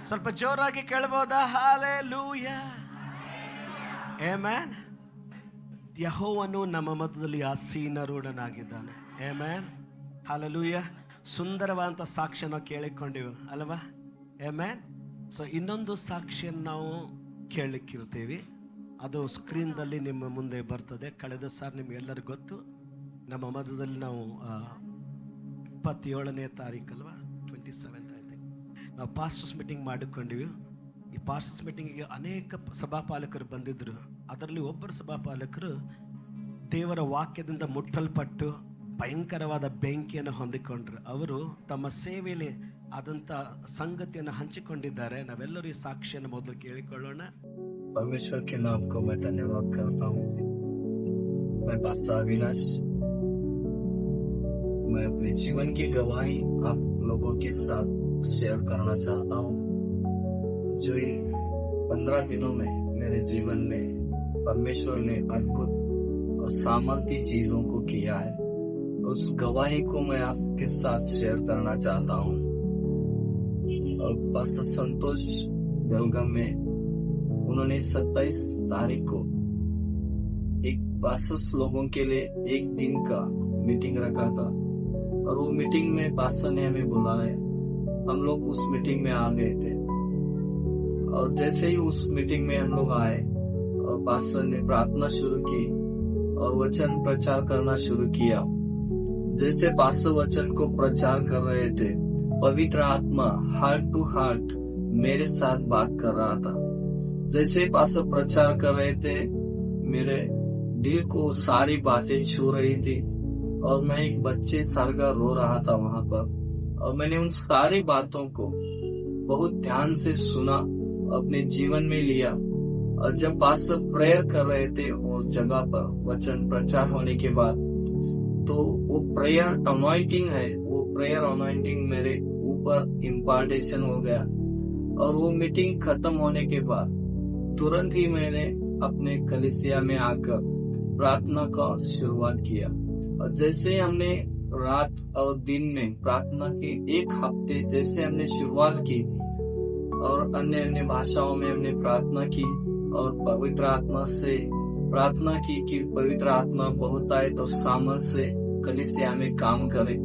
ಸ್ವಲ್ಪ ಜೋರಾಗಿ ಕೇಳಬಹುದಾ? Hallelujah, amen. ಯೆಹೋವನು ನಮ್ಮ ಮಧ್ಯದಲ್ಲಿ ಆಸೀನರೂಢನಾಗಿದ್ದಾನೆ. Amen, hallelujah. ಸುಂದರವಾದಂಥ ಸಾಕ್ಷ್ಯನ ಕೇಳಿಕೊಂಡಿವಿ ಅಲ್ವಾ? ಆಮೆನ್. ಸೊ ಇನ್ನೊಂದು ಸಾಕ್ಷಿಯನ್ನು ನಾವು ಕೇಳಲಿಕ್ಕಿರ್ತೀವಿ, ಅದು ಸ್ಕ್ರೀನ್ದಲ್ಲಿ ನಿಮ್ಮ ಮುಂದೆ ಬರ್ತದೆ. ಕಳೆದ ಸಾರಿ ನಿಮಗೆಲ್ಲರಿಗೂ ಗೊತ್ತು, ನಮ್ಮ ಮಧ್ಯದಲ್ಲಿ ನಾವು 27ನೇ ತಾರೀಕು ಅಲ್ವಾ, 27th ಐ ಥಿಂಕ್, ನಾವು ಪಾಸ್ಟರ್ಸ್ ಮೀಟಿಂಗ್ ಮಾಡಿಕೊಂಡಿವಿ. ಈ ಪಾಸ್ಟರ್ಸ್ ಮೀಟಿಂಗಿಗೆ ಅನೇಕ ಸಭಾಪಾಲಕರು ಬಂದಿದ್ದರು. ಅದರಲ್ಲಿ ಒಬ್ಬರು ಸಭಾಪಾಲಕರು ದೇವರ ವಾಕ್ಯದಿಂದ ಮುಟ್ಟಲ್ಪಟ್ಟು ಭಯಂಕರವಾದ ಬೆಂಕಿಯನ್ನು ಹೊಂದಿಕೊಂಡ್ರು. ಅವರು ತಮ್ಮ ಸೇವೆಯಲ್ಲಿ ಆದಂಥ ಸಂಗತಿಯನ್ನು ಹಂಚಿಕೊಂಡಿದ್ದಾರೆ. ನಾವೆಲ್ಲರೂ ಈ ಸಾಕ್ಷಿಯನ್ನು ಮೊದಲು ಕೇಳಿಕೊಳ್ಳೋಣ. परमेश्वर के नाम को मैं धन्यवाद करता हूँ। मैं पास्टर अविनाश, मैं अपने जीवन की गवाही आप लोगों के साथ शेयर करना चाहता हूँ। जो इन 15 दिनों में मेरे जीवन में परमेश्वर ने अद्भुत और सामर्थ्य चीजों को किया है, उस गवाही को मैं आपके साथ शेयर करना चाहता हूँ। और पास्टर संतोष बेलगाम में उन्होंने 27 तारीख को एक 500 लोगों के लिए एक दिन का मीटिंग रखा था, और वो मीटिंग में पास्टर ने हमें बुलाया। हम लोग उस मीटिंग में आ गए थे, और जैसे ही उस मीटिंग में हम लोग आए और पास्टर ने प्रार्थना शुरू की और वचन प्रचार करना शुरू किया। जैसे पास्टर वचन को प्रचार कर रहे थे, पवित्र आत्मा हार्ट टू हार्ट मेरे साथ बात कर रहा था। जैसे पास्टर प्रचार कर रहे थे, मेरे दिल को सारी बातें छू रही थी, और मैं एक बच्चे साल का रो रहा था वहां पर, और मैंने उन सारी बातों को बहुत ध्यान से सुना, अपने जीवन में लिया। और जब पास्टर प्रेयर कर रहे थे वो जगह पर वचन प्रचार होने के बाद, तो वो प्रेयर अनॉइंटिंग है, वो प्रेयर अनॉइंटिंग मेरे ऊपर इम्पार्टेशन हो गया। और वो मीटिंग खत्म होने के बाद तुरंत ही मैंने अपने कलीसिया में आकर प्रार्थना का शुरुआत किया। और जैसे हमने रात और दिन में प्रार्थना की, एक हफ्ते जैसे हमने शुरुआत की और अन्य अन्य भाषाओं में हमने प्रार्थना की, और पवित्र आत्मा से प्रार्थना की कि पवित्र आत्मा बहुत आए तो सामर्थ से कलीसिया में काम करे।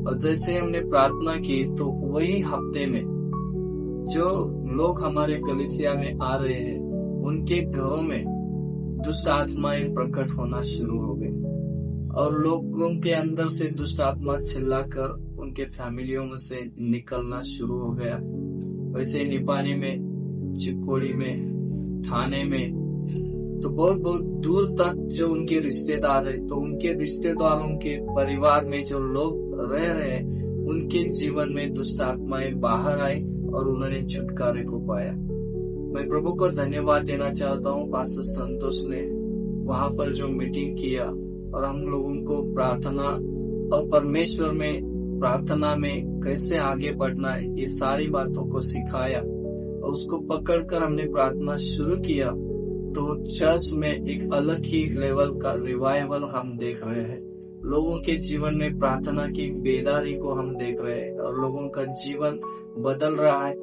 और जैसे हमने प्रार्थना की, तो वही हफ्ते में जो लोग हमारे कलीसिया में आ रहे हैं, उनके घरों में दुष्ट आत्माएं प्रकट होना शुरू हो गई, और लोगों के अंदर से दुष्ट आत्मा चिल्लाकर उनके फैमिलियों में से निकलना शुरू हो गया। वैसे निपानी में, चिकोड़ी में, थाने में, तो बहुत बहुत दूर तक जो उनके रिश्तेदार है, तो उनके रिश्तेदारों के परिवार में जो लोग रह रहे हैं, उनके जीवन में दुष्ट आत्माएं बाहर आई और उन्होंने छुटकारे को पाया। मैं प्रभु को धन्यवाद देना चाहता हूँ। पास्टर संतोष ने वहाँ पर जो मीटिंग किया और हम लोगों को प्रार्थना और परमेश्वर में प्रार्थना में कैसे आगे बढ़ना है, ये सारी बातों को सिखाया, और उसको पकड़कर हमने प्रार्थना शुरू किया। तो चर्च में एक अलग ही लेवल का रिवाइवल हम देख रहे हैं। लोगों के जीवन में प्रार्थना की बेदारी को हम देख रहे हैं, और लोगों का जीवन बदल रहा है।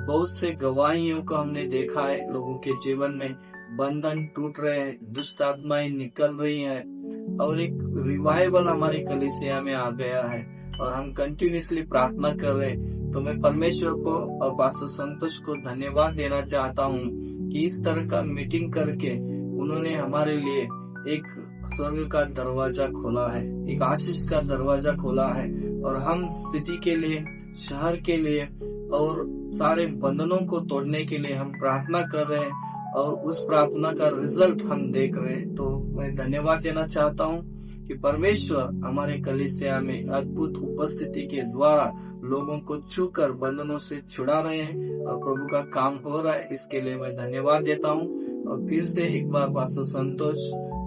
बहुत से गवाहियों को हमने देखा है, लोगों के जीवन में बंधन टूट रहे हैं, दुष्ट आत्माएं निकल रही हैं, और एक रिवाइवल हमारी कलीसिया में आ गया है, और हम कंटिन्यूसली प्रार्थना कर रहे हैं। तो मैं परमेश्वर को और पास्टर संतोष को धन्यवाद देना चाहता हूँ कि इस तरह का मीटिंग करके उन्होंने हमारे लिए एक स्वर्ग का दरवाजा खोला है, एक आशीष का दरवाजा खोला है, और हम सिटी के लिए, शहर के लिए और सारे बंधनों को तोड़ने के लिए हम प्रार्थना कर रहे हैं, और उस प्रार्थना का रिजल्ट हम देख रहे हैं। तो मैं धन्यवाद देना चाहता हूँ कि परमेश्वर हमारे कलीसिया में अद्भुत उपस्थिति के द्वारा लोगों को छूकर बंधनों से छुड़ा रहे हैं, और प्रभु का काम हो रहा है। इसके लिए मैं धन्यवाद देता हूँ। और फिर से एक बार पास्टर संतोष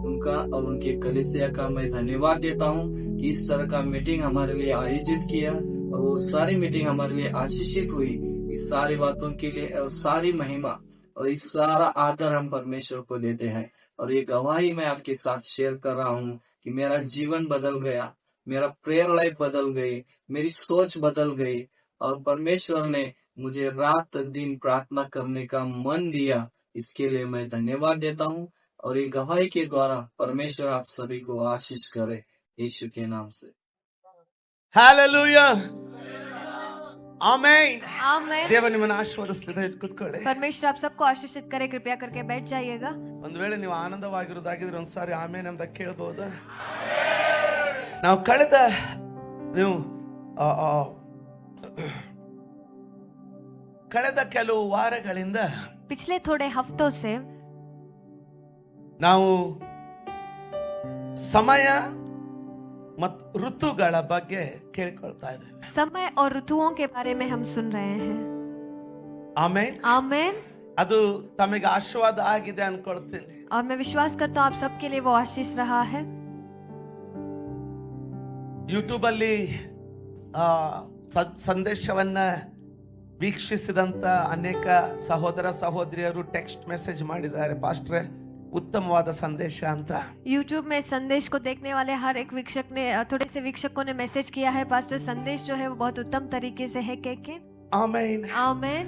उनका और उनके कलीसिया का मैं धन्यवाद देता हूँ कि इस तरह का मीटिंग हमारे लिए आयोजित किया, और वो सारी मीटिंग हमारे लिए आशीषित हुई। इस सारी बातों के लिए और सारी महिमा और इस सारा आदर हम परमेश्वर को देते हैं। और ये गवाही मैं आपके साथ शेयर कर रहा हूँ कि मेरा जीवन बदल गया, मेरा प्रेयर लाइफ बदल गई, मेरी सोच बदल गई, और परमेश्वर ने मुझे रात दिन प्रार्थना करने का मन दिया, इसके लिए मैं धन्यवाद देता हूँ। और ये गवाही के द्वारा परमेश्वर आप सभी को आशीष करे, यीशु के नाम से। Hallelujah. Amen. आमेन। ದೇವ ನಿಮ್ಮನ್ನು ಆಶೀರ್ವದಿಸಲಿ. ಕೂತ್ಕೊಳ್ಳಿ. परमेश्वर आप सबको आशीषित करे, कृपया करके बैठ जाइएगा। ಒಂದು ವೇಳೆ ನೀವು ಆನಂದವಾಗಿರೋದಾಗಿದ್ರೆ ಒಂದ್ಸಾರಿ ಆಮೇನ್ ಅಂತ ಕೇಳಬಹುದಾ? ನಾವು ಕಳೆದ ಕೆಲವು ವಾರಗಳಿಂದ पिछले थोड़े हफ्तों से ನಾವು ಸಮಯ ಮತ್ತು ಋತುಗಳ ಬಗ್ಗೆ ಕೇಳಿಕೊಳ್ತಾ ಇದ್ದೇವೆ. समय और ऋतुओं के बारे में हम सुन रहे हैं। ಆಮೇನ್. आमेन। ಅದು ತಮಗೆ ಆಶೀರ್ವಾದ ಆಗಿದೆ ಅನ್ಕೊಳ್ತೀನಿ. और मैं विश्वास करता हूँ आप सबके लिए वो आशीष रहा है। ಯೂಟ್ಯೂಬ್ ಅಲ್ಲಿ ಸಂದೇಶವನ್ನ ವೀಕ್ಷಿಸಿದಂತ ಅನೇಕ ಸಹೋದರ ಸಹೋದರಿಯರು ಟೆಕ್ಸ್ಟ್ ಮೆಸೇಜ್ ಮಾಡಿದ್ದಾರೆ, ಪಾಸ್ಟ್ರೆ उत्तमवाद संदेश ಅಂತ. YouTube में संदेश को देखने वाले हर एक वीक्षक ने, थोड़े से वीक्षकों ने मैसेज किया है, पास्टर संदेश जो है वो बहुत उत्तम तरीके से है के। ಆಮೇನ್. आमेन।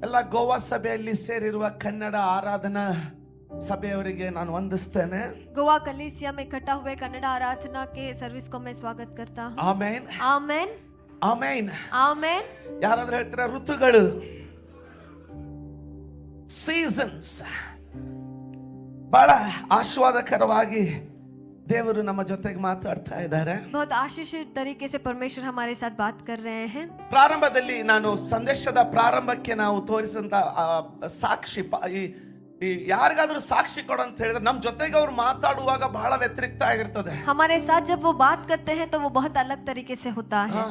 ಎಲ್ಲ ಗೋವಾ ಸಭೆಯಲ್ಲಿ ಸೇರಿರುವ ಕನ್ನಡ ಆರಾಧನಾ ಸಭೆಯವರಿಗೆ ನಾನು ವಂದಿಸ್ತೇನೆ. गोवा कलीसिया में इकट्ठा हुए कन्नड़ आराधना के सर्विस को मैं स्वागत करता हूँ। ಆಮೇನ್. आमेन। ಆಮೇನ್. आमेन। ಯಾರಾದ್ರೂ ಹೇಳ್ತೀರಾ ಋತುಗಳು, ಸೀಸನ್ಸ್. ಬಹಳ ಆಶೀರ್ವಾದಕರವಾಗಿ ದೇವರು ನಮ್ಮ ಜೊತೆಗೆ ಮಾತಾಡ್ತಾ ಇದ್ದಾರೆ. बहुत आशीषित तरीके से परमेश्वर हमारे साथ बात कर रहे हैं। ಪ್ರಾರಂಭದಲ್ಲಿ ನಾನು ಸಂದೇಶದ ಪ್ರಾರಂಭಕ್ಕೆ ನಾವು ತೋರಿಸಿದಂತ ಸಾಕ್ಷಿ, ಯಾರಿಗಾದ್ರೂ ಸಾಕ್ಷಿ ಕೊಡು ಅಂತ ಹೇಳಿದ್ರೆ ನಮ್ಮ ಜೊತೆಗೆ ಅವ್ರು ಮಾತಾಡುವಾಗ ಬಹಳ ವ್ಯತಿರಿಕ್ತ ಆಗಿರ್ತದೆ. हमारे साथ जब वो बात करते हैं तो वो बहुत अलग तरीके से होता है।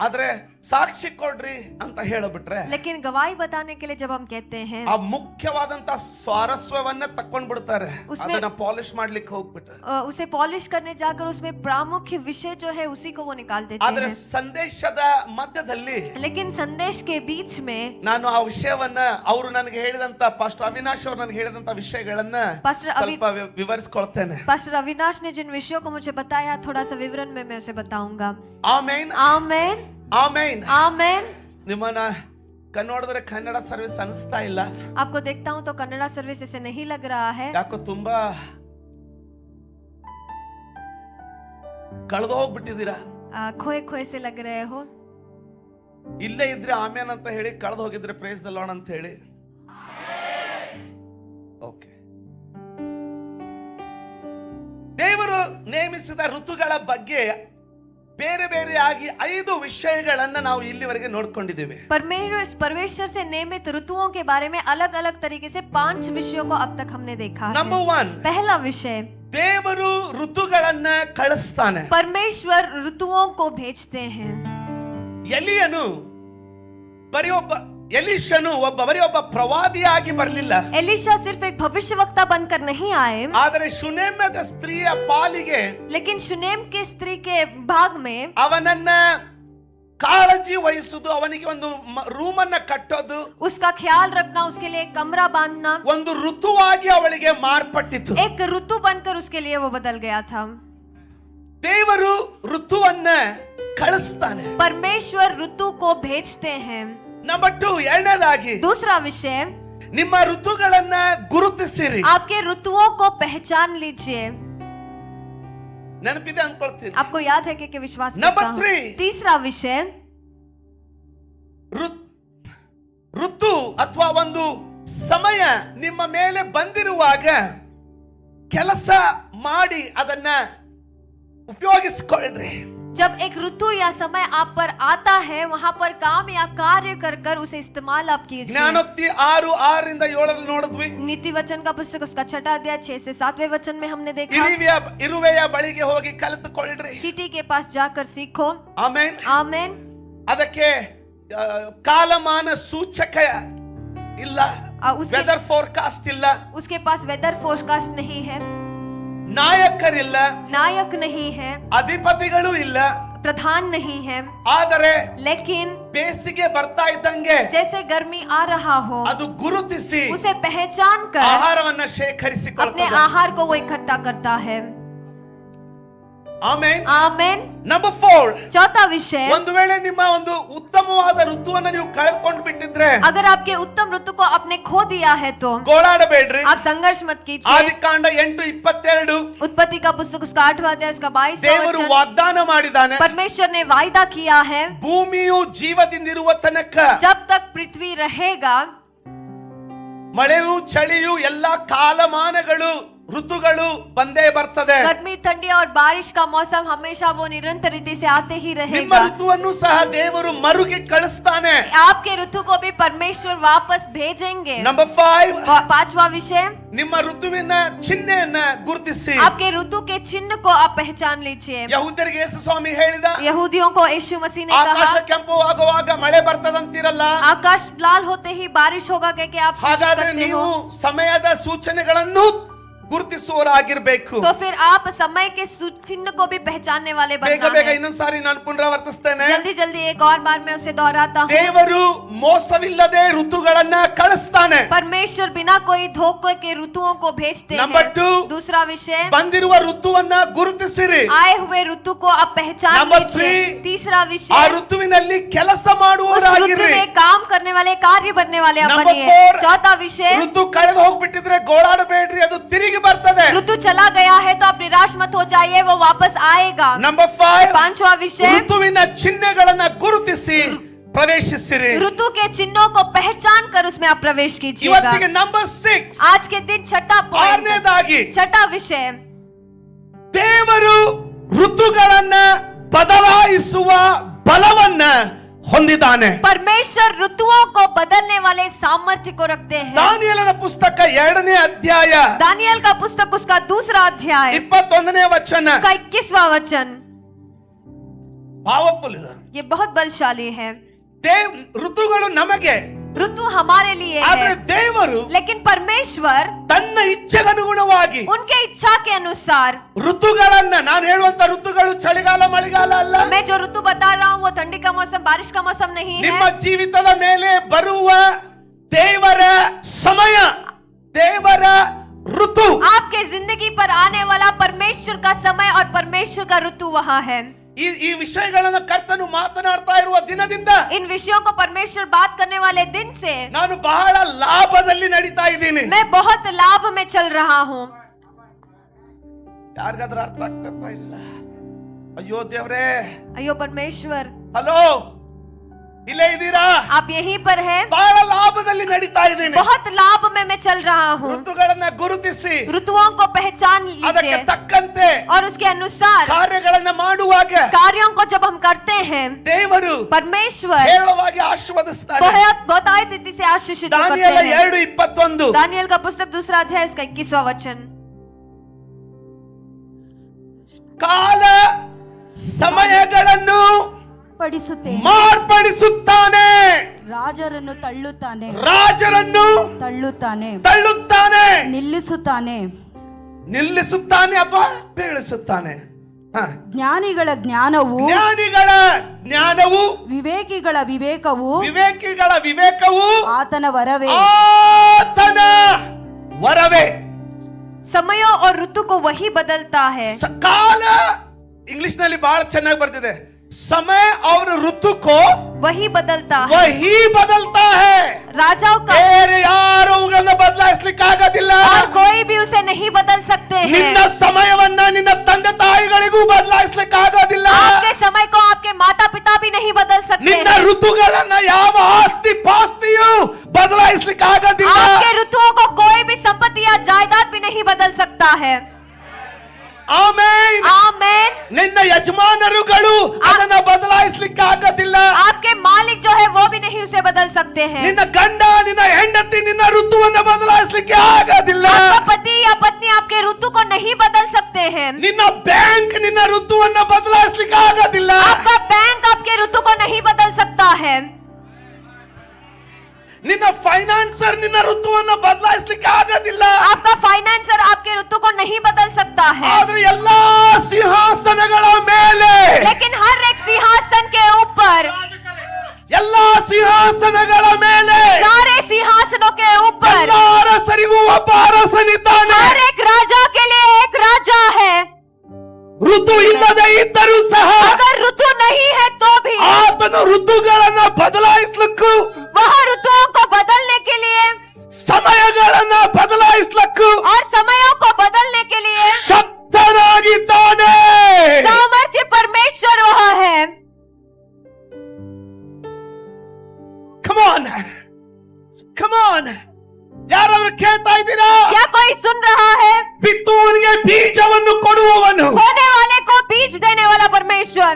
ಆದ್ರೆ ಸಾಕ್ಷಿ ಕೊಡ್ರಿ ಅಂತ ಹೇಳಬಿಟ್ರೆ, लेकिन गवाही बताने के लिए जब हम कहते हैं, ಆ ಮುಖ್ಯವಾದಂತ ಸ್ವಾರಸ್ಯವನ್ನ ತಕ್ಕೊಂಡ್ ಬಿಡ್ತಾರೆ, ಅದನ್ನ ಪಾಲಿಶ್ ಮಾಡ್ಲಿಕ್ಕೆ ಹೋಗ್ಬಿಟ್ರೆ, उसे पॉलिश करने जाकर उसमें प्रामुख्य विषय जो है उसी को वो निकाल देते ಆದ್ರೆ हैं। ಸಂದೇಶದ ಮಧ್ಯದಲ್ಲಿ लेकिन संदेश के बीच में ನಾನು ಆ ವಿಷಯವನ್ನ ಅವರು ನನಗೆ ಹೇಳಿದಂತ ಪಾಸ್ಟರ್ ಅವಿನಾಶ್ ಅವರು ನನಗೆ ಹೇಳಿದಂತ ವಿಷಯಗಳನ್ನ ಸ್ವಲ್ಪ ವಿವರಿಸ್ಕೊಳ್ತೇನೆ. पास्टर अविनाश ने जिन विषयों को मुझे बताया, थोड़ा सा विवरण में मैं उसे बताऊंगा। ಆಮೇನ್. आमेन। ಆಮೇನ್. आमेन। ನಿಮ್ಮನ್ನ ಕನ್ನಡದ್ರೆ ಕನ್ನಡ ಸರ್ವಿಸ್ ಅನಿಸ್ತಾ ಇಲ್ಲ. आपको देखता हूँ तो कन्नड़ा सर्विस ऐसे नहीं लग रहा है। ಯಾಕೋ ತುಂಬಾ ಕಳೆದು ಹೋಗ್ಬಿಟ್ಟಿದ್ದೀರಾ. खोए खोए से लग रहे हो। ಇಲ್ಲೇ ಇದ್ರೆ ಆಮೇನ್ ಅಂತ ಹೇಳಿ, ಕಳೆದು ಹೋಗಿದ್ರೆ ಪ್ರೇಸ್ ದ ಲಾರ್ಡ್ ಅಂತ ಹೇಳಿ. ಓಕೆ. ದೇವರು ನೇಮಿಸಿದ ಋತುಗಳ ಬಗ್ಗೆ ಬೇರೆ ಬೇರೆಯಾಗಿ 5 ವಿಷಯಗಳನ್ನ ನಾವು ಇಲ್ಲಿವರೆಗೆ ನೋಡ್ಕೊಂಡಿದ್ದೇವೆ. परमेश्वर से नियमित ऋतुओं के बारे में अलग अलग तरीके से 5 विषयों को अब तक हमने देखा है। ನಂಬರ್ 1, पहला विषय, ದೇವರು ಋತುಗಳನ್ನ ಕಳಿಸ್ತಾನೆ. परमेश्वर ऋतुओं को भेजते हैं। ಎಲಿಯನು ಎಲಿಷನು ಬರೀ ಒಬ್ಬ ಪ್ರವಾದಿಯಾಗಿ ಬರಲಿಲ್ಲ. एलिशा सिर्फ एक भविष्यवक्ता बनकर नहीं आए, ಆದರೆ ಶುನೇಮದ ಸ್ತ್ರೀಯ ಪಾಲಿಗೆ, लेकिन शुनेम के स्त्री के भाग में ಅವನನ್ನ ಕಾಳಜಿ ವಹಿಸುವುದು, ಅವನಿಗೆ ಒಂದು ರೂಮನ್ನ ಕಟ್ಟೋದು, उसका ख्याल रखना, उसके लिए एक कमरा बांधना ಒಂದು ಋತುವಾಗಿ ಅವಳಿಗೆ ಮಾರ್ಪಟ್ಟಿತು. एक ऋतु बनकर उसके लिए वो बदल गया था। ದೇವರು ಋತುವನ್ನ ಕಳಿಸ್ತಾನೆ. परमेश्वर ऋतु को भेजते हैं। ನಂಬರ್ 2, ಎರಡನೇದಾಗಿ, दूसरा विषय, ನಿಮ್ಮ ಋತುಗಳನ್ನ ಗುರುತಿಸಿರಿ. आपके ऋतुओं को पहचान लीजिए। ನೆನಪಿದೆ ಅನ್ಕೊಳ್ತೀನಿ. आपको याद है कि विश्वास Number करता हूं। 3, तीसरा विषय, ಋತು ಅಥವಾ ಒಂದು ಸಮಯ ನಿಮ್ಮ ಮೇಲೆ ಬಂದಿರುವಾಗ ಕೆಲಸ ಮಾಡಿ ಅದನ್ನ ಉಪಯೋಗಿಸಿಕೊಳ್ಳ್ರಿ. जब एक ऋतु या समय आप पर आता है, वहां पर काम या कार्य कर कर उसे इस्तेमाल आप कीजिए। ಜ್ಞಾನೋಕ್ತಿ 6:6-7 ನೋಡಿದ್ವಿ. नीति वचन का पुस्तक उसका 6 अध्याय 6 से 7वें वचन में हमने देखा, ಇರುವೆಯ ಬಳಿಗೆ ಹೋಗಿ ಕಲಿತುಕೊಳ್ಳ್ರಿ. चींटी के पास जाकर सीखो। ಆಮೆನ್. आमेन। ಅದಕ್ಕೆ ಕಾಲಮಾನ ಸೂಚಕ ಇಲ್ಲ, ವೆದರ್ ಫೋರ್ಕಾಸ್ಟ್ ಇಲ್ಲ, उसके पास वेदर फोरकास्ट नहीं है, ನಾಯಕರಿಲ್ಲ, नायक नहीं है, ಅಧಿಪತಿಗಳು ಇಲ್ಲ, प्रधान नहीं है, ಆದರೆ लेकिन ಬೇಸಿಗೆ ಬರ್ತಾ ಇದ್ದಂಗೆ जैसे गर्मी आ रहा हो, ಅದು ಗುರುತಿಸಿ उसे पहचान कर ಆಹಾರವನ್ನ अपने ಶೇಖರಿಸಿಕೊಳ್ಳುತ್ತದೆ. आहार को वो इकट्ठा करता है। ಆಮೆನ್. आमेन। ನಂಬರ್ 4, चौथा विषय, ಒಂದು ವೇಳೆ ನಿಮ್ಮ ಒಂದು ಉತ್ತಮವಾದ ಋತುವನ್ನು ನೀವು ಕಳೆದುಕೊಂಡು ಬಿಟ್ಟಿದ್ರೆ अगर आपके उत्तम ऋतु को आपने खो दिया है तो ಗೋಳಾಡಬೇಡ್ರಿ. आप संघर्ष मत कीजिए। ಆದಿಕಾಂಡ 8:22 उत्पत्ति का पुस्तक उसका 8वां अध्याय उसका 22वां ದೇವರು वचन, ವಾಗ್ದಾನ ಮಾಡಿದ್ದಾನೆ, परमेश्वर ने वायदा किया है ಭೂಮಿಯು ಜೀವದಿಂದಿರುವ ತನಕ जब तक पृथ्वी रहेगा ಮಳೆಯು ಚಳಿಯು ಎಲ್ಲಾ ಕಾಲಮಾನಗಳು ಋತುಗಳು ಬಂದೇ ಬರ್ತದೆ. गर्मी ठंडी और बारिश का मौसम हमेशा वो निरंतर रीति से आते ही ನಿಮ್ಮ रहेगा। ಋತುವನ್ನು ಸಹ ದೇವರು ಮರುಗಿ ಕಳಿಸ್ತಾನೆ. आपके ऋतु को भी परमेश्वर वापस भेजेंगे। ನಂಬರ್ 5, 5वां विषय, ನಿಮ್ಮ ಋತುವಿನ ಚಿಹ್ನೆಯನ್ನ ಗುರುತಿಸಿ. आपके ऋतु के चिन्ह को आप पहचान लीजिए। ಯಹೂದ್ಯರಿಗೆ ಯೇಸು ಸ್ವಾಮಿ ಹೇಳಿದ, यहूदियों को यीशु मसीह ने ಆಕಾಶ कहा ಕೆಂಪು ಆಗುವಾಗ ಮಳೆ ಬರ್ತದಂತಿರಲ್ಲ, आकाश लाल होते ही बारिश होगा क्या आप सोच ಹಾಗಾದ್ರೆ सकते ನೀವು हो? ಸಮಯದ ಸೂಚನೆಗಳನ್ನು ಗುರುತಿಸುವವರಾಗಿರ್ಬೇಕು. तो फिर आप समय के चिन्ह को भी पहचानने वाले ಬೇಗ बनना ಬೇಗ है। ಇನ್ನೊಂದ್ಸಾರಿ ನಾನು ಪುನರಾವರ್ತಿಸ್ತೇನೆ. जल्दी जल्दी एक और बार मैं उसे दोहराता हूँ। ದೇವರು ಮೋಸವಿಲ್ಲದೆ ಋತುಗಳನ್ನ ಕಳಿಸ್ತಾನೆ. परमेश्वर बिना कोई धोखे के ऋतुओं को भेजते Number हैं। 2, दूसरा विषय, ಬಂದಿರುವ ಋತುವನ್ನ ಗುರುತಿಸಿರಿ. आए हुए ऋतु को आप पहचान Number लीजिए। 3, तीसरा ಆ विषय, ಋತುವಿನಲ್ಲಿ ಕೆಲಸ उस ऋतु ಮಾಡುವವರಾಗಿರ್ರಿ. में काम करने वाले, कार्य बनने वाले आप Number बनिए। 4, चौथा विषय, ಋತು ಕಳೆದು ಹೋಗ್ಬಿಟ್ಟಿದ್ರೆ ಗೋಳಾಡಬೇಡ್ರಿ, ಅದು ತಿರುಗಿ ಬರ್ತದೆ. ऋतु चला गया है तो आप निराश मत हो जाइए, वो वापस आएगा। ನಂಬರ್ 5, पांचवा विषय, ಋತುವಿನ ಚಿಹ್ನೆಗಳನ್ನ ಗುರುತಿಸಿ ಪ್ರವೇಶಿಸಿರಿ. ऋतु के चिन्हों को पहचान कर उसमें आप प्रवेश कीजिएगा। ಇವತ್ತಿಗೆ ನಂಬರ್ 6, आज के दिन छठा पॉइंट, ಆರನೇದಾಗಿ छठा विषय, ದೇವರು ಋತುಗಳನ್ನ ಬದಲಾಯಿಸುವ ಬಲವನ್ನ ಹೊಂದಿದ್ದಾನೆ. परमेश्वर ऋतुओं को बदलने वाले सामर्थ्य को रखते हैं। ದಾನಿಯೇಲನ ಪುಸ್ತಕ 2ನೇ ಅಧ್ಯಾಯ दानियल का पुस्तक उसका दूसरा अध्याय 21ನೇ ವಚನ. उसका 21वां वचन, ಪವರ್ಫುಲ್ ಇದೆ. ये बहुत बलशाली है। ಋತುಗಳು ನಮಗೆ, ऋतु हमारे लिए ಆದ್ರೆ है, ದೇವರು लेकिन परमेश्वर ತನ್ನ ಇಚ್ಛೆಗನುಗುಣವಾಗಿ उनके इच्छा के अनुसार, ಋತುಗಳನ್ನ, ನಾನು ಹೇಳುವಂತ ಋತುಗಳು ಚಳಿಗಾಲ ಮಳೆಗಾಲ ಅಲ್ಲ, मैं जो ऋतु बता रहा हूँ वो ठंडी का मौसम, बारिश का मौसम नहीं ನಿಮ್ಮ है। ಜೀವಿತದ ಮೇಲೆ ಬರುವ ದೇವರ ಸಮಯ, ದೇವರ ಋತು. आपके जिंदगी पर आने वाला परमेश्वर का समय और परमेश्वर का ऋतु वहाँ है। ಈ ವಿಷಯಗಳನ್ನ ಕರ್ತನು ಮಾತನಾಡ್ತಾ ಇರುವ ದಿನದಿಂದ इन विषयों को परमेश्वर बात करने वाले दिन से ನಾನು ಬಹಳ ಲಾಭದಲ್ಲಿ ನಡೀತಾ ಇದ್ದೀನಿ. मैं बहुत लाभ में चल रहा हूँ। ಯಾರಿಗಾದ್ರೂ ಅರ್ಥ ಆಗ್ತಾ ಇಲ್ಲ? ಅಯ್ಯೋ ದೇವ್ರೇ, अयो परमेश्वर, ಹಲೋ, ಇಲ್ಲೇ ಇದ್ದೀರಾ? आप यहीं पर हैं? ಬಹಳ ಲಾಭದಲ್ಲಿ ನಡೀತಾ ಇದ್ದೀನಿ. बहुत लाभ में मैं चल रहा हूँ। ಋತುಗಳನ್ನ ಗುರುತಿಸಿ ऋतुओं को पहचान ಅದಕ್ಕೆ लीजिए ತಕ್ಕಂತೆ और उसके अनुसार ಕಾರ್ಯಗಳನ್ನ ಮಾಡುವಾಗ कार्यों को जब हम करते हैं, ದೇವರು परमेश्वर ಹೇಳುವಾಗಿ ಆಶೀರ್ವದಿಸ್ತಾನೆ. बहुत रीति से आशीषित करते ದಾನಿಯೇಲ हैं। 2:21 दानियल का पुस्तक दूसरा अध्याय उसका 21वां वचन, ಕಾಲ ಸಮಯಗಳನ್ನು ಪಡಿಸುತ್ತೇನೆ, ಮಾರ್ಪಡಿಸುತ್ತಾನೆ, ರಾಜರನ್ನು ತಳ್ಳುತ್ತಾನೆ, ರಾಜರನ್ನು ತಳ್ಳುತ್ತಾನೆ, ತಳ್ಳುತ್ತಾನೆ, ನಿಲ್ಲಿಸುತ್ತಾನೆ, ನಿಲ್ಲಿಸುತ್ತಾನೆ ಅಥವಾ ಬೀಳಿಸುತ್ತಾನೆ. ಜ್ಞಾನಿಗಳ ಜ್ಞಾನವು, ಜ್ಞಾನಿಗಳ ಜ್ಞಾನವು, ವಿವೇಕಿಗಳ ವಿವೇಕವು, ವಿವೇಕಿಗಳ ವಿವೇಕವು ಆತನ ವರವೇ. ಆತನ ವರವೇ. समयों और ऋतु को वही बदलता है। ಕಾಲ ಇಂಗ್ಲಿಷ್ ನಲ್ಲಿ ಬಹಳ ಚೆನ್ನಾಗಿ ಬರ್ತಿದೆ. समय और ऋतु को वही बदलता है। वही बदलता है. राजाओं का ಬೇರೆ ಯಾರು ಅವುಗಳನ್ನ ಬದಲಾಯಿಸಲಿಕ್ಕೆ ಆಗೋದಿಲ್ಲ. और कोई भी उसे नहीं बदल सकते हैं। ನಿನ್ನ ಸಮಯವನ್ನ ನಿನ್ನ ತಂದೆ ತಾಯಿಗಳಿಗೂ ಬದಲಾಯಿಸಲಿಕ್ಕೆ ಆಗೋದಿಲ್ಲ. आपके समय को आपके माता पिता भी नहीं बदल सकते ನಿನ್ನ हैं। ಋತುಗಳನ್ನ ಯಾವ ಆಸ್ತಿ ಪಾಸ್ತಿಯು ಬದಲಾಯಿಸಲಿಕ್ಕೆ ಆಗೋದಿಲ್ಲ. आपके ऋतुओं को कोई भी संपत्ति या जायदाद भी नहीं बदल सकता है। ಆಮೆನ್. आमेन। ನಿನ್ನ ಯಜಮಾನರುಗಳು ಅದನ್ನ ಬದಲಾಯಿಸಲಿಕ್ಕೆ ಆಗೋದಿಲ್ಲ. आपके मालिक जो है वो भी नहीं उसे बदल सकते हैं। ನಿನ್ನ ಗಂಡ, ನಿನ್ನ ಹೆಂಡತಿ ನಿನ್ನ ಋತುವನ್ನ ಬದಲಾಯಿಸಲಿಕ್ಕೆ ಆಗೋದಿಲ್ಲ. आपका पति या पत्नी आपके ऋतु को नहीं बदल सकते हैं। ನಿನ್ನ ಬ್ಯಾಂಕ್ ನಿನ್ನ ಋತುವನ್ನ ಬದಲಾಯಿಸಲಿಕ್ಕೆ ಆಗೋದಿಲ್ಲ. आपका बैंक आपके ऋतु को नहीं बदल सकता है। ನಿನ್ನ ಫೈನಾನ್ಸರ್ ನಿನ್ನ ಋತುವನ್ನ ಬದಲಾಯಿಸಲಿಕ್ಕೆ ಆಗೋದಿಲ್ಲ. आपका फाइनेंसर आपके ऋतु को नहीं बदल सकता है। ಆದ್ರೆ ಎಲ್ಲಾ ಸಿಂಹಾಸನಗಳ ಮೇಲೆ, लेकिन हर एक सिंहासन के ऊपर, ಎಲ್ಲಾ ಸಿಂಹಾಸನಗಳ ಮೇಲೆ, सारे सिंहासनों के ऊपर ಎಲ್ಲ ಅರಸರಿಗೂ ಒಬ್ಬ ಅರಸನಿದ್ದಾನೆ. हर एक राजा के लिए एक राजा है। ಋತು ಇಲ್ಲದೆ ಇದ್ದರೂ ಸಹ अगर ऋतु नहीं है तो भी ಆತನು ಋತುಗಳನ್ನ ಬದಲಾಯಿಸ್ಲಿಕ್ಕೂ वह ऋतुओं को बदलने के लिए ಸಮಯಗಳನ್ನ ಬದಲಾಯಿಸ್ಲಿಕ್ಕೂ और समयों को बदलने के लिए ಶಕ್ತನಾಗಿದ್ದಾನೆ. सामर्थ्य परमेश्वर वह है. Come on. Come on. ಯಾರಾದ್ರೂ ಕೇಳ್ತಾ ಇದ್ದೀರಾ? क्या कोई सुन रहा है? ಬಿತ್ತುವವನಿಗೆ ಬೀಜವನ್ನು ಕೊಡುವವನು, बोने वाले को बीज देने वाला परमेश्वर,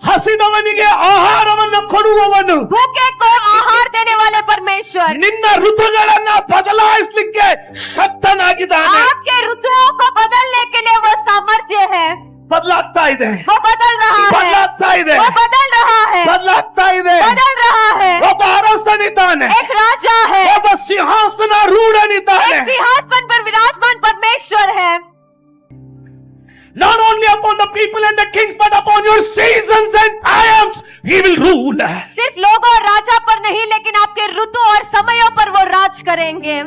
ಹಸಿದವನಿಗೆ ಆಹಾರವನ್ನು ಕೊಡುವವನು, भूखे को आहार देने वाले परमेश्वर ನಿನ್ನ ಋತುಗಳನ್ನ ಬದಲಾಯಿಸಲಿಕ್ಕೆ ಶಕ್ತನಾಗಿದ್ದಾನೆ. आपके ऋतुओं को बदलने के लिए वो सामर्थ्य है. ಬದಲಾಗ್ತಾ ಇದೆ, वो बदल रहा है, ಬದಲಾಗ್ತಾ ಇದೆ, वो बदल रहा है, ಬದಲಾಗ್ತಾ ಇದೆ. बदल रहा है. ಒಬ್ಬ ಅರಸನಿದ್ದಾನೆ, एक राजा है, ಒಬ್ಬ ಸಿಂಹಾಸನ ರೂಢನಿದ್ದಾನೆ. एक सिंहासन पर विराजमान परमेश्वर है. Not only upon the people and the kings, but upon your seasons and times he will rule. सिर्फ लोगों और राजा पर नहीं, लेकिन आपके ऋतु और समयों पर वो राज करेंगे.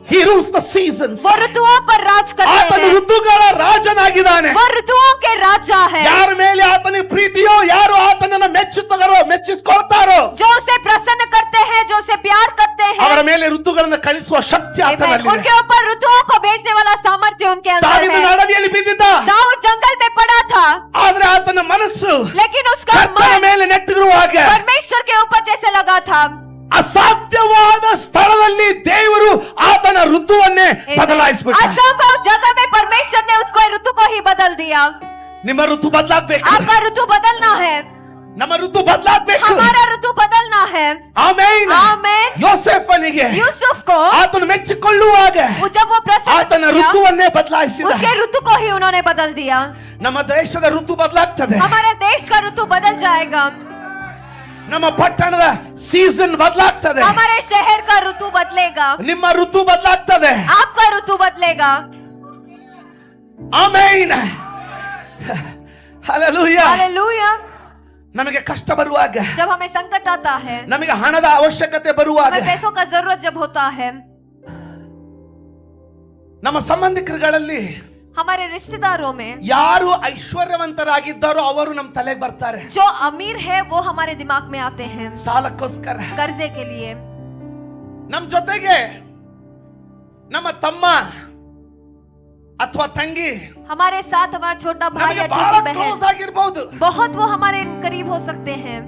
He rules the seasons. वो ऋतुओं पर राज करते ಆತನು हैं. ಋತುಗಳ ರಾಜನಾಗಿದ್ದಾನೆ. वो ऋतुओं के राजा है. ಯಾರ ಮೇಲೆ ಆತನಿಗೆ ಪ್ರೀತಿಯೋ, ಯಾರು ಆತನನ್ನ ಮೆಚ್ಚಿಸ್ಕೊಳ್ತಾರೋ जो उसे प्रसन्न करते हैं, जो उसे प्यार करते हैं, ಅವರ ಮೇಲೆ ಋತುಗಳನ್ನು ಕಳಿಸುವ ಶಕ್ತಿ ಆತನಲ್ಲಿದೆ. उनके ऊपर ऋतुओं को भेजने वाला सामर्थ्य उनके अंदर ದಾವೀದನ है. ಅಡವಿಯಲ್ಲಿ ಬಿದ್ದಿದ್ದ, दाऊद जंगल में पड़ा था, ಆದ್ರೆ ಆತನ ಮನಸ್ಸು लेकिन उसका ಕರ್ತನ मन ಮೇಲೆ ನೆಟ್ಟಿರುವಾಗ परमेश्वर के ऊपर जैसे लगा था. ಅಸಾಧ್ಯವಾದ ಸ್ಥಳದಲ್ಲಿ ದೇವರು ಆತನ ಋತುವನ್ನೇ ಬದಲಾಯಿಸಿಬಿಟ್ಟ. असंभव जगह में परमेश्वर ने उसको ऋतु को ही बदल दिया. ನಿಮ್ಮ ಋತು ಬದಲಾಗಬೇಕು, आपका ऋतु बदलना है, ನಮ್ಮ ಋತು ಬದಲಾಗಬೇಕು. हमारा ऋतु बदलना है. ಆಮೆನ್. आमेन. ಯೋಸೇಫನಿಗೆ यूसुफ को ಆತನು ಮೆಚ್ಚಿಕೊಳ್ಳುವಾಗ जब वो प्रसन्न ಆತನ किया, ಋತುವನ್ನೇ ಬದಲಾಯಿಸಿದ. उसके ऋतु को ही उन्होंने बदल दिया. ನಮ್ಮ ದೇಶದ ಋತು ಬದಲಾಗ್ತದೆ, हमारे देश का ऋतु बदल जाएगा. ನಮ್ಮ ಪಟ್ಟಣದ ಸೀಸನ್ ಬದಲಾಗ್ತದೆ, हमारे शहर का ऋतु बदलेगा. ನಿಮ್ಮ ಋತು ಬದಲಾಗ್ತದೆ. आपका ऋतु बदलेगा. ಆಮೆನ್. ಹಲ್ಲೆಲೂಯಾ. हालेलुया. ನಮಗೆ ಕಷ್ಟ ಬರುವಾಗ, जब हमें संकट आता है, ನಮಗೆ ಹಣದ ಅವಶ್ಯಕತೆ ಬರುವಾಗ, हमें पैसों का जरूरत जब होता है, ನಮ್ಮ ಸಂಬಂಧಿಕರುಗಳಲ್ಲಿ हमारे रिश्तेदारों में ಯಾರು ಐಶ್ವರ್ಯವಂತರಾಗಿದ್ದಾರೋ ಅವರು ನಮ್ಮ ತಲೆಗೆ ಬರ್ತಾರೆ. जो अमीर है वो हमारे दिमाग में आते हैं ಸಾಲಕ್ಕೋಸ್ಕರ. कर्जे के लिए. ನಮ್ಮ ಜೊತೆಗೆ ನಮ್ಮ ತಮ್ಮ ಅಥವಾ ತಂಗಿ हमारे साथ हमारा छोटा भाई ನಮಗೆ या ಬಹಳ छोटी ಕ್ಲೋಸ್ बहन, ಆಗಿರಬಹುದು, बहुत वो हमारे करीब हो सकते हैं.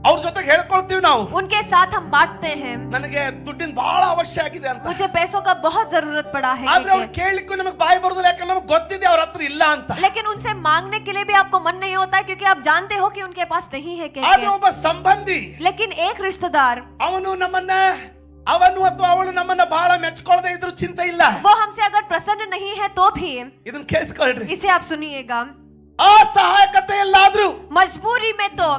ಅವ್ರ ಜೊತೆಗೆ ಹೇಳ್ಕೊಳ್ತೀವಿ ನಾವು, उनके साथ हम बांटते हैं, ನನಗೆ ದುಡ್ಡಿನ ಬಹಳ ಅವಶ್ಯ ಆಗಿದೆ ಅಂತ. मुझे पैसों का बहुत जरूरत पड़ा है, ಆದ್ರೆ ಅವ್ರು ಕೇಳಲಿಕ್ಕೂ ನಮಗೆ ಬಾಯಿ ಬರೋದಿಲ್ಲ, ಯಾಕಂದ್ರೆ ನಮಗೆ ಗೊತ್ತಿದೆ ಅವ್ರ ಹತ್ರ ಇಲ್ಲ ಅಂತ. लेकिन उनसे मांगने के लिए भी आपको मन नहीं होता है, क्योंकि आप जानते हो कि उनके पास नहीं है ಆದ್ರೆ कहके. ಒಬ್ಬ ಸಂಬಂಧಿ लेकिन एक रिश्तेदार, ಅವನು ನಮ್ಮನ್ನ, ಅವನು ಅಥವಾ ಅವಳು ನಮ್ಮನ್ನ ಬಹಳ ಮೆಚ್ಕೊಳ್ಳದೆ ಇದ್ರು ಚಿಂತೆ ಇಲ್ಲ. वो हमसे अगर प्रसन्न नहीं है तो भी, ಇದನ್ನ ಕೇಳಿಸ್ಕೊಳ್ರಿ, इसे आप सुनिएगा, ಅಸಹಾಯಕತೆಯಲ್ಲಾದ್ರೂ, मजबूरी में तो,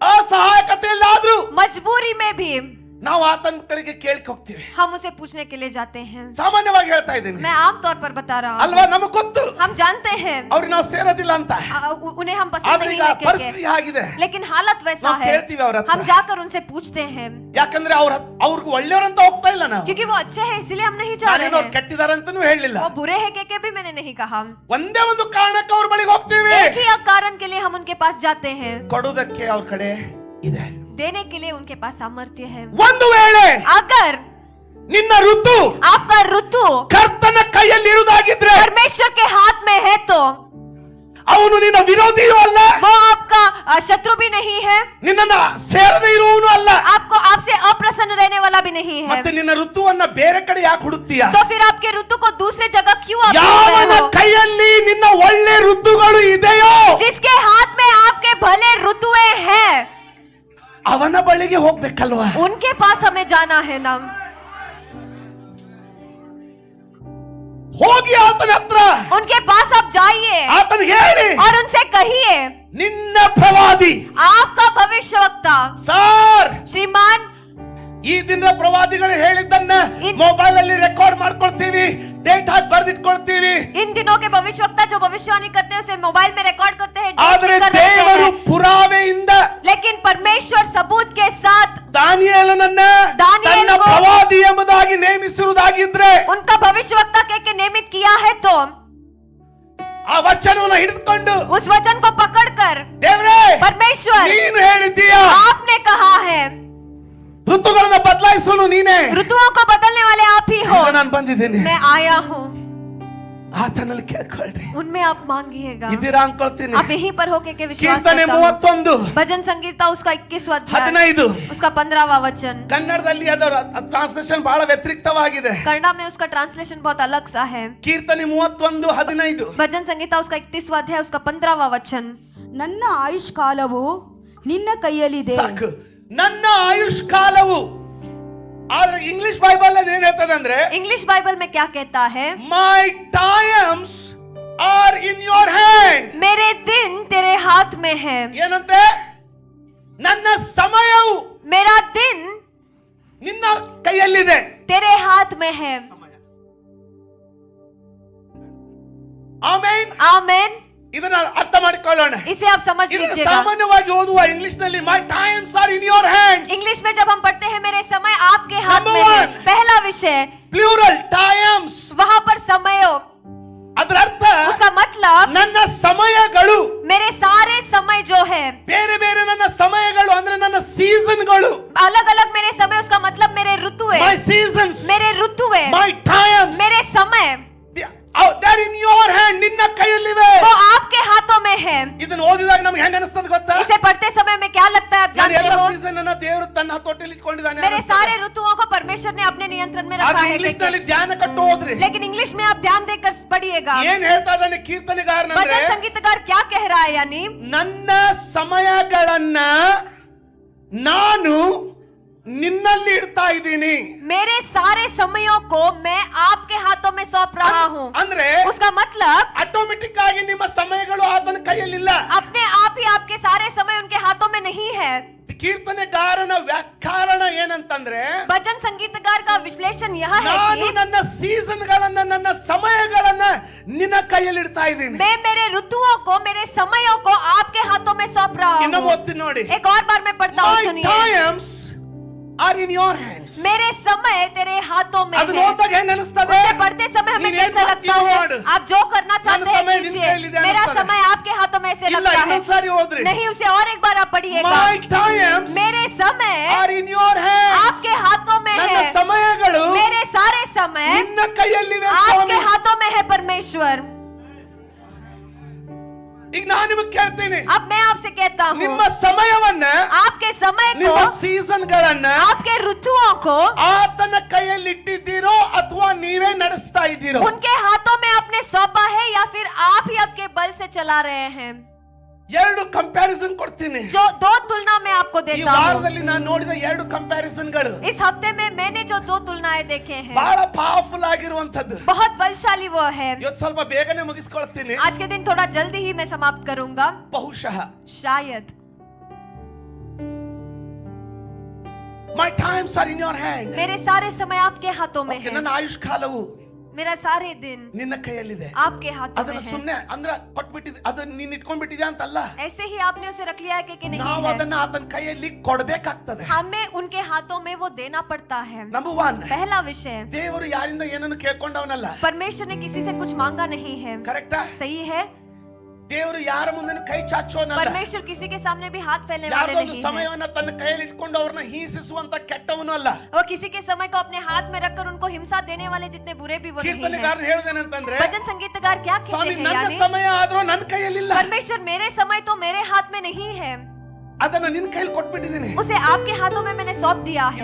ಅಸಹಾಯಕತೆಯಲ್ಲಾದ್ರೂ मजबूरी में भी ನಾವು ಆತನ ಕಡೆಗೆ ಕೇಳಕ್ಕೆ ಹೋಗ್ತೀವಿ. हम उसे पूछने के लिए जाते हैं. ಸಾಮಾನ್ಯವಾಗಿ ಹೇಳ್ತಾ ಇದ್ದೀನಿ, मैं आम तौर पर बता रहा हूँ, ಅಲ್ವಾ? ನಮಗ್ ಗೊತ್ತು हम जानते हैं ಅವ್ರಿಗೆ ನಾವು ಸೇರೋದಿಲ್ಲ ಅಂತ. उन्हें हम पसंद ಆದ್ರೆ नहीं ಈಗ है कहके. ಪರಿಸ್ಥಿತಿ ಆಗಿದೆ, लेकिन हालत वैसा ನಾವು है, ಕೇಳ್ತೀವಿ ಅವ್ರ ಹತ್ರ. हम जाकर उनसे पूछते हैं, ಯಾಕಂದ್ರೆ ಅವ್ರಿಗೆ ಒಳ್ಳೆಯವರಂತ ಹೋಗ್ತಾ ಇಲ್ಲ ನಾವು. क्योंकि वो अच्छे हैं इसलिए हम नहीं जा रहे ನಾನೇನೋ ಅವ್ರು हैं. ಕೆಟ್ಟಿದಾರಂತನೂ ಹೇಳಿಲ್ಲ. वो बुरे हैं कहके भी मैंने नहीं कहा. ಒಂದೇ ಒಂದು ಕಾರಣಕ್ಕೆ ಅವ್ರ ಬಳಿಗೆ ಹೋಗ್ತೀವಿ, एक ही कारण के लिए हम उनके पास जाते हैं, ಕೊಡುವುದಕ್ಕೆ ಅವ್ರ ಕಡೆ ಇದೆ. देने के लिए उनके पास सामर्थ्य है. ಒಂದು ವೇಳೆ अगर ನಿನ್ನ ಋತು आपका ऋतु ಕರ್ತನ ಕೈಯಲ್ಲಿ ಇರುವುದಾಗಿದ್ರೆ परमेश्वर के हाथ में है तो ಅವನು ನಿನ್ನ ವಿರೋಧಿಯೂ ಅಲ್ಲ, वो आपका शत्रु भी नहीं है, ನಿನ್ನನ್ನ ಸೇರದೆ ಇರುವವನು ಅಲ್ಲ. आपको आपसे अप्रसन्न रहने वाला भी नहीं है. ಮತ್ತೆ ನಿನ್ನ ಋತುವನ್ನ ಬೇರೆ ಕಡೆ ಯಾಕೆ ಹುಡುಕ್ತೀಯ? तो फिर आपके ऋतु को दूसरे जगह क्यों आप ढूंढ ಯಾವನ रहे हो? ಕೈಯಲ್ಲಿ ನಿನ್ನ ಒಳ್ಳೆ ಋತುಗಳು ಇದೆಯೋ जिसके हाथ में आपके भले ऋतुएं हैं, ಅವನ ಬಳಿಗೆ ಹೋಗ್ಬೇಕಲ್ವಾ? उनके पास हमें जाना है ना. ಹೋಗಿ ಆತನ ಹತ್ರ उनके पास आप जाइए ಆತನಿಗೆ ಹೇಳಿ, और उनसे कहिए, ನಿನ್ನ ಪ್ರವಾದಿ आपका भविष्यवक्ता, ಸಾರ್, श्रीमान, ಈ ದಿನದ ಪ್ರವಾದಿಗಳು ಹೇಳಿದ್ದನ್ನ ಮೊಬೈಲ್ ಅಲ್ಲಿ ರೆಕಾರ್ಡ್ ಮಾಡ್ಕೊಳ್ತೀವಿ, ಡೇಟ್ ಹಾಕಿ ಬರ್ದಿಟ್ಕೊಳ್ತೀವಿ. इन दिनों के भविष्यवक्ता जो भविष्यवाणी करते हैं उसे मोबाइल में रिकॉर्ड करते हैं, ಆದ್ರೆ कर देते ದೇವರು हैं. ಪುರಾವೆಯಿಂದ लेकिन परमेश्वर सबूत के साथ ದಾನಿಯೇಲನನ್ನ ದಾನಿಯೇಲನಿಗೂ ತನ್ನ ಪ್ರವಾದಿ ಎಂಬುದಾಗಿ ನೇಮಿಸಿರುವುದಾಗಿದ್ರೆ उनका भविष्यवक्ता कह के नियमित ವಚನವನ್ನು ಹಿಡಿದುಕೊಂಡು उस वचन को पकड़कर ದೇವರೇ परमेश्वर ನೀನು ಹೇಳಿದ್ದೀಯ आपने कहा है ಋತುಗಳನ್ನ ಬದಲಾಯಿಸೋನು ನೀನೇ. ऋतुओं को बदलने वाले आप ही हो. ಈಗ ನಾನು ಬಂದಿದ್ದೀನಿ. मैं आया हूँ. ಆತನಲ್ಲಿ ಕೇಳ್ಕೊಳ್ರಿ. उनमें आप मांगिएगा. ಇದ್ದೀರಾ ಅನ್ಕೊಳ್ತೀನಿ. आप यहीं पर होके के विश्वास ಕೀರ್ತನೆ करता हूँ. 31 भजन संगीता उसका 21वां अध्याय 15 उसका 15वां वचन. ಕನ್ನಡದಲ್ಲಿ ಅದರ ಟ್ರಾನ್ಸ್ಲೇಷನ್ ಬಹಳ ವ್ಯತಿರಿಕ್ತವಾಗಿದೆ. कन्नड़ा में उसका ट्रांसलेशन बहुत अलग सा है. ಕೀರ್ತನೆ 31:15 भजन संगीता उसका 31वां अध्याय उसका 15वां वचन. ನನ್ನ ಆಯುಷ್ಕಾಲವು ನಿನ್ನ ಕೈಯಲ್ಲಿದೆ. ಸಾಕು. ನನ್ನ ಆಯುಷ್ಕಾಲವು. ಆದ್ರೆ ಇಂಗ್ಲಿಷ್ ಬೈಬಲ್ ಏನ್ ಹೇಳ್ತದೆ ಅಂದ್ರೆ इंग्लिश बाइबल में क्या कहता है? My times are in your hand. मेरे दिन तेरे हाथ में है. ಏನಂತೆ? ನನ್ನ ಸಮಯವು मेरा दिन ನಿನ್ನ ಕೈಯಲ್ಲಿದೆ. तेरे हाथ में है. ಆಮೆನ್. आमेन. ಇದನ್ನ ಅರ್ಥ ಮಾಡಿಕೊಳ್ಳೋಣ. इसे आप समझ ಇದು लीजिएगा. ಸಾಮಾನ್ಯವಾಗಿ ಓದುವ ಇಂಗ್ಲಿಷ್ ನಲ್ಲಿ my times are in your hands. English में जब हम पढ़ते हैं मेरे समय आपके हाथ Number में है. one. पहला विषय ಪ್ಲೂರಲ್ ಟೈಮ್ಸ್. वहां पर समयों ಅದರ ಅರ್ಥ उसका मतलब ನನ್ನ ಸಮಯಗಳು मेरे सारे समय जो है ಬೇರೆ ಬೇರೆ ನನ್ನ ಸಮಯಗಳು ಅಂದ್ರೆ ನನ್ನ ಸೀಸನ್ಗಳು. अलग अलग मेरे समय उसका मतलब मेरे ऋतुएं ಮೈ ಸೀಸನ್ಸ್ मेरे ऋतुएं ಮೈ ಟೈಮ್ಸ್ मेरे समय they are in your hand. ನಿನ್ನ ಕೈಯಲ್ಲಿವೆ. वो आपके हाथों में है. ಇದನ್ನ ಓದಿದಾಗ ನಮಗೆ ಹೆಂಗ ಅನಿಸ್ತದೆ ಗೊತ್ತಾ? इसे पढ़ते समय में क्या लगता है आप ನಾನು जानते ಎಲ್ಲ हो? ಸೀಸನ್ ಅನ್ನ ದೇವರು ತನ್ನ ಹತೋಟಿಯಲ್ಲಿ ಇಟ್ಕೊಂಡಿದ್ದಾನೆ मेरे ಅನಿಸ್ತದೆ. सारे ऋतुओं को परमेश्वर ने अपने नियंत्रण में रखा ಆದ್ರೆ है. ಇಂಗ್ಲಿಷ್ ನಲ್ಲಿ ಧ್ಯಾನ ಕಟ್ಟು ಹೋದ್ರಿ. लेकिन इंग्लिश में आप ध्यान देकर पढ़िएगा. ಏನ್ ಹೇಳ್ತಾ ಇದ್ದಾನೆ ಕೀರ್ತನೆಗಾರನಂದ್ರೆ भजन संगीतकार क्या कह रहा है? यानी ನನ್ನ ಸಮಯಗಳನ್ನ ನಾನು ನಿನ್ನಲ್ಲಿ ಇಡ್ತಾ ಇದ್ದೀನಿ. मेरे सारे समयों को मैं आपके हाथों में सौंप रहा हूँ. ಅಂದ್ರೆ उसका मतलब ಆಟೋಮೆಟಿಕ್ ಆಗಿ ನಿಮ್ಮ ಸಮಯಗಳು ಆತನ ಕೈಯಲ್ಲಿಲ್ಲ. अपने आप ही आपके सारे समय उनके हाथों में नहीं है. ಕೀರ್ತನೆಗಾರನ ವ್ಯಾಖ್ಯಾನ ಏನಂತಂದ್ರೆ भजन संगीतकार का विश्लेषण यह है ನಾನು कि ನನ್ನ ಸೀಸನ್ಗಳನ್ನ ನನ್ನ ಸಮಯಗಳನ್ನ ನಿನ್ನ ಕೈಯಲ್ಲಿ ಇಡ್ತಾ ಇದ್ದೀನಿ. मैं मेरे ऋतुओं को मेरे समयों को आपके हाथों में सौंप रहा ಇನ್ನೊಮ್ಮೆ हूँ. ಓದ್ತೀನಿ ನೋಡಿ. एक और बार मैं पढ़ता हूँ, My सुनिए. times are in your hands. मेरे समय तेरे हाथों में ಅದನ್ನ है. ಓದಿದಾಗ ಹೆಂಗ ಅನಿಸ್ತದೆ? उसे पढ़ते समय हमें ನೀನ್ ಏನ್ कैसा लगता ಮಾಡ್ತೀಯೋ है? ಮಾಡು. आप जो करना चाहते हैं समय निन कीजिए. ಕೈಯಲ್ಲಿದೆ मेरा ಅನಿಸ್ತದೆ. समय आपके हाथों में ऐसे ಇಲ್ಲ लगता है. ಇನ್ನೊಂದ್ಸಾರಿ ಓದ್ರಿ. नहीं, उसे और एक बार आप पढ़िएगा. My times मेरे समय are in your hands. आपके हाथों में ನನ್ನ है. ಸಮಯಗಳು मेरे सारे समय ನಿನ್ನ ಕೈಯಲ್ಲಿವೆ आपके ಸ್ವಾಮಿ. हाथों में है परमेश्वर. ಈಗ ನಾನು ನಿಮಗೆ ಕೇಳ್ತೀನಿ, अब मैं आपसे कहता हूँ, ನಿಮ್ಮ ಸಮಯವನ್ನ आपके समय ನಿಮ್ಮ को ಸೀಸನ್ಗಳನ್ನ आपके ऋतुओं को ಆತನ ಕೈಯಲ್ಲಿ ಇಟ್ಟಿದ್ದೀರೋ ಅಥವಾ ನೀವೇ ನಡೆಸ್ತಾ ಇದ್ದೀರೋ? उनके हाथों में आपने सौंपा है या फिर आप ही आपके बल से चला रहे हैं? ಎರಡು ಕಂಪ್ಯಾರಿಸನ್ ಕೊಡ್ತೀನಿ. जो दो तुलना मैं आपको ಈ देता हूँ. ವಾರದಲ್ಲಿ ನಾನು ನೋಡಿದ ಎರಡು ಕಂಪ್ಯಾರಿಸನ್ಗಳು इस हफ्ते में मैंने जो दो तुलनाएं देखे हैं ಬಹಳ ಪವರ್ಫುಲ್ ಆಗಿರುವಂತದ್ದು. बहुत बलशाली वो है. ಇವತ್ತು ಸ್ವಲ್ಪ ಬೇಗನೆ ಮುಗಿಸ್ಕೊಳ್ತೀನಿ. आज के दिन थोड़ा जल्दी ही मैं समाप्त करूंगा. ಬಹುಶಃ शायद my times are in your hand. मेरे सारे समय आपके हाथों में Okay, है. ನನ್ನ ಆಯುಷ್ಕಾಲವು मेरा सारे दिन ನಿನ್ನ ಕೈಯಲ್ಲಿದೆ. आपके हाथों में ಅದನ್ನ है. ಸುಮ್ಮನೆ ಅಂದ್ರೆ ಕೊಟ್ಬಿಟ್ಟಿದ್ ಅದು ನೀನ್ ಇಟ್ಕೊಂಡ್ಬಿಟ್ಟಿದ್ಯಾ ಅಂತಲ್ಲ. ऐसे ही आपने उसे रख लिया है कि नहीं ನಾವು है. ಅದನ್ನ ಆತನ ಕೈಯಲ್ಲಿ ಕೊಡ್ಬೇಕಾಗ್ತದೆ. हमें उनके हाथों में वो देना पड़ता है. ನಂಬರ್ 1, पहला विषय, ದೇವರು ಯಾರಿಂದ ಏನನ್ನು ಕೇಳ್ಕೊಂಡವನಲ್ಲ. परमेश्वर ने किसी से कुछ मांगा नहीं है. ಕರೆಕ್ಟಾ? सही है. ದೇವರು ಯಾರ ಮುಂದೆ ಕೈ ಚಾಚೋನಲ್ಲ. परमेश्वर किसी के सामने भी हाथ फैलने वाले ಯಾರ್ದೊಂದು नहीं है. ಸಮಯವನ್ನ ತನ್ನ ಕೈಯಲ್ಲಿ ಇಟ್ಕೊಂಡು ಅವ್ರನ್ನ ಹಿಂಸಿಸುವಂತ ಕೆಟ್ಟವನು ಅಲ್ಲ. वो किसी के समय को अपने हाथ में रखकर उनको हिंसा देने वाले जितने बुरे भी वो नहीं है. ಕೀರ್ತನೆಗಾರನು ಹೇಳುದೇನಂತಂದ್ರೆ भजन संगीतकार क्या कहते ಸ್ವಾಮಿ हैं? ನನ್ನ यानी ಸಮಯ ಆದ್ರೂ ನನ್ನ ಕೈಯಲ್ಲಿಲ್ಲ. परमेश्वर मेरे समय तो मेरे हाथ में नहीं है. ಅದನ್ನ ನಿನ್ನ ಕೈಯಲ್ಲಿ ಕೊಟ್ಬಿಟ್ಟಿದ್ದೀನಿ. उसे आपके हाथों में मैंने सौंप दिया है.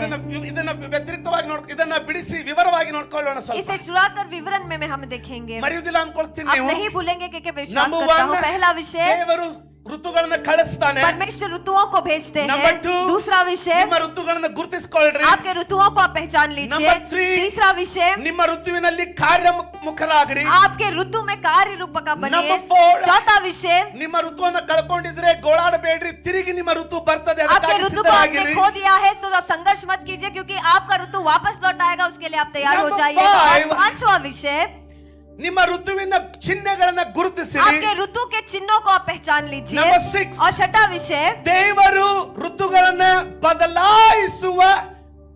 ಇದನ್ನ ವ್ಯತಿರಿಕ್ತವಾಗಿ ಇದನ್ನ ಬಿಡಿಸಿ ವಿವರವಾಗಿ ನೋಡ್ಕೊಳ್ಳೋಣ ಸ್ವಲ್ಪ. इसे चुराकर विवरण में हम देखेंगे. ಮರೆಯುವುದಿಲ್ಲ ಅನ್ಕೊಳ್ತೀನಿ आप ನೀವು. नहीं भूलेंगे कि विश्वास Number करता one, हूँ. पहला विषय, ದೇವರು ಋತುಗಳನ್ನ ಕಳಿಸ್ತಾನೆ. परमेश्वर ऋतुओं को भेजते हैं. Number two, दूसरा विषय, ನಿಮ್ಮ ಋತುಗಳನ್ನ ಗುರುತಿಸಿಕೊಳ್ಳ್ರಿ. आपके ऋतुओं को आप पहचान लीजिए. Number three, तीसरा विषय, ನಿಮ್ಮ ಋತುವಿನಲ್ಲಿ ಕಾರ್ಯಮುಖರಾಗ್ರಿ. आपके ऋतु में कार्य रूप का बनिए. Number four, चौथा विषय, ನಿಮ್ಮ ಋತುವನ್ನ ಕಳ್ಕೊಂಡಿದ್ರೆ ಗೋಳಾಡಬೇಡ್ರಿ, ತಿರುಗಿ ನಿಮ್ಮ ಋತು ಬರ್ತದೆ, आपके ಅದಕ್ಕಾಗಿ ऋतु को आपने ಸಿದ್ಧರಾಗಿರಿ. खो दिया है तो आप संघर्ष मत कीजिए क्योंकि आपका ऋतु वापस लौट आएगा, उसके लिए आप तैयार हो Number जाइए. five, और पांचवा विषय, ನಿಮ್ಮ ಋತುವಿನ ಚಿಹ್ನೆಗಳನ್ನ ಗುರುತಿಸಿರಿ. आपके ऋतु के चिन्हों को आप पहचान लीजिए. Number six, और छठा विषय, ದೇವರು ಋತುಗಳನ್ನ ಬದಲಾಯಿಸುವ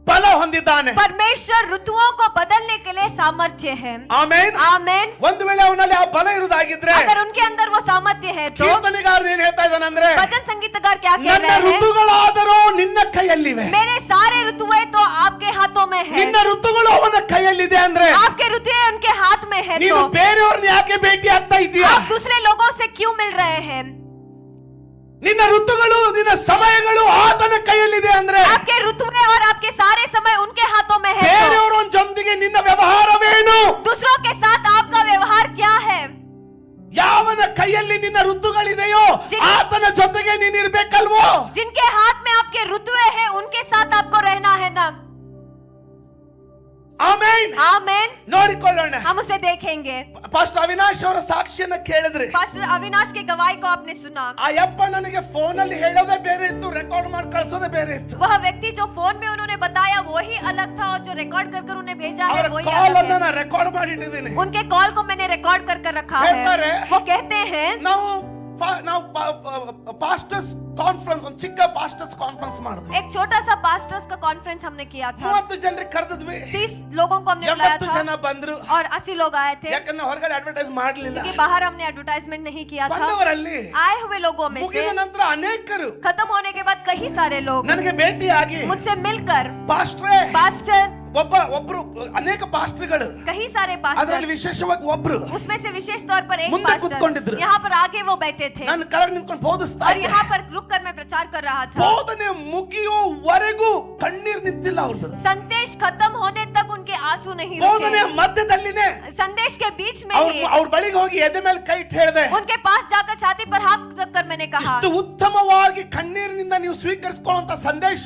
ಬಲ ಹೊಂದಿದ್ದಾನೆ. ಇದ್ದಾನೆ. परमेश्वर ऋतुओं को बदलने के लिए सामर्थ्य है। ಆಮೆನ್. आमेन। ಒಂದು ವೇಳೆ ಅವನಲ್ಲಿ ಆ ಬಲ ಇರುವುದಾಗಿದ್ರೆ अगर उनके अंदर वो सामर्थ्य है तो ಕೀರ್ತನೆಗಾರ ಏನ್ ಹೇಳ್ತಾ ಇದ್ದಾನಂದ್ರೆ, भजन संगीतकार क्या कह ನನ್ನ रहे हैं? ಋತುಗಳಾದರೂ ನಿನ್ನ ಕೈಯಲ್ಲಿವೆ. मेरे सारे ऋतुएं तो आपके हाथों में है। ನಿನ್ನ ಋತುಗಳು ಅವನ ಕೈಯಲ್ಲಿದೆ ಅಂದ್ರೆ आपके ऋतुएं उनके हाथ में है ನೀನು तो ಬೇರೆಯವ್ರನ್ನ ಯಾಕೆ ಭೇಟಿ ಆಗ್ತಾ ಇದೀಯಾ? आप दूसरे लोगों से क्यों मिल रहे हैं? ನಿನ್ನ ಋತುಗಳು ನಿನ್ನ ಸಮಯಗಳು ಆತನ ಕೈಯಲ್ಲಿದೆ ಅಂದ್ರೆ आपके ऋतुएं और आपके सारे समय उनके हाथों में है तो ಬೇರೆಯವರ ಜೊತೆಗೆ ನಿನ್ನ ವ್ಯವಹಾರವೇನು? दूसरों के साथ आपका व्यवहार क्या है? ಯಾವನ ಕೈಯಲ್ಲಿ ನಿನ್ನ ಋತುಗಳಿದೆಯೋ ಆತನ ಜೊತೆಗೆ ನೀನಿರ್ಬೇಕಲ್ವೋ? जिनके हाथ में आपके ऋतुएं हैं उनके साथ आपको रहना है ना? ಆಮೆನ್. आमेन। ನೋಡಿಕೊಳ್ಳೋಣ. हम उसे देखेंगे। ಪಾಸ್ಟರ್ ಅವಿನಾಶ್ ಅವರ ಸಾಕ್ಷಿಯನ್ನ ಕೇಳಿದ್ರಿ. पास्टर अविनाश की गवाही को आपने सुना। ಆ ಯಪ್ಪ ನನಗೆ ಫೋನ್ ಅಲ್ಲಿ ಹೇಳೋದೇ ಬೇರೆ ಇತ್ತು, ರೆಕಾರ್ಡ್ ಮಾಡಿ ಕಳ್ಸೋದೇ ಬೇರೆ ಇತ್ತು. वह व्यक्ति जो फोन में उन्होंने बताया वही अलग था और जो रिकॉर्ड कर उन्हें भेजा है ಅವರ वही ಕಾಲ್ अलग ಅನ್ನ है। ನಾನು ರೆಕಾರ್ಡ್ ಮಾಡಿ ಇಟ್ಟಿದ್ದೀನಿ. उनके कॉल को मैंने रिकॉर्ड कर रखा ಹೇಳ್ತಾರೆ, है। वो कहते हैं ನಾವು ಪಾಸ್ಟರ್ಸ್ ಕಾನ್ಫರೆನ್ಸ್, ಒಂದು ಚಿಕ್ಕ ಪಾಸ್ಟರ್ಸ್ ಕಾನ್ಫರೆನ್ಸ್ ಮಾಡಿದ್ವಿ. एक छोटा सा पास्टर्स का कॉन्फ्रेंस हमने किया था। 30 ಜನರಿಗೆ ಕರೆದಿದ್ವಿ. 30 लोगों को हमने बुलाया 80 था ಜನ ಬಂದ್ರು. और 80 लोग आए थे ಯಾಕಂದ್ರೆ ಹೊರಗಡೆ ಅಡ್ವರ್ಟೈಸ್ ಮಾಡಲಿಲ್ಲ. क्योंकि बाहर हमने एडवर्टाइजमेंट नहीं किया था। ಬಂದವರಲ್ಲಿ आए हुए लोगों में ಮುಗಿದ से ನಂತರ ಅನೇಕರು खत्म होने के बाद कई सारे लोग ನನಗೆ ಭೇಟಿಯಾಗಿ मुझसे मिलकर ಪಾಸ್ಟ್ರೇ, पास्टर, ಒಬ್ರು ಅನೇಕ ಪಾಸ್ಟರ್ಗಳು, कई सारे ಅದರಲ್ಲಿ पास्टर, ವಿಶೇಷವಾಗಿ ಒಬ್ರು उसमें से विशेष तौर पर एक ಮುಂದೆ ಕೂತ್ಕೊಂಡಿದ್ರು. पास्टर यहाँ पर आगे वो बैठे थे ನಾನು ಕೆಳಗೆ ನಿಂತ್ಕೊಂಡು ಬೋಧಿಸ್ತಾ और ಇದ್ದೆ. यहाँ पर रुक कर मैं प्रचार कर रहा था। ಬೋಧನೆ ಮುಗಿಯುವವರೆಗೂ ಕಣ್ಣೀರ್ ನಿಂತಿಲ್ಲ ಅವ್ರದ್ದು. संदेश खत्म होने तक उनके आंसू नहीं ಬೋಧನೆ रुके। ಮಧ್ಯದಲ್ಲಿನೇ संदेश के बीच में ही ಅವ್ರ ಬಳಿಗೆ ಹೋಗಿ ಎದೆ ಮೇಲೆ ಕೈ ಇಟ್ಟು ಹೇಳಿದೆ, उनके पास जाकर छाती पर हाथ रख कर मैंने कहा, ಇಷ್ಟು ಉತ್ತಮವಾಗಿ ಕಣ್ಣೀರಿನಿಂದ ನೀವು ಸ್ವೀಕರಿಸಿಕೊಳ್ಳುವಂತ ಸಂದೇಶ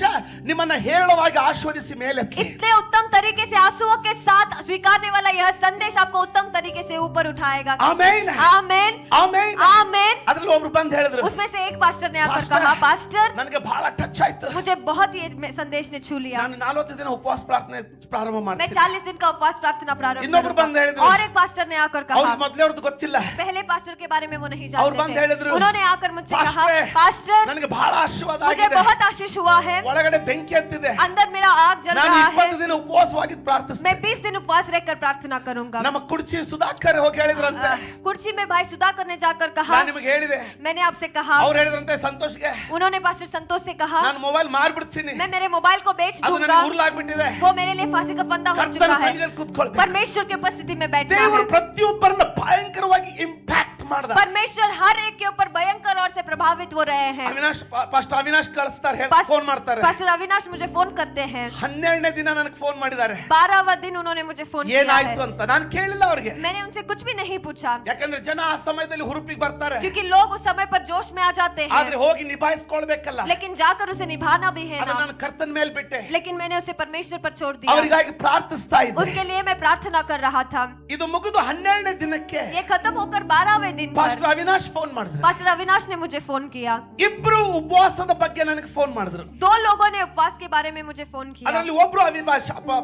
ನಿಮ್ಮನ್ನ ಹೇರಳವಾಗಿ ಆಶೀರ್ವದಿಸಿ ಮೇಲೆತ್ತಿ. इतने उत्तम तरीके से आंसुओं के साथ स्वीकारने वाला यह संदेश आपको उत्तम तरीके से ऊपर उठाएगा। ಆಮೆನ್. आमेन। ಆಮೆನ್. आमेन। ಅದ್ರಲ್ಲಿ ಒಬ್ರು ಬಂದು ಹೇಳಿದ್ರು, उसमें से एक पास्टर ने आकर पास्टर, कहा, पास्टर ನನಗೆ ಬಹಳ ಟಚ್ ಆಯ್ತು. मुझे बहुत ये संदेश ने छू लिया। ನಾನು 40 ದಿನ ಉಪವಾಸ ಪ್ರಾರ್ಥನೆ ಪ್ರಾರಂಭ मैं ಮಾಡ್ತೀನಿ. 40 दिन का उपवास प्रार्थना प्रारंभ ಇನ್ನೊಬ್ರು ಬಂದು करूंगा। ಹೇಳಿದ್ರು, और एक पास्टर ने आकर कहा, ಅವ್ರಿಗೆ ಮೊದಲೇ ಅವ್ರದ್ದು ಗೊತ್ತಿಲ್ಲ. पहले पास्टर के बारे में वो नहीं ಅವ್ರು ಬಂದು जानते थे। ಹೇಳಿದ್ರು, उन्होंने आकर मुझसे कहा, ಪಾಸ್ಟ್ರೇ, पास्टर ನನಗೆ ಬಹಳ ಆಶೀರ್ವಾದ मुझे ಆಗಿದೆ. बहुत आशीष हुआ है, ಒಳಗಡೆ ಬೆಂಕಿ ಹತ್ತಿದೆ. अंदर मेरा आग जल ನಾನು रहा 20 है, ದಿನ ಉಪವಾಸವಾಗಿ ಪ್ರಾರ್ಥಿಸ್ತೀನಿ. मैं 20 दिन उपवास रहकर प्रार्थना करूंगा। ನಮ್ಮ ಕುರ್ಚಿ ಸುಧಾಕರ್ ಹೋಗಿ ಹೇಳಿದ್ರಂತೆ, कुर्सी में भाई सुधाकर ने जाकर कहा, ನಾನು ನಿಮಗೆ ಹೇಳಿದೆ. मैंने आपसे कहा, ಅವ್ರು ಹೇಳಿದ್ರಂತೆ ಸಂತೋಷ್ಗೆ, उन्होंने पास्टर संतोष से कहा, ನಾನು ಮೊಬೈಲ್ ಮಾರ್ಬಿಡ್ತೀನಿ, मैं मेरे मोबाइल को बेच ಅದು दूंगा, ನನಗೆ ಉರುಳಾಗ್ಬಿಟ್ಟಿದೆ. वो मेरे लिए फांसी का फंदा हो ಕರ್ತನ चुका है। ಸನ್ನಿಧಿಯಲ್ಲಿ ಕೂತ್ಕೊಳ್ಬೇಕು. परमेश्वर की उपस्थिति में बैठना ದೇವರು है। ಪ್ರತಿಯೊಬ್ಬರನ್ನ ಭಯಂಕರವಾಗಿ ಇಂಪ್ಯಾಕ್ಟ್ ಮಾಡ್ದ. परमेश्वर हर एक के ऊपर भयंकर और से प्रभावित हो रहे हैं। ಅವಿನಾಶ್ ಪಾಸ್ಟರ್ ಅವಿನಾಶ್ ಕಳಿಸ್ತಾರೆ, ಫೋನ್ ಮಾಡ್ತಾರೆ. पास्टर अविनाश मुझे फोन करते हैं। 12ನೇ ದಿನ ನನಗೆ ಫೋನ್ ಮಾಡಿದ್ದಾರೆ. 12वां दिन उन्होंने मुझे फोन किया ಏನಾಯ್ತು है। ಅಂತ ನಾನು ಕೇಳಿಲ್ಲ ಅವ್ರಿಗೆ. मैंने उनसे कुछ भी नहीं पूछा ಯಾಕಂದ್ರೆ ಜನ ಆ ಸಮಯದಲ್ಲಿ ಹುರುಪಿಗೆ ಬರ್ತಾರೆ. क्योंकि लोग उस समय पर जोश में आ जाते ಆದ್ರೆ हैं, ಹೋಗಿ ನಿಭಾಯಿಸ್ಕೊಳ್ಬೇಕಲ್ಲ. लेकिन जाकर उसे निभाना भी है ಅದು ना। ನಾನು ಕರ್ತನ ಮೇಲೆ ಬಿಟ್ಟೆ. लेकिन मैंने उसे परमेश्वर पर छोड़ दिया। ಅವರಿಗಾಗಿ ಪ್ರಾರ್ಥಿಸ್ತಾ ಇದ್ದೆ. उनके लिए मैं प्रार्थना कर रहा था। ಇದು ಮುಗಿದು 12ನೇ ದಿನಕ್ಕೆ ये खत्म होकर 12वें दिन ಪಾಸ್ಟರ್ पर ಅವಿನಾಶ್ ಫೋನ್ ಮಾಡಿದ್ರು. पास्टर अविनाश ने मुझे फोन किया। ಇಬ್ರು ಉಪವಾಸದ ಬಗ್ಗೆ ನನಗೆ ಫೋನ್ ಮಾಡಿದ್ರು. 2 लोगों ने उपवास के बारे में मुझे फोन किया। ಅದರಲ್ಲಿ ಒಬ್ರು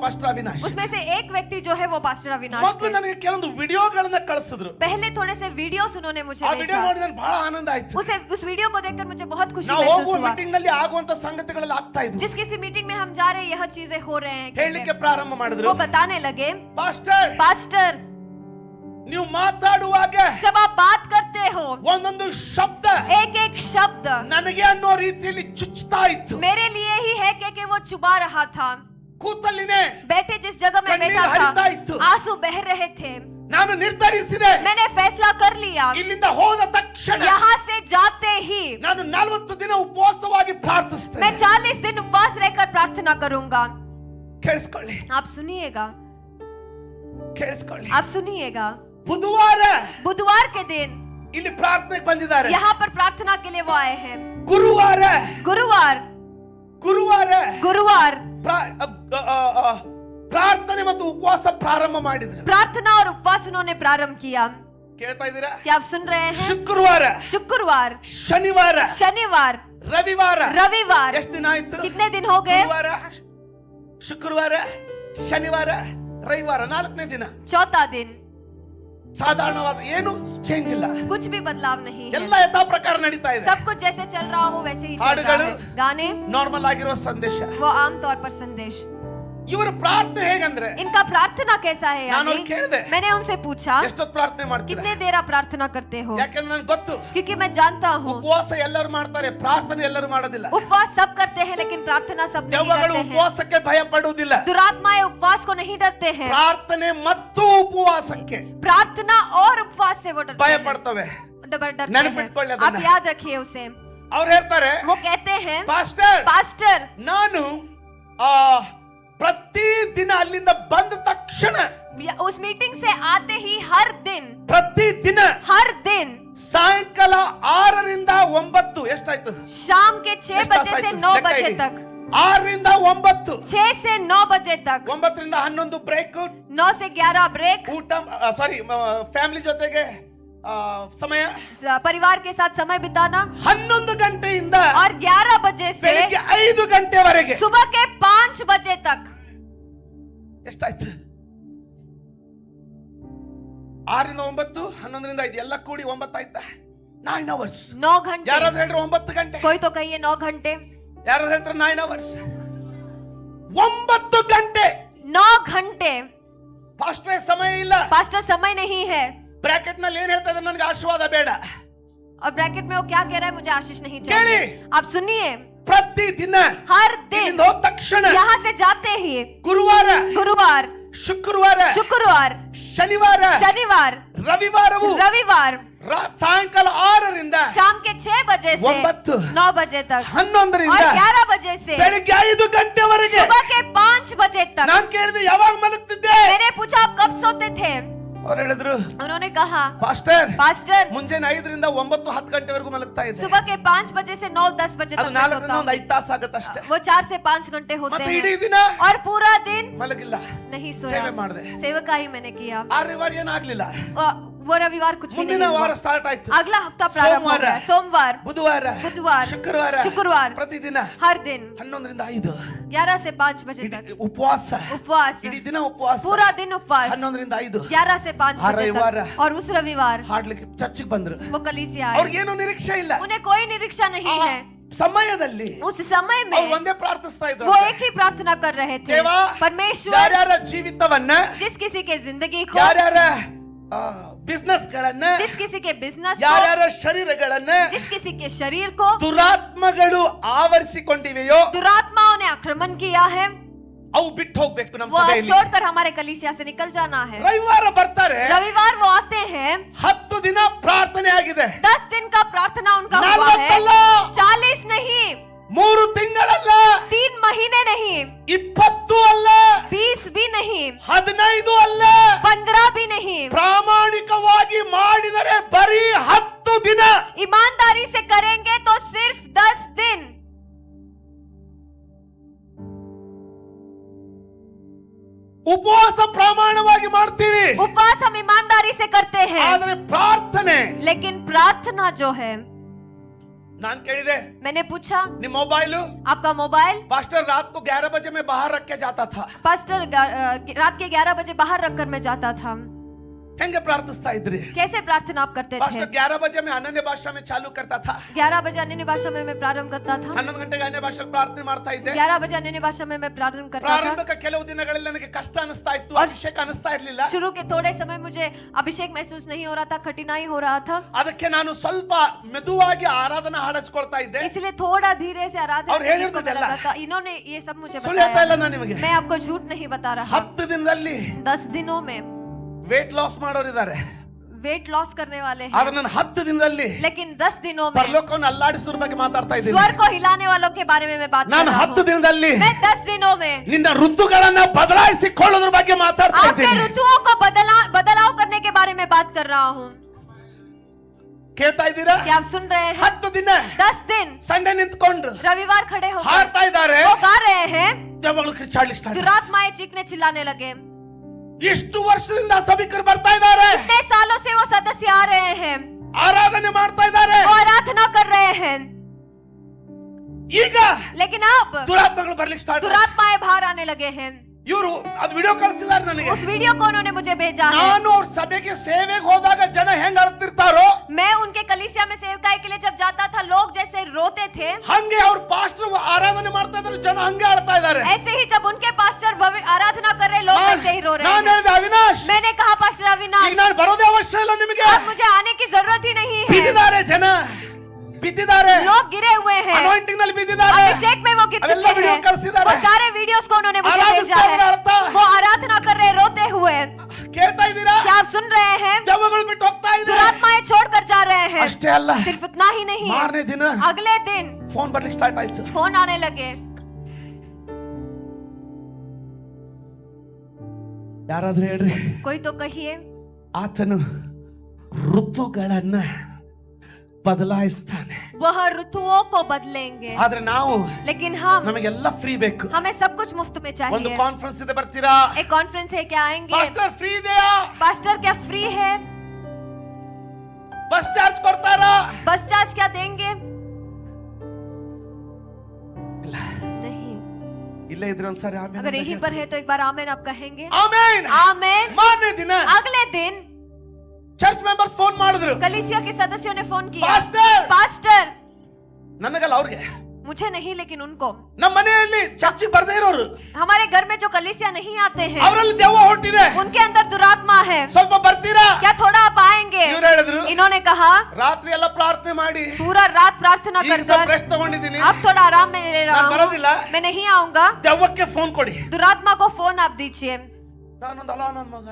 ಪಾಸ್ಟರ್ ಅವಿನಾಶ್. उसमें से एक व्यक्ति जो है वो पास्टर अविनाश ಮೊದಲು थे। ನನಗೆ ಕೆಲವೊಂದು ವಿಡಿಯೋಗಳನ್ನ ಕಳಿಸಿದ್ರು. पहले थोड़े से वीडियोस उन्होंने मुझे ಆ ವಿಡಿಯೋ भेजा। ನೋಡಿ ನನಗೆ ಬಹಳ ಆನಂದ ಆಯ್ತು. उस वीडियो को देखकर मुझे बहुत खुशी ನಾವು महसूस ಹೋಗುವ हुआ। ಮೀಟಿಂಗ್ ನಲ್ಲಿ ಆಗುವಂತ ಸಂಗತಿಗಳೆಲ್ಲ ಆಗ್ತಾ ಇದ್ವು. जिस किसी मीटिंग में हम जा रहे हैं यह चीजें हो रहे हैं ಹೇಳಲಿಕ್ಕೆ ಪ್ರಾರಂಭ ಮಾಡಿದ್ರು. वो बताने लगे, ಪಾಸ್ಟರ್, पास्टर ನೀವು ಮಾತಾಡುವಾಗ जब आप बात करते हो ಒಂದೊಂದು ಶಬ್ದ एक एक शब्द ನನಗೆ ಅನ್ನೋ ರೀತಿಯಲ್ಲಿ ಚುಚ್ಚುತ್ತಾ ಇತ್ತು. मेरे लिए ही है कि वो चुबा रहा था। ಕೂತಲ್ಲಿನೇ बैठे जिस जगह में कन्नीर बैठा हरिता था इತ್ತು। आंसू बह रहे थे। ನಾನು ನಿರ್ಧರಿಸಿದೆ, मैंने फैसला कर लिया, ಇಲ್ಲಿಂದ ಹೋದ ತಕ್ಷಣ यहाँ से जाते ही ನಾನು 40 ದಿನ ಉಪವಾಸವಾಗಿ मैं ಪ್ರಾರ್ಥಿಸ್ತೇನೆ. 40 दिन उपवास रहकर प्रार्थना करूंगा। ಕೇಳಿಸ್ಕೊಳ್ಳಿ, आप सुनिएगा, ಕೇಳಿಸ್ಕೊಳ್ಳಿ. आप सुनिएगा। ಬುಧವಾರ बुधवार के दिन ಇಲ್ಲಿ ಪ್ರಾರ್ಥನೆಗೆ ಬಂದಿದ್ದಾರೆ. यहाँ पर प्रार्थना के लिए वो आए हैं। ಗುರುವಾರ गुरुवार ಗುರುವಾರ ಪ್ರಾರ್ಥನೆ ಮತ್ತು ಉಪವಾಸ ಪ್ರಾರಂಭ ಮಾಡಿದ್ರು. प्रार्थना और उपवास उन्होंने प्रारंभ किया। ಕೇಳ್ತಾ ಇದ್ದೀರಾ? क्या आप सुन रहे हैं? ಶುಕ್ರವಾರ, शुक्रवार, ಶನಿವಾರ, शनिवार, ರವಿವಾರ. रविवार। ಎಷ್ಟು ದಿನ ಆಯ್ತು? कितने दिन हो गए? ಗುರುವಾರ, ಶುಕ್ರವಾರ, ಶನಿವಾರ, ರವಿವಾರ, 4ನೇ ದಿನ. चौथा दिन। ಸಾಧಾರಣವಾದ ಏನು ಚೇಂಜ್ ಇಲ್ಲ. कुछ भी बदलाव नहीं है, ಎಲ್ಲ ಯಥಾ ಪ್ರಕಾರ ನಡೀತಾ ಇದೆ. सब कुछ जैसे चल रहा हो वैसे ही चल रहा ಹಾಡುಗಳು, है। गाने ನಾರ್ಮಲ್ ಆಗಿರೋ ಸಂದೇಶ. वो आम तौर पर संदेश। ಇವರ ಪ್ರಾರ್ಥನೆ ಹೇಗಂದ್ರೆ इनका प्रार्थना कैसा है ನಾನು यानी? ಕೇಳಿದೆ मैंने उनसे पूछा ಎಷ್ಟೊತ್ತು ಪ್ರಾರ್ಥನೆ ಮಾಡ್ತೀರಾ? कितने देर आप प्रार्थना करते हो? ಯಾಕಂದ್ರೆ ನನಗೆ ಗೊತ್ತು क्योंकि मैं जानता हूँ ಉಪವಾಸ ಎಲ್ಲರೂ ಮಾಡ್ತಾರೆ, ಪ್ರಾರ್ಥನೆ ಎಲ್ಲರೂ ಮಾಡೋದಿಲ್ಲ. उपवास सब करते हैं लेकिन प्रार्थना सब नहीं ದೆವ್ವಗಳು करते हैं. ಉಪವಾಸಕ್ಕೆ ಭಯ ಪಡುವುದಿಲ್ಲ. दुरात्माएं उपवास को नहीं डरते हैं. ಪ್ರಾರ್ಥನೆ ಮತ್ತು ಉಪವಾಸಕ್ಕೆ प्रार्थना और उपवास से वो ಭಯ डरते हैं. डरते ನೆನಪಿಟ್ಕೊಳ್ಳಿ हैं. आप ಅದನ್ನ. याद रखिए उसे. ಅವ್ರು ಹೇಳ್ತಾರೆ, वो कहते हैं ಪಾಸ್ಟರ್ पास्टर ನಾನು ಪ್ರತಿ ದಿನ ಅಲ್ಲಿಂದ ಬಂದ ತಕ್ಷಣ उस मीटिंग से आते ही हर दिन ಸಾಯಂಕಾಲ 6ರಿಂದ 9 ಎಷ್ಟಾಯ್ತು? शाम के 6 बजे से 9 बजे तक 6ರಿಂದ 9 6 से 9 बजे तक 9ರಿಂದ 11 ಬ್ರೇಕ್, 9 से 11 ब्रेक, ಊಟ ಸಾರಿ ಫ್ಯಾಮಿಲಿ ಜೊತೆಗೆ ಸಮಯ, परिवार के साथ समय बिताना 11 ಗಂಟೆಯಿಂದ और 11 बजे से ಬೆಳಿಗ್ಗೆ 5 ಗಂಟೆವರೆಗೆ सुबह के 5 बजे तक ಎಷ್ಟಾಯ್ತು? 6ರಿಂದ 9 11ರಿಂದ 5 ಎಲ್ಲ ಕೂಡಿ 9 ಆಯ್ತಾ? 9 ಅವರ್ಸ್. 9 घंटे. ಯಾರಾದ್ರೂ ಹೇಳ್ರಿ 9 ಗಂಟೆ? कोई तो कहिए 9 घंटे. ಯಾರಾದ್ರೂ ಹೇಳ್ತಾರೆ 9 ಅವರ್ಸ್? 9 ಗಂಟೆ. 9 घंटे. ಪಾಸ್ಟರ್ ಸಮಯ ಇಲ್ಲ. पास्टर समय नहीं है. ಬ್ರಾಕೆಟ್ ನಲ್ಲಿ ಏನ್ ಹೇಳ್ತಾ ಇದ್ದಾರೆ? ನನಗೆ ಆಶೀರ್ವಾದ ಬೇಡ. और ब्रैकेट में वो क्या कह रहा है? मुझे आशीष नहीं ಕೇಳಿ. चाहिए. आप सुनिए. ಪ್ರತಿ ದಿನ हर दिन ಇಲ್ಲಿಂದ ಹೋದ ತಕ್ಷಣ यहाँ से जाते ही ಗುರುವಾರ, ಶುಕ್ರವಾರ, ಶನಿವಾರ, ರವಿವಾರವು ಸಾಯಂಕಾಲ 6ರಿಂದ शाम के 6 बजे से 9 बजे तक 11ರಿಂದ और 11 बजे से ಬೆಳಿಗ್ಗೆ 5 ಗಂಟೆವರೆಗೆ. सुबह के 5 बजे तक. ನಾನು ಕೇಳಿದೆ ಯಾವಾಗ ಮಲಗ್ತಿದ್ದೆ? मैंने पूछा आप कब सोते थे? ಅವ್ರು ಹೇಳಿದ್ರು, उन्होंने कहा ಪಾಸ್ಟರ್ पास्टर ಮುಂಜಾನೆ 5ರಿಂದ 9-10 ಗಂಟೆವರೆಗೂ ಮಲಗ್ತಾ ಇದ್ದೆ. सुबह के 5 बजे से 9-10 बजे ಅದು तक मैं 4ರಿಂದ सोता 1 हूँ. 5 ತಾಸು ಆಗುತ್ತೆ ಅಷ್ಟೇ. वो 4 से 5 घंटे होते ಮತ್ತೆ ಇಡೀ हैं ದಿನ और पूरा दिन ಮಲಗಿಲ್ಲ, नहीं ಸೇವೆ सोया. ಮಾಡಿದೆ. सेवकाई मैंने किया. ಆ ರವಿವಾರ ಏನಾಗ್ಲಿಲ್ಲ. वो रविवार कुछ भी नहीं ಮುಂದಿನ ವಾರ हुआ. ಸ್ಟಾರ್ಟ್ ಆಯ್ತು. अगला हफ्ता प्रारंभ हो गया. सोमवार, ಬುಧವಾರ, बुधवार, ಶುಕ್ರವಾರ, शुक्रवार, ಪ್ರತಿದಿನ हर दिन 11ರಿಂದ 5 11 से 5 बजे तक ಉಪವಾಸ. उपवास. ಇಡೀ ದಿನ ಉಪವಾಸ. पूरा दिन उपवास 11ರಿಂದ 5 11 से 5 ಆ बजे ರವಿವಾರ तक. और उस रविवार ಹಾಡ್ಲಿಕ್ಕೆ ಚರ್ಚಿಗೆ ಬಂದ್ರು. वो कलीसिया आए. ಅವ್ರಿಗೇನು ನಿರೀಕ್ಷೆ ಇಲ್ಲ. उन्हें कोई निरीक्षा नहीं ಆ है. ಸಮಯದಲ್ಲಿ उस समय ಅವ್ರು में ಒಂದೇ ಪ್ರಾರ್ಥಿಸ್ತಾ ಇದ್ರು, वो एक ही प्रार्थना कर रहे थे. ದೇವಾ, परमेश्वर ಯಾರ್ಯಾರ ಜೀವಿತವನ್ನ, जिस किसी के जिंदगी को, ಯಾರ್ಯಾರ ಬಿಸ್ನೆಸ್ ಗಳನ್ನ, जिस किसी के बिजनेस को, ಯಾರ್ಯಾರ ಶರೀರಗಳನ್ನ जिस किसी के शरीर को ದುರಾತ್ಮಗಳು ಆವರಿಸಿಕೊಂಡಿವೆಯೋ दुरात्माओं ने आक्रमण किया है, ಅವು ಬಿಟ್ಟು ಹೋಗ್ಬೇಕು ನಮ್ಮ वो आज ಸಭೆಯಲ್ಲಿ. छोड़कर हमारे कलीसिया से निकल जाना है. ರವಿವಾರ ಬರ್ತಾರೆ, रविवार वो आते हैं. 10 ದಿನ ಪ್ರಾರ್ಥನೆ ಆಗಿದೆ. 10 दिन का प्रार्थना उनका हुआ 40 है. ಅಲ್ಲ, 40 नहीं, 3 ತಿಂಗಳಲ್ಲ, 3 महीने नहीं, 20 ಅಲ್ಲ, 20 भी नहीं, 15 ಅಲ್ಲ, 15 भी नहीं. ಪ್ರಾಮಾಣಿಕವಾಗಿ ಮಾಡಿದರೆ ಬರೀ 10 ದಿನ. ईमानदारी से करेंगे तो सिर्फ 10 दिन. ಉಪವಾಸ ಪ್ರಾಮಾಣಿಕವಾಗಿ ಮಾಡ್ತೀವಿ, उपवास हम ईमानदारी से करते हैं, ಆದ್ರೆ ಪ್ರಾರ್ಥನೆ लेकिन प्रार्थना जो है, ನಾನು ಕೇಳಿದೆ, मैंने पूछा ನಿಮ್ಮ ಮೊಬೈಲು आपका मोबाइल पास्टर रात को 11 बजे में बाहर रख के जाता था, पास्टर रात के 11 बजे बाहर रखकर मैं जाता था. ಹೆಂಗೆ ಪ್ರಾರ್ಥಿಸ್ತಾ ಇದ್ರಿ? कैसे प्रार्थना आप करते थे? पास्टर 11 बजे में अनन्य भाषा में चालू करता था, 11 बजे अन्य भाषा में मैं प्रारंभ करता था. 11 ಗಂಟೆಗೆ ಅನ್ಯ ಭಾಷೆ ಪ್ರಾರ್ಥನೆ ಮಾಡ್ತಾ ಇದ್ದೆ. 11 बजे अन्य भाषा में मैं प्रारंभ करता था. ಪ್ರಾರಂಭಿಕ ಕೆಲವು ದಿನಗಳಲ್ಲಿ ನನಗೆ ಕಷ್ಟ ಅನಿಸ್ತಾ ಇತ್ತು, ಅಭಿಷೇಕ ಅನಿಸ್ತಾ ಇರಲಿಲ್ಲ. शुरू के थोड़े समय मुझे अभिषेक महसूस नहीं हो रहा था, कठिनाई हो रहा था. ಅದಕ್ಕೆ ನಾನು ಸ್ವಲ್ಪ ಮೆದುವಾಗಿ ಆರಾಧನಾ ಹಾಡಿಸ್ಕೊಳ್ತಾ ಇದ್ದೆ. इसलिए थोड़ा धीरे से आराधना और करने को ಹೇಳಿದ್ದು मिला ಇದೆಲ್ಲ. था. इन्होंने ये सब मुझे ಸುಳ್ಳು ಹೇಳ್ತಾ ಇಲ್ಲ बताया. ನಾನು ನಿಮಗೆ. मैं आपको झूठ नहीं बता रहा. 10 ದಿನದಲ್ಲಿ 10 दिनों में ವೇಟ್ ಲಾಸ್ ಮಾಡೋರಿದ್ದಾರೆ, वेट लॉस करने वाले हैं, ಆದ್ರೆ ನಾನು 10 ದಿನದಲ್ಲಿ लेकिन 10 दिनों में ಪರಲೋಕವನ್ನು ಅಲ್ಲಾಡಿಸೋರ ಬಗ್ಗೆ ಮಾತಾಡ್ತಾ ಇದ್ದೀನಿ. स्वर को हिलाने वालों के बारे में मैं बात कर ನಾನು रहा 10 हूँ. ದಿನದಲ್ಲಿ मैं 10 दिनों में ನಿನ್ನ ಋತುಗಳನ್ನ ಬದಲಾಯಿಸಿಕೊಳ್ಳೋದ್ರ ಬಗ್ಗೆ ಮಾತಾಡ್ತಾ आपके ಇದ್ದೀನಿ. ऋतुओं को बदलाव करने के बारे में बात कर रहा हूँ. ಕೇಳ್ತಾ ಇದ್ದೀರಾ? क्या आप सुन रहे हैं? 10 ದಿನ 10 दिन ಸಂಡೆ ನಿಂತ್ಕೊಂಡು रविवार खड़े होकर ಹಾಡ್ತಾ ಇದ್ದಾರೆ, वो गा रहे हैं, ದೆವ್ವಗಳು ಕಿರ್ಚಾಡ್ಲಿಕ್ಕೆ ಸ್ಟಾರ್ಟ್. दुरात्माएं चीखने चिल्लाने लगे. ಇಷ್ಟು ವರ್ಷದಿಂದ ಸಭಿಕರು ಬರ್ತಾ ಇದ್ದಾರೆ, इतने सालों से वो सदस्य आ रहे हैं, ಆರಾಧನೆ ಮಾಡ್ತಾ ಇದ್ದಾರೆ, वो आराधना कर रहे हैं, ಈಗ लेकिन अब ದುರಾತ್ಮಗಳು ಬರ್ಲಿಕ್ಕೆ ಸ್ಟಾರ್ಟ್. दुरात्माएं बाहर आने लगे हैं. ಇವರು ಅದು ವಿಡಿಯೋ ಕಳಿಸಿದ್ದಾರೆ ನನಗೆ. उस वीडियो को उन्होंने मुझे भेजा है. ನಾನು ಅವ್ರ ಸಭೆಗೆ ಸೇವೆಗೆ ಹೋದಾಗ ಜನ ಹೆಂಗ್ ಅಳ್ತಿರ್ತಾರೋ, मैं उनके कलीसिया में सेवकाई के लिए जब जाता था, लोग जैसे रोते थे, ಹಂಗೆ ಅವ್ರ ಪಾಸ್ಟರ್ ಆರಾಧನೆ ಮಾಡ್ತಾ ಇದ್ದಾರೆ, ಜನ ಹಂಗೆ ಅಳ್ತಾ ಇದ್ದಾರೆ. ऐसे ही जब उनके पास्टर आराधना कर रहे लोग वैसे ही रो रहे ನಾನು हैं। ಹೇಳಿದೆ ಅವಿನಾಶ್ मैंने कहा पास्टर ಈಗ अविनाश ನಾನು ಬರೋದೇ ಅವಶ್ಯ ಇಲ್ಲ ನಿಮಗೆ अब मुझे आने की जरूरत ही नहीं है। ಬಿದ್ದಿದ್ದಾರೆ ಜನ ಬಿದ್ದಿದ್ದಾರೆ लोग गिरे हुए हैं, ಅನಾಯಿಂಟಿಂಗ್ ನಲ್ಲಿ ಬಿದ್ದಿದ್ದಾರೆ अभिषेक में वो गिर ಅವೆಲ್ಲ चुके ವಿಡಿಯೋ हैं। ಕಳಿಸಿದ್ದಾರೆ वो सारे वीडियोस को उन्होंने मुझे भेजा ಆರಾಧಿಸ್ತಾ है। ಇದ್ದಾರೆ ಅರ್ಥ वो आराधना कर रहे रोते हुए। ಕೇಳ್ತಾ ಇದ್ದೀರಾ क्या आप सुन रहे हैं? ದೆವ್ವಗಳು ಬಿಟ್ಟು ಹೋಗ್ತಾ ಇದೆ दुरात्माएं छोड़कर जा रहे हैं। ಅಷ್ಟೇ ಅಲ್ಲ सिर्फ इतना ही नहीं, ಮಾರನೇ ದಿನ अगले दिन ಫೋನ್ ಬರ್ಲಿಕ್ಕೆ ಸ್ಟಾರ್ಟ್ ಆಯ್ತು फोन आने लगे। ಯಾರಾದ್ರೂ ಹೇಳ್ರಿ कोई तो कहिए। ಆತನು ಋತುಗಳನ್ನ ಬದಲಾಯಿಸ್ತಾನೆ वह ऋतुओं को बदलेंगे, ಆದ್ರೆ ನಾವು लेकिन हम ನಮಗೆಲ್ಲ ಫ್ರೀ ಬೇಕು हमें सब कुछ मुफ्त में ಒಂದು चाहिए। ಕಾನ್ಫರೆನ್ಸ್ ಇದೆ ಬರ್ತೀರಾ एक कॉन्फ्रेंस है, क्या आएंगे? ಪಾಸ್ಟರ್ ಫ್ರೀ ಇದೆಯಾ पास्टर क्या फ्री है? ಬಸ್ ಚಾರ್ಜ್ ಕೊಡ್ತಾರಾ बस चार्ज क्या देंगे? ಇಲ್ಲ नहीं। ಇಲ್ಲೇ ಇದ್ರೆ ಒಂದ್ಸಾರಿ ಆಮೇಲೆ अगर यहीं पर है तो एक बार आमेन आप कहेंगे। ಆಮೇನ್ आमेन। ಮಾರನೇ ದಿನ अगले दिन ಚರ್ಚ್ ಮೆಂಬರ್ಸ್ ಫೋನ್ ಮಾಡಿದ್ರು कलीसिया के सदस्यों ने फोन किया। ಪಾಸ್ಟರ್ पास्टर, ನನಗಲ್ಲ ಅವ್ರಿಗೆ मुझे नहीं लेकिन उनको, ನಮ್ಮ ಮನೆಯಲ್ಲಿ ಚರ್ಚಿಗೆ ಬರ್ದೇ ಇರೋರು हमारे घर में जो कलीसिया नहीं आते हैं ಅವರಲ್ಲಿ ದೆವ್ವ ಹೊರಟಿದೆ उनके अंदर दुरात्मा है। ಸ್ವಲ್ಪ ಬರ್ತೀರಾ क्या थोड़ा आप आएंगे? ಇವ್ರು ಹೇಳಿದ್ರು इन्होंने कहा ರಾತ್ರಿ ಎಲ್ಲ ಪ್ರಾರ್ಥನೆ ಮಾಡಿ पूरा रात प्रार्थना ಈಗ कर ಸ್ವಲ್ಪ कर ರೆಸ್ಟ್ ತಗೊಂಡಿದ್ದೀನಿ अब थोड़ा आराम में ले रहा ನಾನು ಬರೋದಿಲ್ಲ हूँ, मैं नहीं आऊंगा। ದೆವ್ವಕ್ಕೆ ಫೋನ್ ಕೊಡಿ दुरात्मा को फोन आप दीजिए। ನಾನೊಂದು ಅಲ್ಲ ನನ್ನ ಮಗ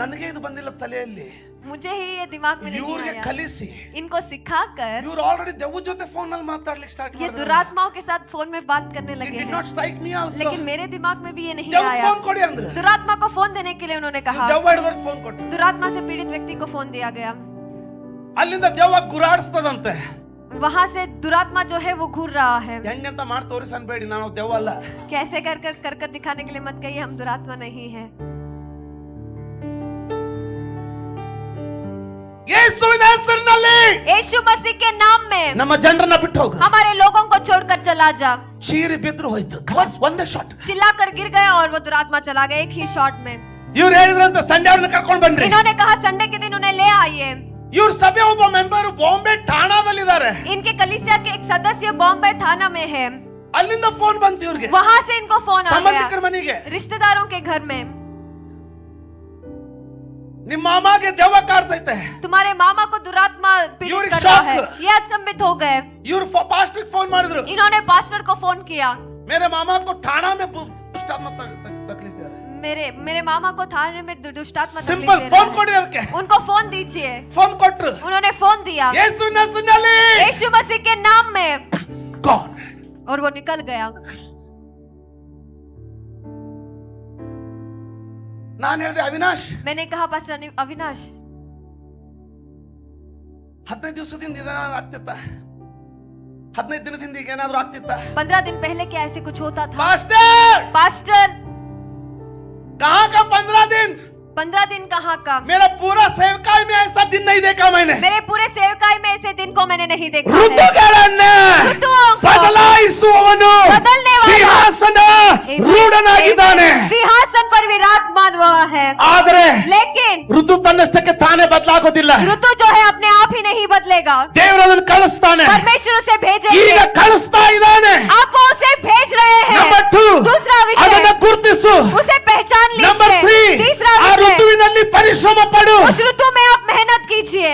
ನನಗೆ ಇದು ಬಂದಿಲ್ಲ ತಲೆಯಲ್ಲಿ मुझे ही ये दिमाग में नहीं ಇವ್ರಿಗೆ आया। ಕಲಿಸಿ इनको सिखाकर ಇವ್ರು ಆಲ್ರೆಡಿ ದೆವ್ವ ಜೊತೆ ಫೋನ್ ನಲ್ಲಿ ಮಾತಾಡ್ಲಿಕ್ಕೆ ಸ್ಟಾರ್ಟ್ ये ಮಾಡಿದ್ರು दुरात्माओं के साथ फोन में बात करने It लगे did हैं। not strike me also. लेकिन मेरे दिमाग में भी ये नहीं ದೆವ್ವ आया। ಫೋನ್ ಕೊಡಿ ಅಂದ್ರೆ दुरात्मा को फोन देने के लिए उन्होंने कहा। ದೆವ್ವ ಹಿಡಿದವ್ರಿಗೆ ಫೋನ್ ಕೊಟ್ಟು दुरात्मा से पीड़ित व्यक्ति को फोन दिया गया। ಅಲ್ಲಿಂದ ದೆವ್ವ ಗುರಾಡಿಸ್ತದಂತೆ वहां से दुरात्मा जो है वो घूर रहा है। ಹೆಂಗಂತ ಮಾಡಿ ತೋರಿಸ್ ಅನ್ಬೇಡಿ ನಾವು ದೆವ್ವ ಅಲ್ಲ कैसे कर कर दिखाने के लिए मत कहिए हम दुरात्मा नहीं है। ಯೇಸುವಿನ ಹೆಸರಿನಲ್ಲಿ यीशु मसीह के नाम में ನಮ್ಮ ಜನರನ್ನ ಬಿಟ್ಟು ಹೋಗು हमारे लोगों को छोड़कर चला जा। ಚೀರಿ ಬಿದ್ರು ಹೋಯ್ತು ಕಲಾಸ್ ಒಂದೇ ಶಾಟ್ चिल्लाकर गिर गया और वो दुरात्मा चला गया एक ही शॉट में। ಇವ್ರು ಹೇಳಿದ್ರಂತ ಸಂಡೆ ಅವ್ರನ್ನ ಕರ್ಕೊಂಡು ಬನ್ರಿ इन्होंने कहा संडे के दिन उन्हें ले आइए। ಇವ್ರ ಸಭೆ ಒಬ್ಬ ಮೆಂಬರ್ ಬಾಂಬೆ ಠಾಣಾದಲ್ಲಿದ್ದಾರೆ इनके कलीसिया के एक सदस्य बॉम्बे थाना में है। ಅಲ್ಲಿಂದ ಫೋನ್ ಬಂತು ಇವ್ರಿಗೆ वहां से इनको फोन आ ಸಂಬಂಧಿಕರ गया ಮನೆಗೆ रिश्तेदारों के घर में। ನಿಮ್ಮ ಮಾಮಾಗೆ ದೆವ್ವ ಕಾಡ್ತೈತೆ तुम्हारे मामा को दुरात्मा पीड़ित You're कर रहा है। shocked. ये अचंभित हो गए। ಇವ್ರು ಪಾಸ್ಟರ್ ಫೋನ್ ಮಾಡಿದ್ರು इन्होंने पास्टर को फोन किया। मेरे मामा को ठाणा में दुष्टात्मा तकलीफ दे रहा है मेरे मामा को थाने में दुष्टात्मा तकलीफ सिंपल दे फोन रहा ಕೊಡಿ ಅದಕ್ಕೆ है। उनको फोन दीजिए। ಫೋನ್ ಕೊಟ್ರು उन्होंने फोन दिया ಯೇಸುವಿನ ಹೆಸರಿನಲ್ಲಿ यीशु मसीह के नाम में gone और वो निकल गया। ನಾನು ಹೇಳಿದೆ ಅವಿನಾಶ್ मैंने कहा पास्टर अविनाश 15 ದಿವಸದಿಂದ ಏನಾದ್ರು ಆಗ್ತಿತ್ತ 15 ದಿನದಿಂದ ಈಗ ಏನಾದ್ರು ಆಗ್ತಿತ್ತ 15 दिन पहले क्या ऐसे कुछ होता था? पास्टर पास्टर कहाँ का 15 दिन 15 दिन कहाँ का? मेरा पूरा सेवकाई में ऐसा दिन नहीं देखा मैंने मेरे पूरे सेवकाई में ऐसे दिन को मैंने नहीं देखा है। ಋತುಗಳನ್ನ ಋತುओं को ಬದಲಾಯಿಸುವವನು ಬದಲನೆ ವಾಲ ಸಿಂಹಾಸನ ರೂಢನಾಗಿದ್ದಾನೆ सिंहासन पर विराजमान हुआ है। ಆದರೆ लेकिन ಋತು ತನ್ನಷ್ಟಕ್ಕೆ ತಾನೇ ಬದಲಾಗೋದಿಲ್ಲ ऋतु जो है अपने आप ही नहीं बदलेगा। ದೇವರು ಅದನ್ನು ಕಳಿಸ್ತಾನೆ परमेश्वर उसे ಈಗ भेजेंगे। ಕಳಿಸ್ತಾ ಇದ್ದಾನೆ आप वो उसे भेज रहे हैं। ನಂಬರ್ 2 दूसरा ಅದನ್ನ विषय ಗುರುತಿಸು उसे पहचान ನಂಬರ್ लीजिए। 3 तीसरा ಆ विषय ಋತುವಿನಲ್ಲಿ ಪರಿಶ್ರಮ ಪಡು उस ऋतु में आप मेहनत कीजिए।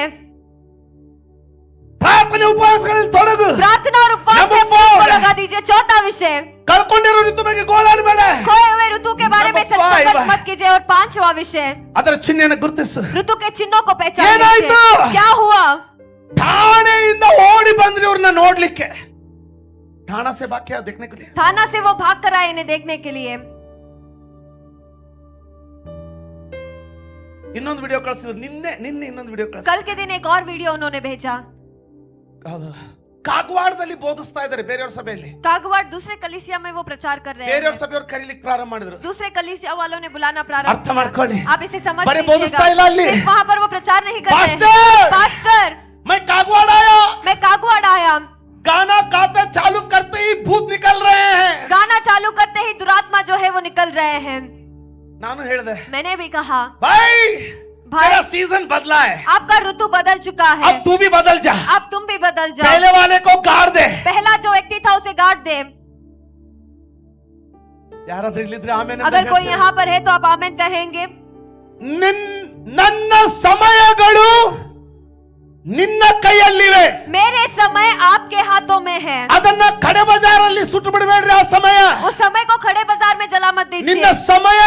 ಪ್ರಾರ್ಥನೆ ಉಪವಾಸಗಳಲ್ಲಿ ತೊಡಗು प्रार्थना और उपवास Number से अपने आप को 4 लगा दीजिए। चौथा विषय ಕಳ್ಕೊಂಡಿರೋ ಋತು ಬಗ್ಗೆ ಗೋಳಾಡಬೇಡ खोए हुए ऋतु के बारे में Number 5 संघर्ष मत कीजिए। और पांचवा विषय ಅದರ ಚಿಹ್ನೆಯನ್ನು ಗುರುತಿಸು ऋतु के चिन्हों को पहचान ಏನಾಯ್ತು? लीजिए। क्या हुआ? ಠಾಣೆಯಿಂದ ಓಡಿ ಬಂದ್ರಿ ಇವ್ರನ್ನ ನೋಡ್ಲಿಕ್ಕೆ ಠಾಣಾ से भाग के देखने के लिए थाना से वो भाग कर आए इन्हें देखने के लिए। ಇನ್ನೊಂದು ವಿಡಿಯೋ ಕಳಿಸಿದ್ರು ನಿನ್ನೆ ಇನ್ನೊಂದು ವಿಡಿಯೋ ಕಳಿಸಿದ್ರು कल के दिन एक और वीडियो उन्होंने भेजा। ಕಾಗವಾಡದಲ್ಲಿ ಬೋಧಿಸ್ತಾ ಇದ್ದಾರೆ ಬೇರೆಯವ್ರ ಸಭೆಯಲ್ಲಿ कागवाड़ दूसरे कलीसिया में वो प्रचार कर रहे ಬೇರೆಯವ್ರ हैं। ಸಭೆಯವ್ರು ಕರೀಲಿಕ್ಕೆ ಪ್ರಾರಂಭ ಮಾಡಿದ್ರು दूसरे कलीसिया वालों ने बुलाना प्रारंभ ಅರ್ಥ ಮಾಡ್ಕೊಳ್ಳಿ आप इसे समझ बड़े लीजिएगा। बोधस्ता इला अल्ली। सिर्फ वहां पर वो प्रचार नहीं कर रहे पास्टर! हैं। पास्टर मैं कागवाड़ आया मैं कागवाड़ आया। गाना गाते चालू करते ही भूत निकल रहे हैं गाना चालू करते ही दुरात्मा जो है वो निकल रहे हैं। ನಾನು ಹೇಳಿದೆ मैंने भी कहा भाई भाई तेरा सीजन बदला है आपका ऋतु बदल चुका है। अब तू भी बदल जा अब तुम भी बदल जाओ। पहले वाले को गाड़ दे पहला जो व्यक्ति था उसे गाड़ दे। ಯಾರಾದ್ರೂ ಇಲ್ಲಿದ್ರೆ ಆಮೇಲೆ अगर कोई यहाँ पर है तो आप आमेन कहेंगे। ನನ್ನ ಸಮಯಗಳು ನಿನ್ನ ಕೈಯಲ್ಲಿವೆ, मेरे समय आपके हाथों में है। ಅದನ್ನ ಕಡೆ ಬಜಾರಲ್ಲಿ ಸುಟ್ಟು ಬಿಡಬೇಡ್ರಿ ಆ ಸಮಯ। उस समय को खड़े बाजार में जला मत ನಿನ್ನ दीजिए। ಸಮಯ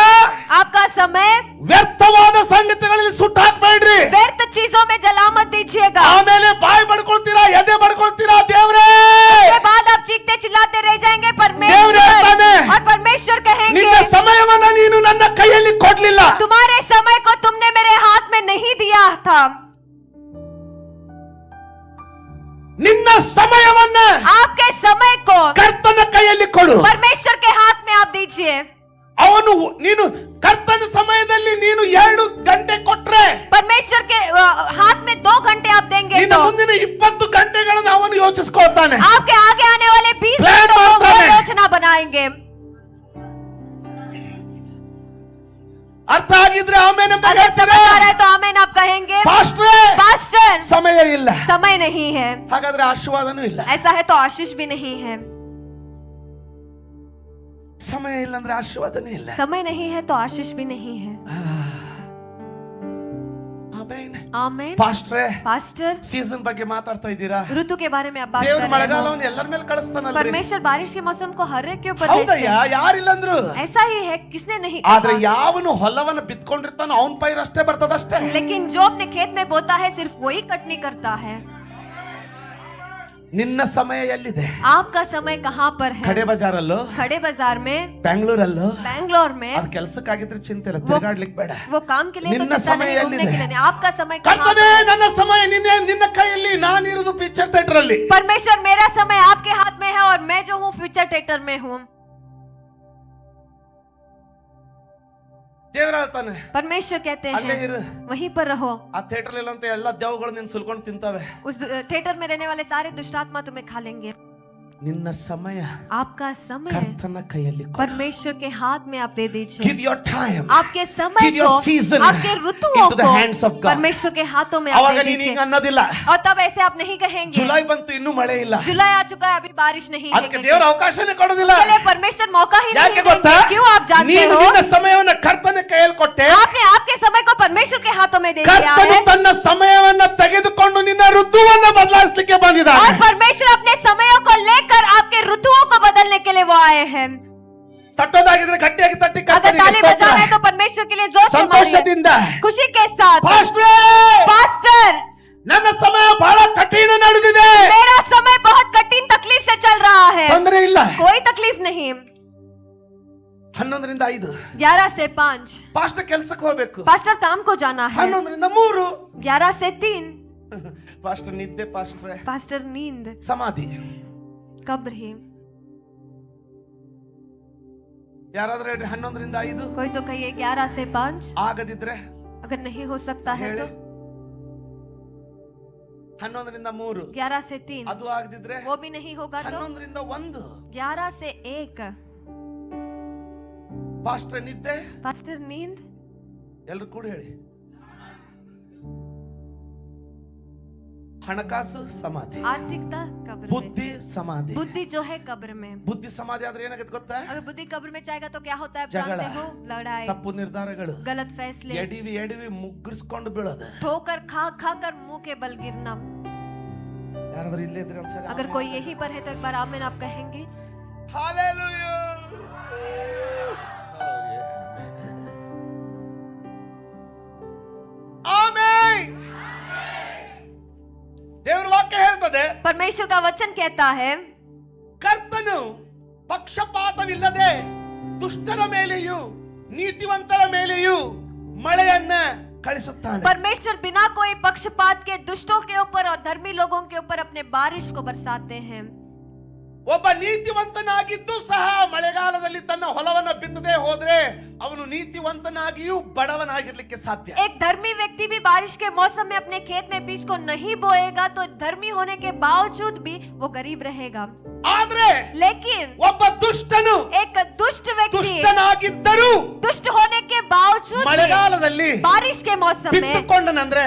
आपका समय ವ್ಯರ್ಥವಾದ ಸಂಗತಿಗಳಲ್ಲಿ ಸುಟ್ಟು ಹಾಕ್ಬೇಡ್ರಿ। व्यर्थ चीजों में जला मत दीजिएगा। ಆಮೇಲೆ ಬಾಯಿ ಬಡ್ಕೊಳ್ತೀರಾ, ಎದೆ ಬಡ್ಕೊಳ್ತೀರಾ, ದೇವ್ರೇ उसके बाद आप चीखते चिल्लाते रह जाएंगे ದೇವ್ರೇ ಅಂತಾನೆ, परमेश्वर, और परमेश्वर कहेंगे ನಿನ್ನ ಸಮಯವನ್ನ ನೀನು ನನ್ನ ಕೈಯಲ್ಲಿ ಕೊಡ್ಲಿಲ್ಲ, तुम्हारे समय को तुमने मेरे हाथ में नहीं दिया था। ನಿನ್ನ ಸಮಯವನ್ನ आपके समय को ಕರ್ತನ ಕೈಯಲ್ಲಿ ಕೊಡು। परमेश्वर के हाथ में आप दीजिए। ಅವನು ನೀನು ಕರ್ತನ ಸಮಯದಲ್ಲಿ ನೀನು 2 ಗಂಟೆ ಕೊಟ್ರೆ परमेश्वर के हाथ में 2 घंटे आप देंगे ನಿನ್ನ तो ಮುಂದಿನ 20 ಗಂಟೆಗಳನ್ನು ಅವನು ಯೋಚಿಸ್ಕೊಳ್ತಾನೆ, आपके आगे आने वाले 20 Plan घंटों को वो ಮಾಡ್ತಾನೆ। योजना बनाएंगे। ಅರ್ಥ ಆಗಿದ್ರೆ ಆಮೇಲೆ ಅಂತ अगर समझ ಹೇಳ್ತಾರೆ। आ रहा है तो आमेन आप कहेंगे। ಪಾಸ್ಟ್ರೇ पास्टर ಸಮಯ ಇಲ್ಲ, समय नहीं है, ಹಾಗಾದ್ರೆ ಆಶೀರ್ವಾದನೂ ಇಲ್ಲ। ऐसा है तो आशीष भी नहीं है। ಸಮಯ ಇಲ್ಲ ಅಂದ್ರೆ ಆಶೀರ್ವಾದನೂ ಇಲ್ಲ। समय नहीं है तो आशीष भी नहीं है। ಆಮೆನ್। आमेन। ಪಾಸ್ಟ್ರೇ पास्टर ಸೀಸನ್ ಬಗ್ಗೆ ಮಾತಾಡ್ತಾ ಇದ್ದೀರಾ, ऋतु के बारे में आप बात ದೇವ್ರ कर रहे ಮಳೆಗಾಲವನ್ನು हो। ಎಲ್ಲರ ಮೇಲೆ ಕಳಿಸ್ತಾನಲ್ರಿ। परमेश्वर बारिश के मौसम को हर एक के ऊपर ಹೌದಯ್ಯ, भेजते हैं। ಯಾರಿಲ್ಲ ಅಂದ್ರು, ऐसा ही है, किसने नहीं ಆದ್ರೆ कहा। ಯಾವನು ಹೊಲವನ್ನ ಬಿತ್ಕೊಂಡಿರ್ತಾನೋ ಅವನ್ ಪೈರಷ್ಟೇ ಬರ್ತದಷ್ಟೇ। लेकिन जो अपने खेत में बोता है सिर्फ वही कटनी करता है। ನಿನ್ನ ಸಮಯ ಎಲ್ಲಿದೆ? आपका समय कहाँ पर है? ಕಡೆ ಬಜಾರಲ್ಲೋ, खड़े बाजार में, ಬೆಂಗಳೂರಲ್ಲೋ, बैंगलोर में, ಅದ್ ಕೆಲ್ಸಕ್ಕಾಗಿದ್ರೆ ಚಿಂತೆ ಇಲ್ಲ, ತಿರ್ಗಾಡ್ಲಿಕ್ಕೆ ಬೇಡ। वो काम के लिए तो ನಿನ್ನ चिंता ಸಮಯ नहीं, घूमने ಎಲ್ಲಿದೆ? के लिए नहीं। आपका समय कहाँ ಕರ್ತನೇ, पर है? ನನ್ನ ಸಮಯ ನಿನ್ನ ಕೈಯಲ್ಲಿ, ನಾನಿರುವುದು ಪಿಕ್ಚರ್ ಥಿಯೇಟರ್ ಅಲ್ಲಿ। परमेश्वर मेरा समय आपके हाथ में है और मैं जो हूँ पिक्चर थिएटर में हूँ। ದೇವ್ರ ಹೇಳ್ತಾನೆ, परमेश्वर कहते ಅಲ್ಲೇ हैं ಇರು। वहीं पर रहो। ಆ ಥಿಯೇಟರ್ ಇಲ್ಲಂತ ಎಲ್ಲಾ ದೇವಗಳು ನಿನ್ ಸುಲ್ಕೊಂಡು ತಿಂತವೆ। उस थिएटर में रहने वाले सारे दुष्टात्मा तुम्हें खा लेंगे। ನಿನ್ನ ಸಮಯ आपका समय ಕರ್ತನ ಕೈಯಲ್ಲಿ ಕೊಡು। परमेश्वर के हाथ में आप दे दीजिए। Give your time, आपके समय give your को, season आपके ऋतुओं into the को hands of God. परमेश्वर के हाथों में आप ಅವಾಗ दे ನೀನ್ दीजिए। ಹಿಂಗ ಅನ್ನೋದಿಲ್ಲ, और तब ऐसे आप नहीं कहेंगे ಜುಲೈ ಬಂತು ಇನ್ನೂ ಮಳೆ ಇಲ್ಲ, जुलाई आ चुका है अभी बारिश नहीं है। ಅದಕ್ಕೆ ದೇವರ ಅವಕಾಶನೇ ಕೊಡೋದಿಲ್ಲ। उसके लिए परमेश्वर मौका ही नहीं ಯಾಕೆ ಗೊತ್ತಾ? देंगे। क्यों आप जानते ನೀನು हो? ನಿನ್ನ ಸಮಯವನ್ನ ಕರ್ತನ ಕೈಯಲ್ಲಿ ಕೊಟ್ಟೆ, आपने आपके समय को परमेश्वर के हाथों में दे दिया ಕರ್ತನು है ತನ್ನ ಸಮಯವನ್ನ ತೆಗೆದುಕೊಂಡು ನಿನ್ನ ಋತುವನ್ನ ಬದಲಾಯಿಸಲಿಕ್ಕೆ ಬಂದಿದ್ದಾನೆ। और परमेश्वर अपने समयों को लेकर आपके ऋतुओं को बदलने के लिए वो आए हैं। ತಟ್ಟೋದಾಗಿದ್ರೆ ಗಟ್ಟಿಯಾಗಿ ತಟ್ಟಿ अगर ಕರ್ತನಿಗೆ ताली ಸ್ತೋತ್ರ। बजाना है तो परमेश्वर के लिए जोर से मारिए, ಸಂತೋಷದಿಂದ खुशी के साथ। ಪಾಸ್ಟ್ರೇ, पास्टर ನನ್ನ ಸಮಯ ಬಹಳ ಕಠಿಣ ನಡೆದಿದೆ, मेरा समय बहुत कठिन तकलीफ से चल रहा है। ತೊಂದರೆ ಇಲ್ಲ। कोई तकलीफ नहीं। 11 ರಿಂದ 5 11 से 5 ಪಾಸ್ಟರ್ ಕೆಲ್ಸಕ್ಕೆ ಹೋಗ್ಬೇಕು, पास्टर काम को जाना है। 11 ರಿಂದ 3 11 से 3 ಪಾಸ್ಟರ್ ನಿದ್ದೆ, ಪಾಸ್ಟ್ರೇ पास्टर नींद, ಸಮಾಧಿ। कब्र ही। ಯಾರಾದ್ರೂ ಹೇಳ್ರಿ 11 ರಿಂದ 5 कोई तो कहिए 11 से 5। ಆಗದಿದ್ರೆ अगर नहीं हो सकता है ಹೇಳಿ। तो 11 ರಿಂದ 3 11 से 3 ಅದು ಆಗದಿದ್ರೆ वो भी नहीं होगा तो 11 ರಿಂದ 1 11 से 1 ಪಾಸ್ಟರ್ ನಿದ್ದೆ, पास्टर नींद, ಎಲ್ಲರೂ ಕೂಡ ಹೇಳಿ। ಹಣಕಾಸು ಸಮಾಧಿ, आर्थिकता कब्र में, ಬುದ್ಧಿ ಸಮಾಧಿ। बुद्धि जो है कब्र में। ಬುದ್ಧಿ ಸಮಾಧಿ ಆದ್ರೆ ಏನಾಗುತ್ತೆ ಗೊತ್ತಾ? अगर बुद्धि कब्र में जाएगा तो क्या होता है आप जगड़ा, जानते हो? लड़ाई, ತಪ್ಪು ನಿರ್ಧಾರಗಳು, गलत फैसले, ಎಡಿವಿ ಮುಗ್ಗಿಸ್ಕೊಂಡು ಬೀಳೋದು। ठोकर खा खा कर मुंह के बल गिरना। ಯಾರಾದ್ರೂ ಇಲ್ಲೇ ಇದ್ರೆ ಒಂದ್ಸರಿ अगर ಆಮೆನ್. कोई यहीं पर है तो एक बार आमीन आप कहेंगे। Hallelujah. ಆಮೆನ್. ದೇವರ ವಾಕ್ಯ ಹೇಳ್ತದೆ, परमेश्वर का वचन कहता है ಕರ್ತನು ಪಕ್ಷಪಾತವಿಲ್ಲದೆ ದುಷ್ಟರ ಮೇಲೆಯೂ ನೀತಿವಂತರ ಮೇಲೆಯೂ ಮಳೆಯನ್ನ ಕಳಿಸುತ್ತಾನೆ। परमेश्वर बिना कोई पक्षपात के दुष्टों के ऊपर और धर्मी लोगों के ऊपर अपने बारिश को बरसाते हैं। ಒಬ್ಬ ನೀತಿವಂತನಾಗಿದ್ದು ಸಹ ಮಳೆಗಾಲದಲ್ಲಿ ತನ್ನ ಹೊಲವನ್ನ ಬಿತ್ತದೇ ಹೋದ್ರೆ ಅವನು ನೀತಿವಂತನಾಗಿಯೂ ಬಡವನಾಗಿರ್ಲಿಕ್ಕೆ ಸಾಧ್ಯ। एक धर्मी व्यक्ति भी बारिश के मौसम में अपने खेत में बीज को नहीं बोएगा तो धर्मी होने के बावजूद भी वो गरीब रहेगा। ಆದ್ರೆ लेकिन ಒಬ್ಬ ದುಷ್ಟನು एक दुष्ट व्यक्ति ದುಷ್ಟನಾಗಿದ್ದರೂ दुष्ट होने के बावजूद भी ಮಳೆಗಾಲದಲ್ಲಿ बारिश के मौसम में ಬಿತ್ತುಕೊಂಡನಂದ್ರೆ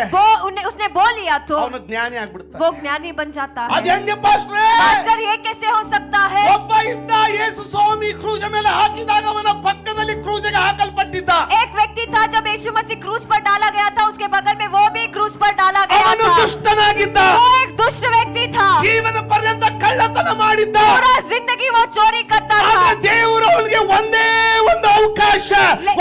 उसने बो लिया तो ಅವನು ಜ್ಞಾನಿ ಆಗ್ಬಿಡ್ತಾನೆ। वो ज्ञानी बन जाता ಅದ್ है। ಹೆಂಗೆ ಪಾಸ್ಟ್ರೇ? पास्टर ये कैसे हो सकता है? ಒಬ್ಬ ಇದ್ದ, ಯೇಸು ಸ್ವಾಮಿ ಕ್ರೂಜ ಮೇಲೆ ಹಾಕಿದಾಗ ಅವನ ಮಾಡಿದ್ದ. पूरा जिंदगी वो चोरी करता था, ಆದ್ರೆ ದೇವರು ಅವನಿಗೆ ಒಂದೇ ಒಂದು ಅವಕಾಶ,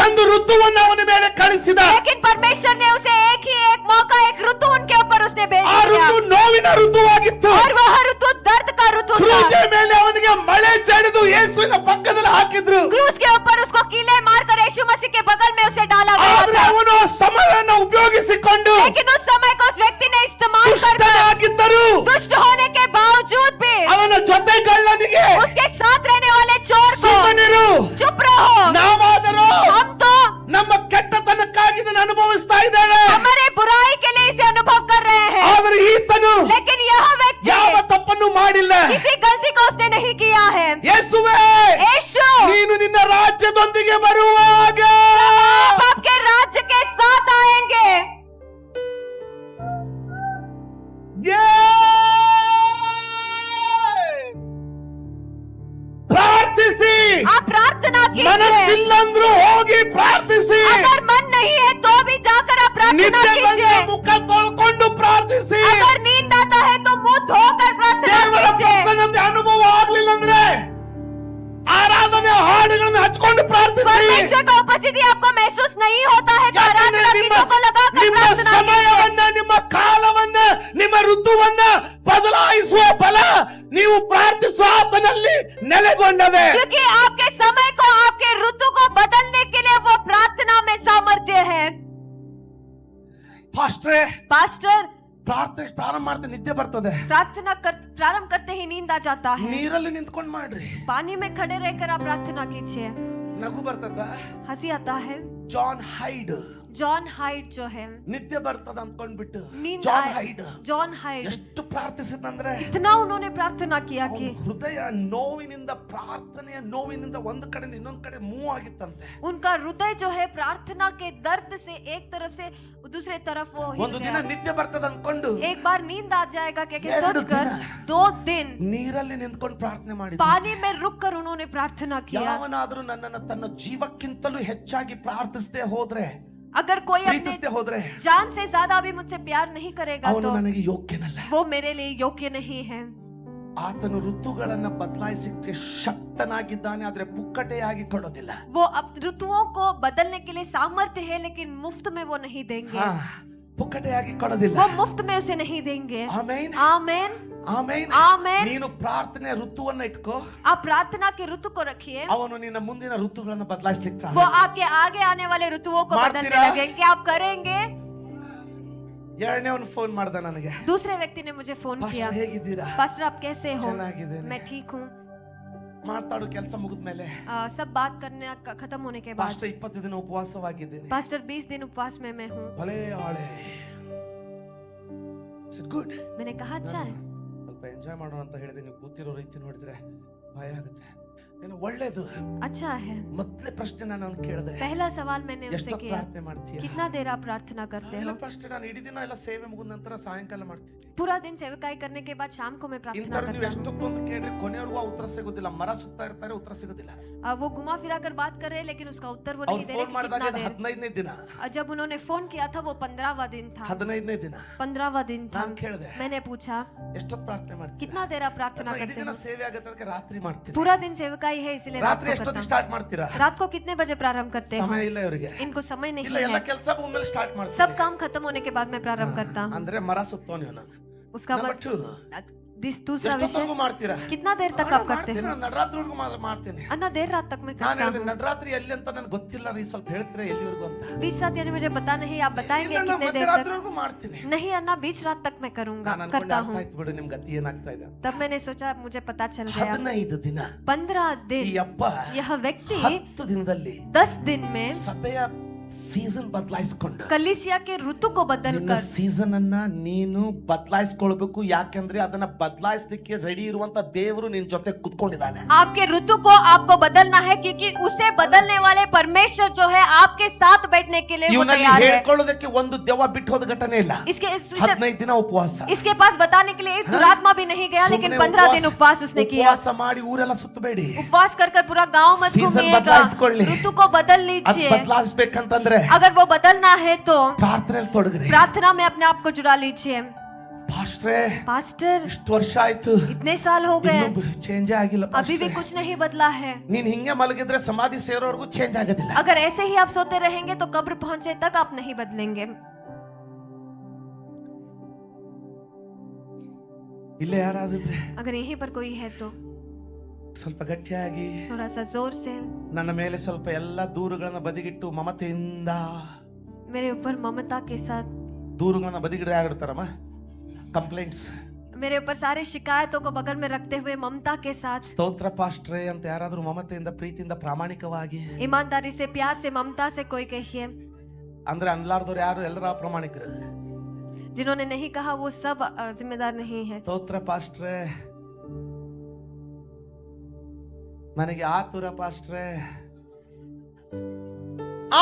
ಒಂದು ಋತುವನ್ನು ಅವನ ಮೇಲೆ ಕಳಿಸಿದ. लेकिन परमेश्वर ने उसे एक ही एक मौका, एक ऋतु उनके ऊपर उसने भेज ಆ ಋತು दिया, ನೋವಿನ ಋತುವಾಗಿತ್ತು. और वह ऋतु दर्द का ऋतु ಕ್ರೂಜ था। ಮೇಲೆ ಅವನಿಗೆ ಮಳೆ ಜಡಿದು ಯೇಸುವಿನ ಪಕ್ಕದಲ್ಲಿ ಹಾಕಿದ್ರು. क्रूस के ऊपर उसको कीले मारकर यीशु मसीह के बगल में उसे डाला गया ಆದ್ರೆ था, ಅವನು ಸಮಯವನ್ನು ಉಪಯೋಗಿಸಿಕೊಂಡು लेकिन उस समय को उस व्यक्ति ने इस्तेमाल कर ದುಷ್ಟನಾಗಿದ್ದರು. दुष्ट होने के बावजूद भी ಅವನ ಜೊತೆಗಳ್ಳನಿಗೆ उसके साथ रहने वाले चोर को ಸುಮ್ಮನಿರು, चुप रहो, ನಾವಾದರೂ हम तो ನಮ್ಮ ಕೆಟ್ಟತನಕ್ಕಾಗಿ ಇದನ್ನು ಅನುಭವಿಸ್ತಾ ಇದ್ದೇವೆ. हमारे बुराई के लिए इसे अनुभव कर रहे हैं, ಆದರೆ ಈತನು लेकिन यह व्यक्ति ಯಾವ ತಪ್ಪನ್ನು ಮಾಡಿಲ್ಲ. किसी गलती को उसने नहीं किया है। ಯೇಸುವೇ, यीशु, ನೀನು ನಿನ್ನ ರಾಜ್ಯದೊಂದಿಗೆ ಬರುವಾಗ आप आपके राज्य के साथ आएंगे। ಪ್ರಾರ್ಥಿಸಿ. आप प्रार्थना कीजिए, ಮನಸ್ಸಿಲ್ಲಂದ್ರೂ ಹೋಗಿ ಪ್ರಾರ್ಥಿಸಿ. अगर मन नहीं है तो भी जाकर आप प्रार्थना ನಿದ್ದೆ ಬಂದ್ರೆ कीजिए, ಮುಖ ತೊಳ್ಕೊಂಡು ಪ್ರಾರ್ಥಿಸಿ. अगर नींद आता है तो मुंह धोकर प्रार्थना ದೇವರ कीजिए, ಪ್ರಸನ್ನತೆ ಅನುಭವ ಆಗ್ಲಿಲ್ಲ ಅಂದ್ರೆ ಆರಾಧನೆ ಹಾಡುಗಳನ್ನು ಹಚ್ಕೊಂಡು ಪ್ರಾರ್ಥಿಸಿ. परमेश्वर का उपस्थिति आपको महसूस नहीं होता है तो ಯಾಕಂದ್ರೆ आराधना ನಿಮ್ಮ गीतों को लगाकर ನಿಮ್ಮ प्रार्थना कीजिए, ಸಮಯವನ್ನ, ನಿಮ್ಮ ಕಾಲವನ್ನ, ನಿಮ್ಮ ಋತುವನ್ನ ಬದಲಾಯಿಸುವ ಬಲ ನೀವು ಪ್ರಾರ್ಥಿಸುವ ಆತನಲ್ಲಿ ನೆಲೆಗೊಂಡದೆ. क्योंकि आपके समय को, आपके ऋतु को बदलने के लिए वो प्रार्थना में सामर्थ्य है। ಪಾಸ್ಟ್ರೇ, पास्टर, ಪ್ರಾರ್ಥನೆ ಪ್ರಾರಂಭ ಮಾಡ್ತಾ ನಿದ್ದೆ ಬರ್ತದೆ. प्रारंभ करते ही नींद आ जाता है। ನೀರಲ್ಲಿ ನಿಂತ್ಕೊಂಡ್ ಮಾಡ್ರಿ, पानी में खड़े रहकर आप प्रार्थना कीजिए, ನಗು ಬರ್ತದ. हंसी आता है। ಜಾನ್ ಹೈಡ್ जॉन हाइड जो है, ನಿದ್ದೆ ಬರ್ತದ ಅಂದ್ಕೊಂಡ್ಬಿಟ್ಟು नींद ಜಾನ್ आए- ಹೈಡ್ जॉन हाइड ಎಷ್ಟು ಪ್ರಾರ್ಥಿಸಿದಂದ್ರೆ इतना उन्होंने प्रार्थना किया कि ಅವ್ನ ಹೃದಯ ನೋವಿನಿಂದ, ಪ್ರಾರ್ಥನೆಯ ನೋವಿನಿಂದ ಒಂದು ಕಡೆಯಿಂದ ಇನ್ನೊಂದು ಕಡೆ ಮೂವ್ ಆಗಿತ್ತಂತೆ. उनका हृदय जो है प्रार्थना के दर्द से एक तरफ से दूसरे तरफ वो हिल ಒಂದು ದಿನ गया। ನಿದ್ದೆ ಬರ್ತದ ಅಂದ್ಕೊಂಡು एक बार नींद आ जाएगा क्या ಎರಡು सोचकर ದಿನ 2 दिन ನೀರಲ್ಲಿ ನಿಂತ್ಕೊಂಡು ಪ್ರಾರ್ಥನೆ ಮಾಡಿದ. पानी में रुक कर उन्होंने प्रार्थना किया। ಯಾವನಾದ್ರೂ ನನ್ನನ್ನು ತನ್ನ ಜೀವಕ್ಕಿಂತಲೂ ಹೆಚ್ಚಾಗಿ ಪ್ರಾರ್ಥಿಸದೆ ಹೋದ್ರೆ, अगर कोई अपने ಪ್ರೀತಿಸದೆ ಹೋದ್ರೆ जान से ज्यादा भी मुझसे प्यार नहीं करेगा ಅವನು तो ನನಗೆ ಯೋಗ್ಯನಲ್ಲ. वो मेरे लिए योग्य नहीं है। ಆತನು ಋತುಗಳನ್ನ ಬದಲಾಯಿಸಕ್ಕೆ ಶಕ್ತನಾಗಿದ್ದಾನೆ, ಆದ್ರೆ ಪುಕ್ಕಟೆಯಾಗಿ ಕೊಡೋದಿಲ್ಲ. वो अब ऋतुओं को बदलने के लिए सामर्थ्य है, लेकिन मुफ्त में वो नहीं देंगे, ಹಾ, ಪುಕ್ಕಟೆಯಾಗಿ ಕೊಡೋದಿಲ್ಲ. वो मुफ्त में उसे नहीं देंगे। ಆಮೇನ್, आमेन, ಆಮೇನ್. आमेन। ನೀನು ಪ್ರಾರ್ಥನೆ ಋತುವನ್ನ ಇಟ್ಕೋ, आप प्रार्थना के ऋतु को रखिए, ಅವನು ನಿನ್ನ ಮುಂದಿನ ಋತುಗಳನ್ನ ಬದಲಾಯಿಸ್ಲಿಕ್ಕೆ वो ಪ್ರಾರಂಭ. आपके आगे आने वाले ऋतुओं को बदलने मार्तीरा? लगेंगे। आप करेंगे। ಎರಡನೇ ಒಂದು ಫೋನ್ ಮಾಡ್ದ ನನಗೆ, दूसरे व्यक्ति ने मुझे फोन किया, ಪಾಸ್ಟರ್ ಹೇಗಿದ್ದೀರಾ? पास्टर आप कैसे हो? ಚೆನ್ನಾಗಿದ್ದೇನೆ. मैं ठीक हूँ। ಮಾತಾಡು ಕೆಲಸ ಮುಗಿದ್ಮೇಲೆ, सब बात करने खत्म होने के बाद, ಪಾಸ್ಟರ್ 20 ದಿನ ಉಪವಾಸವಾಗಿದ್ದೀನಿ. पास्टर 20 दिन उपवास में मैं हूँ। ಭಲೇ ಆಳೆ. ಗುಡ್. मैंने कहा अच्छा है। ಸ್ವಲ್ಪ ಎಂಜಾಯ್ ಮಾಡೋಣ ಅಂತ ಹೇಳಿದೆ. ನೀವು ಕೂತಿರೋ ರೀತಿ ನೋಡಿದ್ರೆ ಭಯ ಆಗುತ್ತೆ. ಏನೋ ಒಳ್ಳೇದು. अच्छा है। ಮೊದಲೇ ಪ್ರಶ್ನೆ ನಾನು ಅವ್ನು ಕೇಳಿದೆ, पहला सवाल मैंने उससे ಎಷ್ಟೊತ್ತು किया, ಪ್ರಾರ್ಥನೆ ಮಾಡ್ತೀಯ? कितना देर आप प्रार्थना करते ಇಲ್ಲ हो? ಫಸ್ಟ್ ನಾನು ಇಡೀ ದಿನ ಎಲ್ಲ ಸೇವೆ ಮುಗಿದ ನಂತರ ಸಾಯಂಕಾಲ ಮಾಡ್ತೀನಿ. पूरा दिन सेवकाई करने के बाद शाम को मैं प्रार्थना ಇಂಥವ್ರು ನೀವು करता हूँ। ಎಷ್ಟೊತ್ತು ಅಂತ ಕೇಳ್ರಿ, ಕೊನೆಯವರೆಗೂ ಉತ್ತರ ಸಿಗೋದಿಲ್ಲ. ಮರ ಸುತ್ತಾ ಇರ್ತಾರೆ, ಉತ್ತರ ಸಿಗೋದಿಲ್ಲ. वो घुमा फिरा कर बात कर रहे हैं, लेकिन उसका उत्तर वो ಅವ್ರು नहीं दे ಫೋನ್ रहे कि ಮಾಡಿದಾಗ कितना ಇದು देर। 15ನೇ ದಿನ, जब उन्होंने फोन किया था वो 15वां दिन था। 15ನೇ ದಿನ 15वां दिन था। ನಾನು ಕೇಳಿದೆ, मैंने पूछा ಎಷ್ಟೊತ್ತು ಪ್ರಾರ್ಥನೆ ಮಾಡ್ತೀನಿ? कितना देर आप प्रार्थना ಇಡೀ करते ದಿನ हो? ಸೇವೆ ಆಗುತ್ತೆ, ಅದಕ್ಕೆ ರಾತ್ರಿ ಮಾಡ್ತೀನಿ. पूरा दिन सेवकाई है इसलिए रात ರಾತ್ರಿ को ಎಷ್ಟೊತ್ತಿಗೆ करता ಸ್ಟಾರ್ಟ್ ಮಾಡ್ತೀರಾ? हूं। रात को कितने बजे प्रारंभ करते हो? ಸಮಯ ಇಲ್ಲ ಇವರಿಗೆ. इनको समय नहीं ಇಲ್ಲ, ಎಲ್ಲ है। ಕೆಲಸ ಮುಗಿದ್ಮೇಲೆ ಸ್ಟಾರ್ಟ್ सब ಮಾಡ್ತೀನಿ. काम खत्म होने के बाद मैं प्रारंभ करता हूँ। ಅಂದ್ರೆ ಮರ ಸುತ್ತೋನು ಇವನು. उसका Number मतलब 2, दूसरा विषय, ಎಷ್ಟೊತ್ತವರೆಗೂ ಮಾಡ್ತೀರಾ? कितना देर तक आप करते हो? ನಡರಾತ್ರಿವರೆಗೂ ಮಾಡ್ತೀನಿ. अन्ना देर रात तक मैं ನಾನು करता ಹೇಳಿದೆ हूँ। ನಡರಾತ್ರಿ ಎಲ್ಲಿ ಅಂತ ನನಗೆ ಗೊತ್ತಿಲ್ಲ ರೀ, ಸ್ವಲ್ಪ ಹೇಳ್ತೀರಾ ಎಲ್ಲಿವರೆಗೂ ಅಂತ? 20 रात यानी मुझे पता नहीं, आप बताएंगे ಇಲ್ಲ, ನಾನು कितने देर तक? ಮಧ್ಯರಾತ್ರಿವರೆಗೂ ಮಾಡ್ತೀನಿ. नहीं अन्ना 20 रात तक मैं करूंगा, ನಾನು ಅನ್ಕೊಂಡೆ करता ಅರ್ಥ हूँ। ಆಯ್ತು ಬಿಡು, ನಿಮ್ ಗತಿ ಏನಾಗ್ತಾ ಇದೆ. तब मैंने सोचा, मुझे पता चल गया। 15 ದಿನ 15 ಈ दिन ಅಪ್ಪ यह व्यक्ति 10 ದಿನದಲ್ಲಿ 10 दिन में ಸಭೆಯ ಸೀಸನ್ ಬದಲಾಯಿಸ್ಕೊಂಡು, कलीसिया के ऋतु को ನಿನ್ನ बदलकर, ಸೀಸನ್ ಅನ್ನ ನೀನು ಬದಲಾಯಿಸ್ಕೊಳ್ಬೇಕು. ಯಾಕೆಂದ್ರೆ ಅದನ್ನ ಬದಲಾಯಿಸ್ಲಿಕ್ಕೆ ರೆಡಿ ಇರುವಂತ ದೇವರು ನಿನ್ ಜೊತೆ ಕುತ್ಕೊಂಡಿದ್ದಾನೆ. आपके ऋतु को आपको बदलना है, क्योंकि उसे बदलने वाले परमेश्वर जो है आपके साथ बैठने के लिए वो ಇವನಲ್ಲಿ तैयार है। ಹೇಳ್ಕೊಳ್ಳೋದಕ್ಕೆ ಒಂದು ದೆವ್ವ ಬಿಟ್ಟು ಹೋದ ಘಟನೆ ಇಲ್ಲ. इसके 15 ದಿನ ಉಪವಾಸ. इसके पास बताने के लिए एक दुरात्मा भी नहीं गया, लेकिन 15 दिन उपवास उसने किया। ಉಪವಾಸ ಮಾಡಿ ಊರೆಲ್ಲ ಸುತ್ತಬೇಡಿ. उपवास कर कर पूरा गांव मत Season घूमिएगा, बदलाइस्ಕೊಳ್ಳಿ. ऋतु को बदल ಅದ್ लीजिए। ಬದಲಾಯಿಸ್ಬೇಕಂತಂದ್ರೆ अगर वो बदलना है तो ಪ್ರಾರ್ಥನೆಯಲ್ಲಿ ತೊಡಗ್ರಿ. प्रार्थना में अपने आप को जुड़ा लीजिए। ಪಾಸ್ಟ್ರೇ पास्टर ಇಷ್ಟು ವರ್ಷ ಆಯ್ತು इतने साल हो गए ಇನ್ನೂ ಚೇಂಜೇ ಆಗಿಲ್ಲ अभी भी ಪಾಸ್ಟ್ರೇ. कुछ नहीं बदला है। ನೀನ್ ಹಿಂಗೆ ಮಲಗಿದ್ರೆ ಸಮಾಧಿ ಸೇರೋರ್ಗೂ ಚೇಂಜ್ ಆಗೋದಿಲ್ಲ. अगर ऐसे ही आप सोते रहेंगे तो कब्र पहुंचे तक आप नहीं बदलेंगे। ಇಲ್ಲೇ ಯಾರಾದಿದ್ರೆ अगर यहीं पर कोई है तो ಸ್ವಲ್ಪ ಗಟ್ಟಿಯಾಗಿ थोड़ा सा जोर से ನನ್ನ ಮೇಲೆ ಸ್ವಲ್ಪ ಎಲ್ಲ ದೂರುಗಳನ್ನ ಬದಿಗಿಟ್ಟು ಮಮತೆಯಿಂದ मेरे ऊपर ममता के साथ, ದೂರುಗಳನ್ನ ಬದಿಗಿಡ ಯಾರು ಇಡ್ತಾರಮ್ಮ? ಕಂಪ್ಲೇಂಟ್ಸ್. मेरे ऊपर सारे शिकायतों को बगल में रखते हुए ममता के साथ, ಸ್ತೋತ್ರ ಪಾಸ್ಟ್ರೇ ಅಂತ ಯಾರಾದ್ರೂ ಮಮತೆಯಿಂದ ಪ್ರೀತಿಯಿಂದ ಪ್ರಾಮಾಣಿಕವಾಗಿ ईमानदारी से, प्यार से, ममता से कोई कहिए। ಅಂದ್ರೆ ಅನ್ಲಾರ್ದವ್ರು ಯಾರು ಎಲ್ಲರ ಪ್ರಾಮಾಣಿಕರು. जिन्होंने नहीं कहा वो सब जिम्मेदार नहीं है। ಸ್ತೋತ್ರ ಪಾಸ್ಟ್ರೇ, ನನಗೆ ಆತುರ ಪಾಸ್ಟ್ರೇ.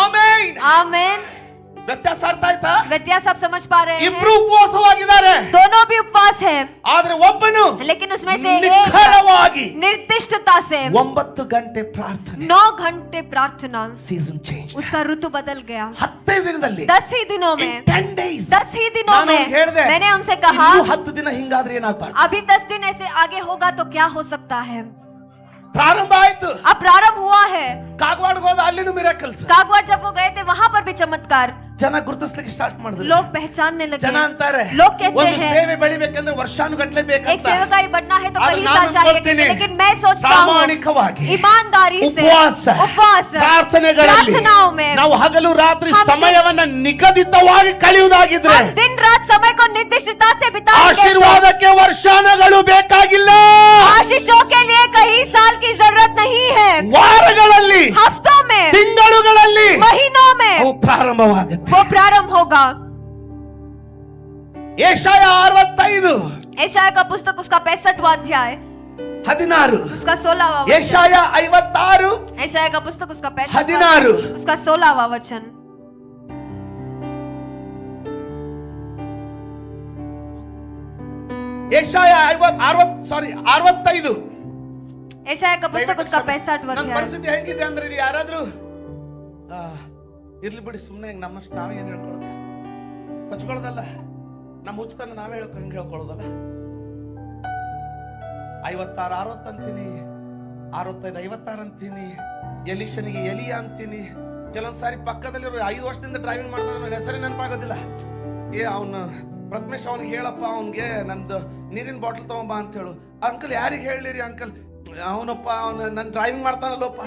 ಆಮೆನ್. आमीन। ವ್ಯತ್ಯಾಸ ಅರ್ಥ ಆಯ್ತಾ? व्यत्यास आप समझ पा रहे हैं? ಇಬ್ರು ಉಪವಾಸವಾಗಿದ್ದಾರೆ, दोनों भी उपवास है, ಆದ್ರೆ ಒಬ್ಬನು लेकिन उसमें से एक ನಿಖರವಾಗಿ निर्दिष्टता से 9 ಗಂಟೆ ಪ್ರಾರ್ಥನೆ. 9 घंटे प्रार्थना, ಸೀಸನ್ ಚೇಂಜ್. उसका ऋतु बदल गया। 10 ದಿನದಲ್ಲಿ 10 ही दिनों में, 10 days 10 ही दिनों ನಾನು में ಹೇಳ್ದೆ, मैंने उनसे कहा ಇನ್ನೂ 10 ದಿನ ಹಿಂಗಾದ್ರೆ ಏನಾಗ್ಬಾರ್ದು? अभी 10 दिन ऐसे आगे होगा तो क्या हो सकता है। ಪ್ರಾರಂಭ ಆಯ್ತು. अब प्रारंभ हुआ है। ಕಾಗವಾಡ್ಗೆ ಹೋದ ಅಲ್ಲಿನೂ ಮಿರಾಕಲ್ಸ್. कागवाड़ जब वो गए थे वहां पर भी चमत्कार, ಜನ ಗುರುತಿಸ್ಲಿಕ್ಕೆ ಸ್ಟಾರ್ಟ್ ಮಾಡಿದ್ರು. लोग पहचानने लगे। ಜನ ಅಂತಾರೆ लोग कहते ಒಂದು हैं ಸೇವೆ ಬೆಳಿಬೇಕಂದ್ರೆ ವರ್ಷಾನುಗಟ್ಲೆ एक ಬೇಕಂತ. सेवकाई बढ़ना है तो ಆದ್ರೆ कई ನಾನು साल चाहिए, ಅನ್ಕೊಳ್ತೀನಿ, लेकिन मैं सोचता हूँ ಪ್ರಾಮಾಣಿಕವಾಗಿ ईमानदारी से ಉಪವಾಸ ಪ್ರಾರ್ಥನೆಗಳಲ್ಲಿ प्रार्थनाओं में ನಾವು ಹಗಲು ರಾತ್ರಿ हम ಸಮಯವನ್ನ ನಿಗದಿತವಾಗಿ ಕಳೆಯುವುದಾಗಿದ್ರೆ हम दिन रात समय को निर्दिष्टता से बिताएंगे तो ಆಶೀರ್ವಾದಕ್ಕೆ ವರ್ಷಾನುಗಳು ಬೇಕಾಗಿಲ್ಲ. आशीषों के लिए कई साल की जरूरत नहीं है। ವಾರಗಳಲ್ಲಿ, हफ्तों में, ತಿಂಗಳುಗಳಲ್ಲಿ महीनों में ಅವು ಪ್ರಾರಂಭವಾಗುತ್ತೆ. वो प्रारंभ होगा। ಯೆಶಾಯ 65 यशायाह का पुस्तक उसका 65वां अध्याय 16, उसका 16वां वचन, ಯೆಶಾಯ 56 यशायाह का पुस्तक उसका 16 65 उसका 16वां वचन, ಯೆಶಾಯ 65 यशायाह का पुस्तक उसका 65वां ನನ್ನ अध्याय। ಪರಿಸ್ಥಿತಿ ಹೆಂಗಿದೆ ಅಂದ್ರೆ ಇಲ್ಲಿ ಯಾರಾದ್ರೂ ಇರ್ಲಿ ಬಿಡಿ ಸುಮ್ಮನೆ ನಮ್ಮಷ್ಟು ನಾವೇ ಏನ್ ಹೇಳ್ಕೊಳ್ಳೋದು, ಹಚ್ಕೊಳ್ಳೋದಲ್ಲ, ನಮ್ಮ ಹುಚ್ಚತನ ನಾವೇ ಹಂಗೆ ಹೇಳ್ಕೊಳ್ಳೋದಲ್ಲ. 56 60 ಅಂತೀನಿ, 65 56 ಅಂತೀನಿ, ಎಲಿಶನಿಗೆ ಎಲಿಯ ಅಂತೀನಿ. ಕೆಲವೊಂದ್ಸಾರಿ ಪಕ್ಕದಲ್ಲಿರೋ 5 ವರ್ಷದಿಂದ ಡ್ರೈವಿಂಗ್ ಮಾಡ್ತಾ ನನ್ನ ಹೆಸರೇ ನೆನಪಾಗೋದಿಲ್ಲ. ಅವನು ಪ್ರಥಮೇಶ್ ಅವನಿಗೆ ಹೇಳಪ್ಪ, ಅವನಿಗೆ ನಂದು ನೀರಿನ ಬಾಟಲ್ ತಗೊಂಬ ಅಂತ ಹೇಳು. ಅಂಕಲ್ ಯಾರಿಗೆ ಹೇಳಿರಿ ಅಂಕಲ್? ಅವನಪ್ಪ ಅವನು ನನ್ನ ಡ್ರೈವಿಂಗ್ ಮಾಡ್ತಾನಲ್ಲಪ್ಪ.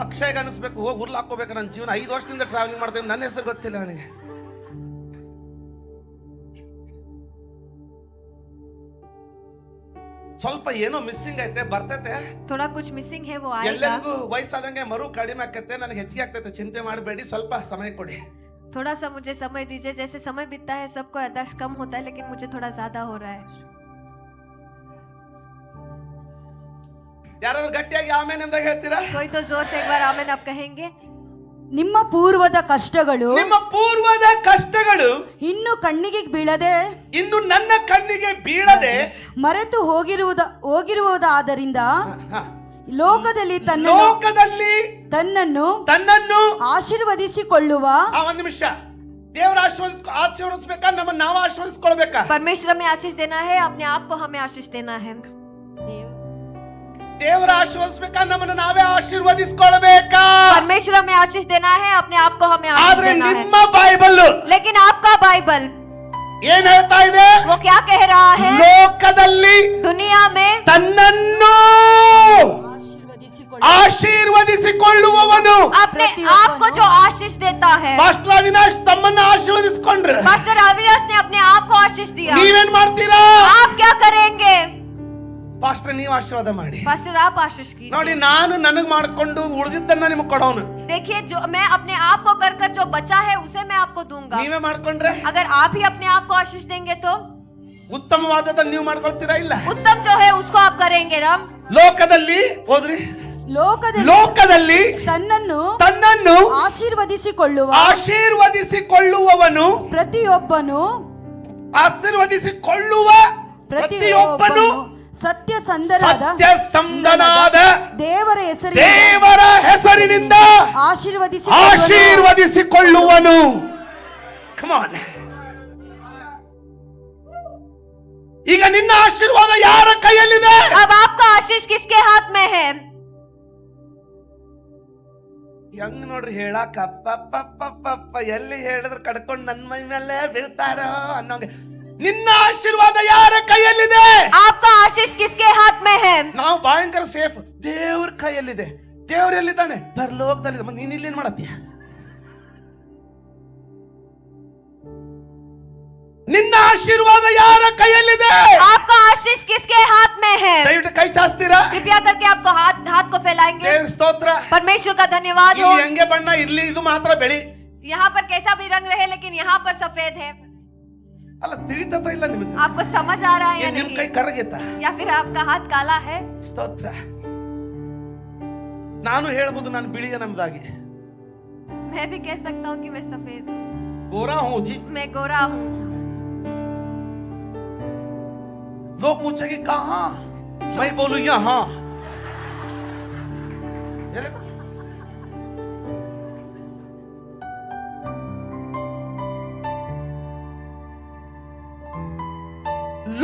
ಅಕ್ಷಯ್ಗೆ ಅನಿಸ್ಬೇಕು, ಹೋಗಿ ಹುರ್ಲು ಹಾಕೋಬೇಕು. ನನ್ನ ಜೀವನ 5 ವರ್ಷದಿಂದ ಟ್ರಾವೆಲಿಂಗ್ ಮಾಡ್ತೇನೆ, ನನ್ನ ಹೆಸರು ಗೊತ್ತಿಲ್ಲ ಅವನಿಗೆ. ಸ್ವಲ್ಪ ಏನೋ ಮಿಸ್ಸಿಂಗ್ ಐತೆ, ಬರ್ತೈತೆ. थोड़ा कुछ मिसिंग है, वो आएगा। ಎಲ್ಲರಿಗೂ ವಯಸ್ಸಾದಂಗೆ ಮರು ಕಡಿಮೆ ಆಕತ್ತೆ, ನನಗೆ ಹೆಚ್ಚಿಗೆ ಆಗ್ತೈತೆ. ಚಿಂತೆ ಮಾಡಬೇಡಿ, ಸ್ವಲ್ಪ ಸಮಯ ಕೊಡಿ. थोड़ा सा मुझे समय दीजिए। जैसे समय बीतता है सबको याददाश्त कम होता है, लेकिन मुझे थोड़ा ज्यादा हो रहा है। ಯಾರಾದ್ರೂ ಗಟ್ಟಿಯಾಗಿ ಆಮೇಲೆ ಅಂತ ಹೇಳ್ತೀರಾ? कोई तो जोर से एक बार आमीन आप कहेंगे। ನಿಮ್ಮ ಪೂರ್ವದ ಕಷ್ಟಗಳು ನಿಮ್ಮ ಪೂರ್ವದ ಕಷ್ಟಗಳು ಇನ್ನು ಕಣ್ಣಿಗೆ ಬೀಳದೆ ಇನ್ನು ನನ್ನ ಕಣ್ಣಿಗೆ ಬೀಳದೆ ಮರೆತು ಹೋಗಿರುವುದಾದ್ದರಿಂದ ಹ, ಲೋಕದಲ್ಲಿ ಲೋಕದಲ್ಲಿ ತನ್ನನ್ನು ಆಶೀರ್ವದಿಸಿಕೊಳ್ಳುವ. ಒಂದು ನಿಮಿಷ, ದೇವರ ಆಶೀರ್ವದಿಸ್ಬೇಕಾ, ನಮ್ಮನ್ನ ನಾವು ಆಶೀರ್ವದಿಸ್ಕೊಳ್ಬೇಕಾ? परमेश्वर में आशीष देना है, अपने आप को हमें आशीष देना है। ದೇವರ ಆಶೀರ್ವದಿಸ್ಬೇಕಾ, ನಮ್ಮನ್ನ ನಾವೇ ಆಶೀರ್ವದಿಸ್ಕೊಳ್ಬೇಕಾ? परमेश्वर में आशीष देना है, अपने आप को हमें आशीष ಆದ್ರೆ देना है। ನಿಮ್ಮ ಬೈಬಲ್ लेकिन आपका बाइबल ಏನ್ ಹೇಳ್ತಾ ಇದೆ? वो क्या कह रहा है? ಲೋಕದಲ್ಲಿ दुनिया में ತನ್ನನ್ನು ಆಶೀರ್ವದಿಸಿಕೊಳ್ಳುವವನು. अपने आप को जो आशीष देता है। ಮಾಸ್ಟರ್ ಅವಿನಾಶ್ ತಮ್ಮನ್ನ ಆಶೀರ್ವದಿಸಿಕೊಂಡ್ರೆ मास्टर अविनाश ने अपने आप को आशीष दिया। ನೀವೇನ್ ಮಾಡ್ತೀರಾ? आप क्या करेंगे? ಪಾಸ್ಟರ್ ನೀವು ಆಶೀರ್ವಾದ ಮಾಡಿ. पास्टर आप आशीष कीजिए। ನೋಡಿ, ನಾನು ನನಗ್ ಮಾಡ್ಕೊಂಡು ಉಳಿದಿದ್ದನ್ನ ನಿಮಗೆ ಕೊಡೋನು. देखिए, जो मैं अपने आप को कर जो बचा है उसे मैं आपको दूंगा। ನೀವೇ ಮಾಡ್ಕೊಂಡ್ರೆ अगर आप ही अपने आप को आशीष देंगे तो ಉತ್ತಮವಾದದನ್ನ ನೀವು ಮಾಡ್ಕೊಳ್ತೀರಾ? ಇಲ್ಲ, उत्तम जो है उसको आप करेंगे ना। ಲೋಕದಲ್ಲಿ ಹೋದ್ರಿ, ಲೋಕದಲ್ಲಿ ತನ್ನನ್ನು ಆಶೀರ್ವದಿಸಿಕೊಳ್ಳುವವನು ಪ್ರತಿಯೊಬ್ಬನು ಸತ್ಯಸಂಧನಾದ ದೇವರ ಹೆಸರಿನಿಂದ ಆಶೀರ್ವದಿಸಿಕೊಳ್ಳುವನು. Come on. ಈಗ ನಿನ್ನ ಆಶೀರ್ವಾದ ಯಾರ ಕೈಯಲ್ಲಿದೆ? अब आपका आशीष किसके हाथ में है? ಹೆಂಗ್ ನೋಡ್ರಿ ಹೇಳಾಕ ಪಪ್ಪ ಎಲ್ಲಿ ಹೇಳಿದ್ರೆ ಕಡ್ಕೊಂಡು ನನ್ನ ಮೈ ಮೇಲೆ ಬೀಳ್ತಾರೋ ಅನ್ನೋಂಗೆ. ನಿನ್ನ ಆಶೀರ್ವಾದ ಯಾರ ಕೈಯಲ್ಲಿದೆ? आपका आशीष किसके हाथ में है? ನಾವು ಭಯಂಕರ ಸೇಫ್. ದೇವ್ರ ಕೈಯಲ್ಲಿದೆ. ದೇವ್ರ ಎಲ್ಲಿದ್ದಾನೆ? ಪರಲೋಕದಲ್ಲಿದೆ. ನೀನ್ ಇಲ್ಲಿ ಏನ್ ಮಾಡತ್ತೀಯ? ನಿನ್ನ ಆಶೀರ್ವಾದ ಯಾರ ಕೈಯಲ್ಲಿದೆ? आपका आशीष किसके हाथ में है? ದಯವಿಟ್ಟು ಕೈ ಚಾಸ್ತೀರಾ? कृपया करके आपको हाथ को फैलाएंगे. ದೇವ್ರ ಸ್ತೋತ್ರ. परमेश्वर का धन्यवाद हो. ಇಲ್ಲಿ ಹೆಂಗೆ ಬಣ್ಣ ಇರ್ಲಿ, ಇದು ಮಾತ್ರ ಬೆಳಿ. यहाँ पर कैसा भी रंग रहे, लेकिन यहाँ पर सफेद है. ಅಲ್ಲ ತಿಳಿತತ ಇಲ್ಲ ನಿಮಗೆ? आपको समझ आ रहा है या ನಿಮ್ ಕೈ नहीं? ಕರಗೈತ? या फिर आपका हाथ काला है? ಸ್ತೋತ್ರ. ನಾನು ಹೇಳ್ಬೋದು ನಾನು ಬಿಳಿಯ ನಮ್ದಾಗಿ. मैं भी कह सकता हूँ कि मैं सफेद हूँ. ಗೋರಾ ಹೂँ ಜಿ. मैं गोरा हूँ. लोग पूछेंगे कहाँ? मैं बोलू यहाँ. ये देखो.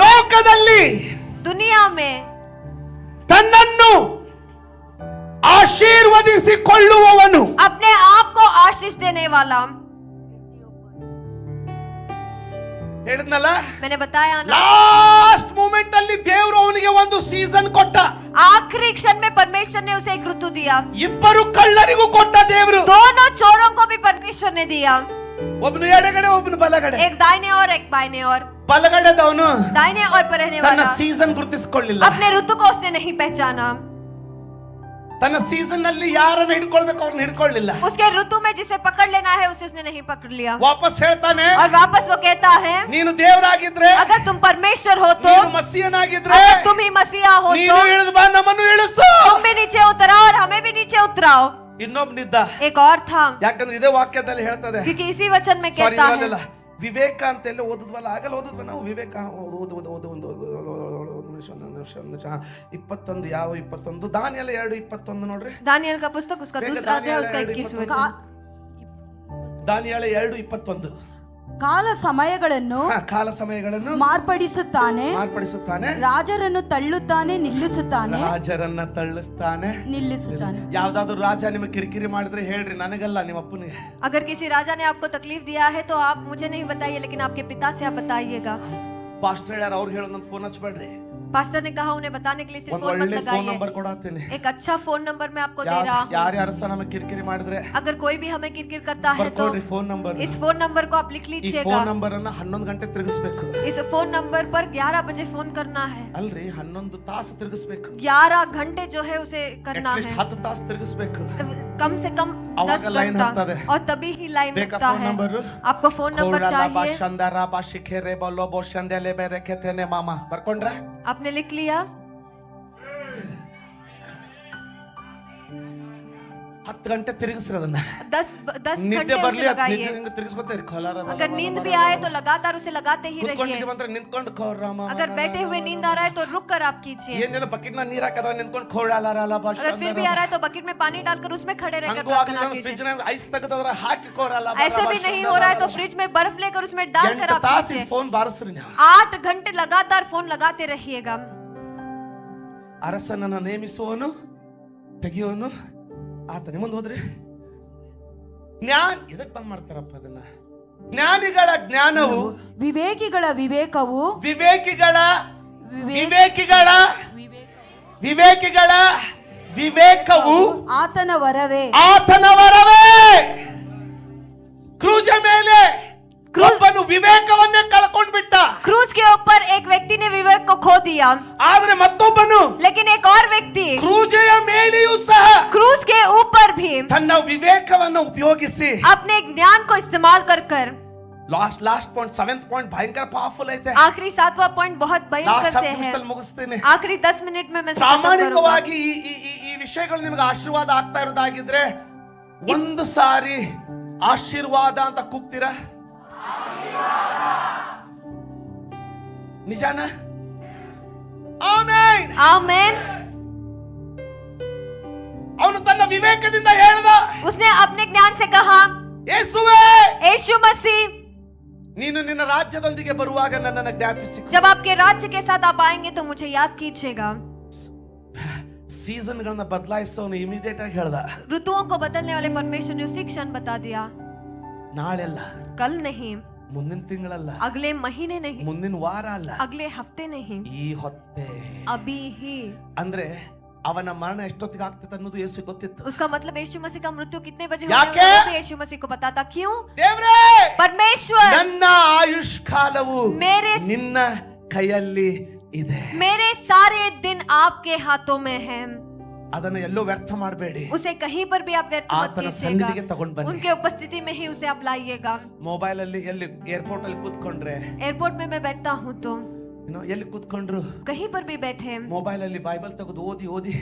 ಲೋಕದಲ್ಲಿ दुनिया में ತನ್ನನ್ನು ಆಶೀರ್ವದಿಸಿಕೊಳ್ಳುವವನು अपने आप को आशीष देने वाला, ಹೇಳಿದ್ನಲ್ಲ, मैंने बताया ना, ಲಾಸ್ಟ್ ಮೂಮೆಂಟ್ ಅಲ್ಲಿ ದೇವರು ಅವನಿಗೆ ಒಂದು ಸೀಸನ್ ಕೊಟ್ಟ. आखिरी क्षण में परमेश्वर ने उसे एक ऋतु दिया. ಇಬ್ಬರು ಕಳ್ಳರಿಗೂ ಕೊಟ್ಟ ದೇವರು. दोनों चोरों को भी परमेश्वर ने दिया. ಒಬ್ಬನು ಎಡಗಡೆ ಒಬ್ಬನು ಬಲಗಡೆ. एक दाहिने और एक बाइने और. ಬಲಗಡೆದವನು दाहिने और पर रहने ತನ್ನ वाला ಸೀಸನ್ ಗುರುತಿಸಿಕೊಳ್ಳಿಲ್ಲ. अपने ऋतु को उसने नहीं पहचाना. ತನ್ನ ಸೀಸನ್ ನಲ್ಲಿ ಯಾರನ್ನ ಹಿಡ್ಕೊಳ್ಬೇಕು ಅವ್ರನ್ನ ಹಿಡ್ಕೊಳ್ಳಿಲ್ಲ. उसके ऋतु में जिसे पकड़ लेना है उसे उसने नहीं पकड़ लिया. ವಾಪಸ್ ಹೇಳ್ತಾನೆ, और वापस वो कहता है, ನೀನು ದೇವರಾಗಿದ್ರೆ, अगर तुम परमेश्वर हो तो, ನೀನು ಮಸಿಯನಾಗಿದ್ರೆ, अगर तुम ही मसीहा हो ನೀನು तो ಇಳಿದು ಬಾ, ನಮ್ಮನ್ನು ಇಳಿಸು. तुम भी नीचे उतराओ और हमें भी नीचे उतराओ. ಇನ್ನೊಬ್ಬನಿದ್ದ. एक और था, ಯಾಕಂದ್ರೆ ಇದೇ ವಾಕ್ಯದಲ್ಲಿ ಹೇಳ್ತದೆ. क्योंकि इसी वचन में ಸಾರಿ कहता है, ಇರಲಿಲ್ಲ. ವಿವೇಕ ಅಂತೆಲ್ಲ ಓದಿದ್ವಲ್ಲ, ಆಗಲ್ಲ ಓದಿದ್ವ ನಾವು. ವಿವೇಕ ಒಂದು 21 ಯಾವ 21 ದಾನಿಯೇಲ 2:21 ನೋಡ್ರಿ. दानियेल का पुस्तक उसका देखो, दूसरा अध्याय उसका दानियेल 21 21 वचन. ದಾನಿಯೇಲ 2:21. ಕಾಲ ಸಮಯಗಳನ್ನು ಕಾಲ ಸಮಯಗಳನ್ನು ಮಾರ್ಪಡಿಸುತ್ತಾನೆ, ಮಾರ್ಪಡಿಸುತ್ತಾನೆ, ರಾಜರನ್ನು ತಳ್ಳುತ್ತಾನೆ, ನಿಲ್ಲಿಸುತ್ತಾನೆ, ರಾಜರನ್ನ ತಳ್ಳಿಸ್ತಾನೆ, ನಿಲ್ಲಿಸುತ್ತಾನೆ. ಯಾವ್ದಾದ್ರು ರಾಜ ನಿಮಗೆ ಕಿರಿಕಿರಿ ಮಾಡಿದ್ರೆ ಹೇಳ್ರಿ, ನನಗಲ್ಲ ನಿಮ್ಮ ಅಪ್ಪನಿಗೆ. अगर किसी राजा ने आपको तकलीफ दिया है तो आप मुझे नहीं बताइए, लेकिन आपके पिता से आप बताइएगा. ಪಾಸ್ಟರ್ ಯಾರು ಅವ್ರು ಹೇಳೋ ನನ್ನ ಫೋನ್ ಹಚ್ಬೇಡ್ರಿ. पास्टर ने कहा उन्हें बताने के लिए सिर्फ ಒಂದು फोन मत ಒಳ್ಳೆ ಫೋನ್ लगाइए. ನಂಬರ್ ಕೊಡಾತೀನಿ. एक अच्छा फोन नंबर मैं आपको दे रहा हूँ. ಯಾರ್ಯಾರ ಸಹ ನಮಗೆ ಕಿರಿಕಿರಿ ಮಾಡಿದ್ರೆ अगर कोई भी हमें किरकिर करता है तो ಬರ್ಕೊಡ್ರಿ ಫೋನ್ ನಂಬರ್. इस फोन नंबर को आप लिख ಈ लीजिएगा. ಫೋನ್ ನಂಬರ್ ಅನ್ನ 11 ಗಂಟೆ ತಿರುಗಿಸ್ಬೇಕು. इस फोन नंबर पर 11 बजे फोन करना है. ಅಲ್ರಿ 11 ತಾಸು ತಿರುಗಿಸ್ಬೇಕು. 11 घंटे जो है उसे करना ಅಟ್ಲೀಸ್ಟ್ है. 10 ತಾಸು ತಿರುಗಿಸ್ಬೇಕು. कम से कम आवाज 10 लाइन घंटा, होता है। और तभी ही लाइन देखा लगता फोन है. नंबर? आपको फोन नंबर चाहिए. ಬಾಶಂದರ ಬಾಶಿಖೆರೆ ಬಲ್ಲೋ ಬೋಶಂದೆಲೆ ಬೇರೆ ಕೆತೆನೆ ಮಾಮ ಬರ್ಕೊಂಡ್ರ. आपने लिख लिया. 10 ಗಂಟೆ ತಿರುಗಿಸ್ರದನ್ನ. 10 ನಿದ್ದೆ घंटे ಬರ್ಲಿ उसे ಅದು लगाइए. ನಿದ್ದೆ ತಿರುಗಿಸ್ಕೊತೀರಿ. ಖಲಾರ अगर नींद भी आए तो लगातार उसे लगाते ही रहिए. ಕುತ್ಕೊಂಡಿದ್ದೀವಿ ಅಂದ್ರೆ ನಿಂತ್ಕೊಂಡು ಖೋರಾಮ. अगर बैठे हुए नींद आ रहा है तो रुक कर आप कीजिए. ಏನಿಲ್ಲ ಬಕೆಟ್ ನ ನೀರ್ ಹಾಕಿದ್ರೆ ನಿಂತ್ಕೊಂಡು ಖೋಡಾಲಾರಲ್ಲ अगर फिर भी ಬಾಶಂದರ. आ रहा है तो बकेट में पानी डालकर उसमें खड़े रहकर ಹಂಗೂ प्रार्थना ಆಗ್ಲಿಲ್ಲ ಫ್ರಿಜ್ कीजिए. ನ ಐಸ್ ತೆಗೆದ್ರೆ ಹಾಕಿ ಖೋರಲ್ಲ. ऐसे भी नहीं हो रहा है तो फ्रिज में बर्फ लेकर उसमें डालकर 8 आप ತಾಸು कीजिए. ಫೋನ್ ಬಾರಿಸ್ರಿ ನೀವು. 8 घंटे लगातार फोन लगाते रहिएगा. ಅರಸನನ್ನ ನೇಮಿಸುವನು ತೆಗೆಯುವನು ಆತನೇ. ಮುಂದೆ ಹೋದ್ರಿ. ಜ್ಞಾನ ಎದಕ್ ಬಂದ್ ಮಾಡ್ತಾರಪ್ಪ ಅದನ್ನ? ಜ್ಞಾನಿಗಳ ಜ್ಞಾನವು, ವಿವೇಕಿಗಳ ವಿವೇಕವು, ವಿವೇಕಿಗಳ ವಿವೇಕಿಗಳ ವಿವೇಕವು ಆತನ ವರವೇ, ಆತನ ವರವೇ. ಕ್ರೂಜ ಮೇಲೆ ಒಬ್ಬನು ವಿವೇಕವನ್ನೇ ಕಳ್ಕೊಂಡ್ಬಿಟ್ಟ. क्रूज के ऊपर एक व्यक्ति ने विवेक को खो दिया, ಆದ್ರೆ ಮತ್ತೊಬ್ಬನು लेकिन एक और व्यक्ति ಕ್ರೂಜೆಯ ಮೇಲೆಯೂ ಸಹ क्रूज के ऊपर भी ತನ್ನ ವಿವೇಕವನ್ನು ಉಪಯೋಗಿಸಿ अपने ज्ञान को इस्तेमाल कर कर. ಲಾಸ್ಟ್ ಪಾಯಿಂಟ್ 7th ಪಾಯಿಂಟ್ ಭಯಂಕರ ಪವರ್ಫುಲ್ ಐತೆ. आखिरी 7वां पॉइंट बहुत भयंकर ಲಾಸ್ಟ್ से है. ನಿಮಿಷದಲ್ಲಿ ಮುಗಿಸ್ತೇನೆ. आखिरी 10 मिनट में मैं खत्म करूंगा. ಪ್ರಾಮಾಣಿಕವಾಗಿ ಈ ವಿಷಯಗಳು ನಿಮಗೆ ಆಶೀರ್ವಾದ ಆಗ್ತಾ ಇರೋದಾಗಿದ್ರೆ ಒಂದು ಸಾರಿ ಆಶೀರ್ವಾದ ಅಂತ ಕೂಗ್ತೀರಾ? ನಿಜಾನ? ಆಮೆನ್. आमीन. ಅವನು ತನ್ನ ವಿವೇಕದಿಂದ ಹೇಳ್ದ, उसने अपने ज्ञान से कहा, ಯೇಸುವೇ यीशु मसीह ನೀನು ನಿನ್ನ ರಾಜ್ಯದೊಂದಿಗೆ ಬರುವಾಗ ನನ್ನನ್ನು ಜ್ಞಾಪಿಸಿ. जब आपके राज्य के साथ आप आएंगे तो मुझे याद कीजिएगा. ಸೀಸನ್ ಗಳನ್ನ ಬದಲಾಯಿಸೋನು ಇಮಿಡಿಯೇಟ್ ಆಗಿ ಹೇಳ್ದ. ऋतुओं को बदलने वाले परमेश्वर ने उसी क्षण बता दिया. ನಾಳೆಲ್ಲ, कल नहीं, ಮುಂದಿನ ತಿಂಗಳಲ್ಲ, अगले महीने नहीं, ಮುಂದಿನ ವಾರ ಅಲ್ಲ, अगले हफ्ते नहीं, ಈ ಹೊತ್ತೇ. अभी ही. ಅಂದ್ರೆ ಅವನ ಮರಣ ಎಷ್ಟೊತ್ತಿಗೆ ಆಗ್ತದೆ ಅನ್ನೋದು ಯೇಸು ಗೊತ್ತಿತ್ತು. उसका मतलब यीशु मसीह का मृत्यु कितने बजे ಯಾಕೆ? होने वाला है यीशु मसीह को पता था. क्यों? ದೇವ್ರೇ, परमेश्वर, ನನ್ನ ಆಯುಷ್ ಕಾಲವು ನಿನ್ನ ಕೈಯಲ್ಲಿ ಇದೆ. मेरे सारे दिन आपके हाथों में है. ಅದನ್ನು ಎಲ್ಲೋ ವ್ಯರ್ಥ ಮಾಡಬೇಡಿ. उसे कहीं पर भी आप व्यर्थ मत ಆತನ ಸನ್ನಿಧಿಗೆ कीजिएगा. ತಗೊಂಡು ಬನ್ನಿ. उनके उपस्थिति में ही उसे आप लाइएगा. ಮೊಬೈಲ್ ಅಲ್ಲಿ ಎಲ್ಲಿ ಏರ್ಪೋರ್ಟ್ ಅಲ್ಲಿ ಕೂತ್ಕೊಂಡ್ರೆ, एयरपोर्ट में मैं बैठता हूँ तो ಎಲ್ಲಿ ಕೂತ್ಕೊಂಡ್ರು कहीं पर भी बैठे ಮೊಬೈಲ್ ಅಲ್ಲಿ ಬೈಬಲ್ ತೆಗೆದು ಓದಿ ಓದಿ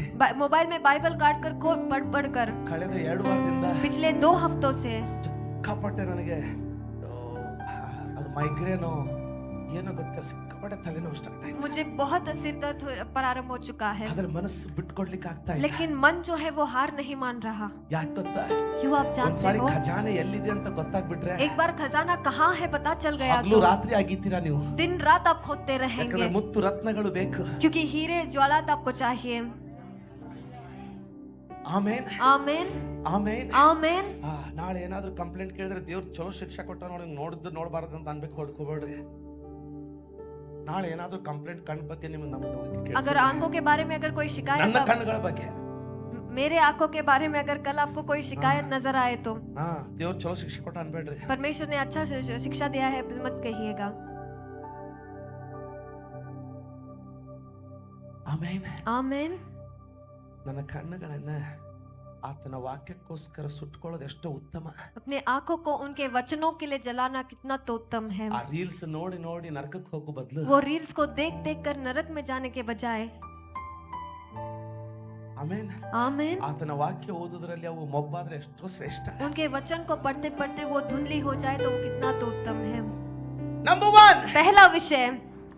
मोबाइल में बाइबल काट कर पढ़ कर ಕಳೆದ 2 ವಾರದಿಂದ पिछले 2 हफ्तों से ಸಿಕ್ಕಾಪಟ್ಟೆ ನನಗೆ ಅದು ಮೈಗ್ರೇನೋ ಏನೋ ಗೊತ್ತಿಲ್ಲ, ಸಿಕ್ಕಾಪಟ್ಟೆ ತಲೆನೋವು ಸ್ಟಾರ್ಟ್ ಆಯ್ತು. मुझे बहुत सिर दर्द प्रारंभ हो चुका है, ಆದ್ರೆ ಮನಸ್ಸು ಬಿಟ್ಕೊಡ್ಲಿಕ್ಕೆ ಆಗ್ತಾ ಇಲ್ಲ. लेकिन मन जो है वो हार नहीं मान रहा. ಯಾಕೆ ಗೊತ್ತಾ? क्यों आप जानते ಒಂದ್ಸಾರಿ हो? ಖಜಾನೆ ಎಲ್ಲಿದೆ ಅಂತ ಗೊತ್ತಾಗ್ಬಿಟ್ರೆ एक बार खजाना कहाँ है पता चल गया ಹಗಲು तो ರಾತ್ರಿ ಆಗಿತ್ತೀರಾ ನೀವು. दिन रात आप खोदते रहेंगे, ಯಾಕಂದ್ರೆ ಮುತ್ತು ರತ್ನಗಳು ಬೇಕು. क्योंकि हीरे ज्वालात आपको चाहिए. ಆಮೇನ್, आमेन, ಆಮೇನ್, आमेन. ನಾಳೆ ಏನಾದ್ರೂ ಕಂಪ್ಲೇಂಟ್ ಕೇಳಿದ್ರೆ ದೇವ್ರು ಚಲೋ ಶಿಕ್ಷೆ ಕೊಟ್ಟ ನೋಡಿ, ನೋಡಿದ್ದು ನೋಡಬಾರ್ದು ಅಂತ ಅನ್ಬೇಕು, ಹೊಡ್ಕೋಬೇಡ್ರಿ. ನಾಳೆ ಏನಾದ್ರೂ ಕಂಪ್ಲೇಂಟ್ ಕಣ್ ಬಗ್ಗೆ ನಿಮ್ಗೆ अगर आंखों के बारे में अगर कोई ನನ್ನ शिकायत ಕಣ್ಣುಗಳ ಬಗ್ಗೆ मेरे आंखों के बारे में अगर कल आपको कोई शिकायत नजर आए तो ದೇವ್ರು ಚಲೋ ಶಿಕ್ಷೆ ಕೊಟ್ಟ ಅನ್ಬೇಡ್ರಿ. परमेश्वर ने अच्छा शिक्षा दिया है मत कहिएगा. ಆಮೇನ್. आमेन. ನನ್ನ ಕಣ್ಣುಗಳನ್ನ ಆತನ ವಾಕ್ಯಕ್ಕೋಸ್ಕರ ಸುಟ್ಕೊಳ್ಳೋದು ಎಷ್ಟೋ ಉತ್ತಮ. अपने आंखों को उनके वचनों के लिए जलाना कितना तो उत्तम है. ಆ ರೀಲ್ಸ್ ನೋಡಿ ನೋಡಿ ನರಕಕ್ಕೆ ಹೋಗೋ ಬದಲು वो रील्स को देख देख कर नरक में जाने के बजाय ಆಮೇನ್, आमेन, ಆತನ ವಾಕ್ಯ ಓದುವುದರಲ್ಲಿ ಅವು ಮೊಬ್ಬಾದ್ರೆ ಎಷ್ಟೋ ಶ್ರೇಷ್ಠ. उनके वचन को पढ़ते पढ़ते वो धुंधली हो जाए तो वो कितना तो उत्तम है. ನಂಬರ್ 1, पहला विषय,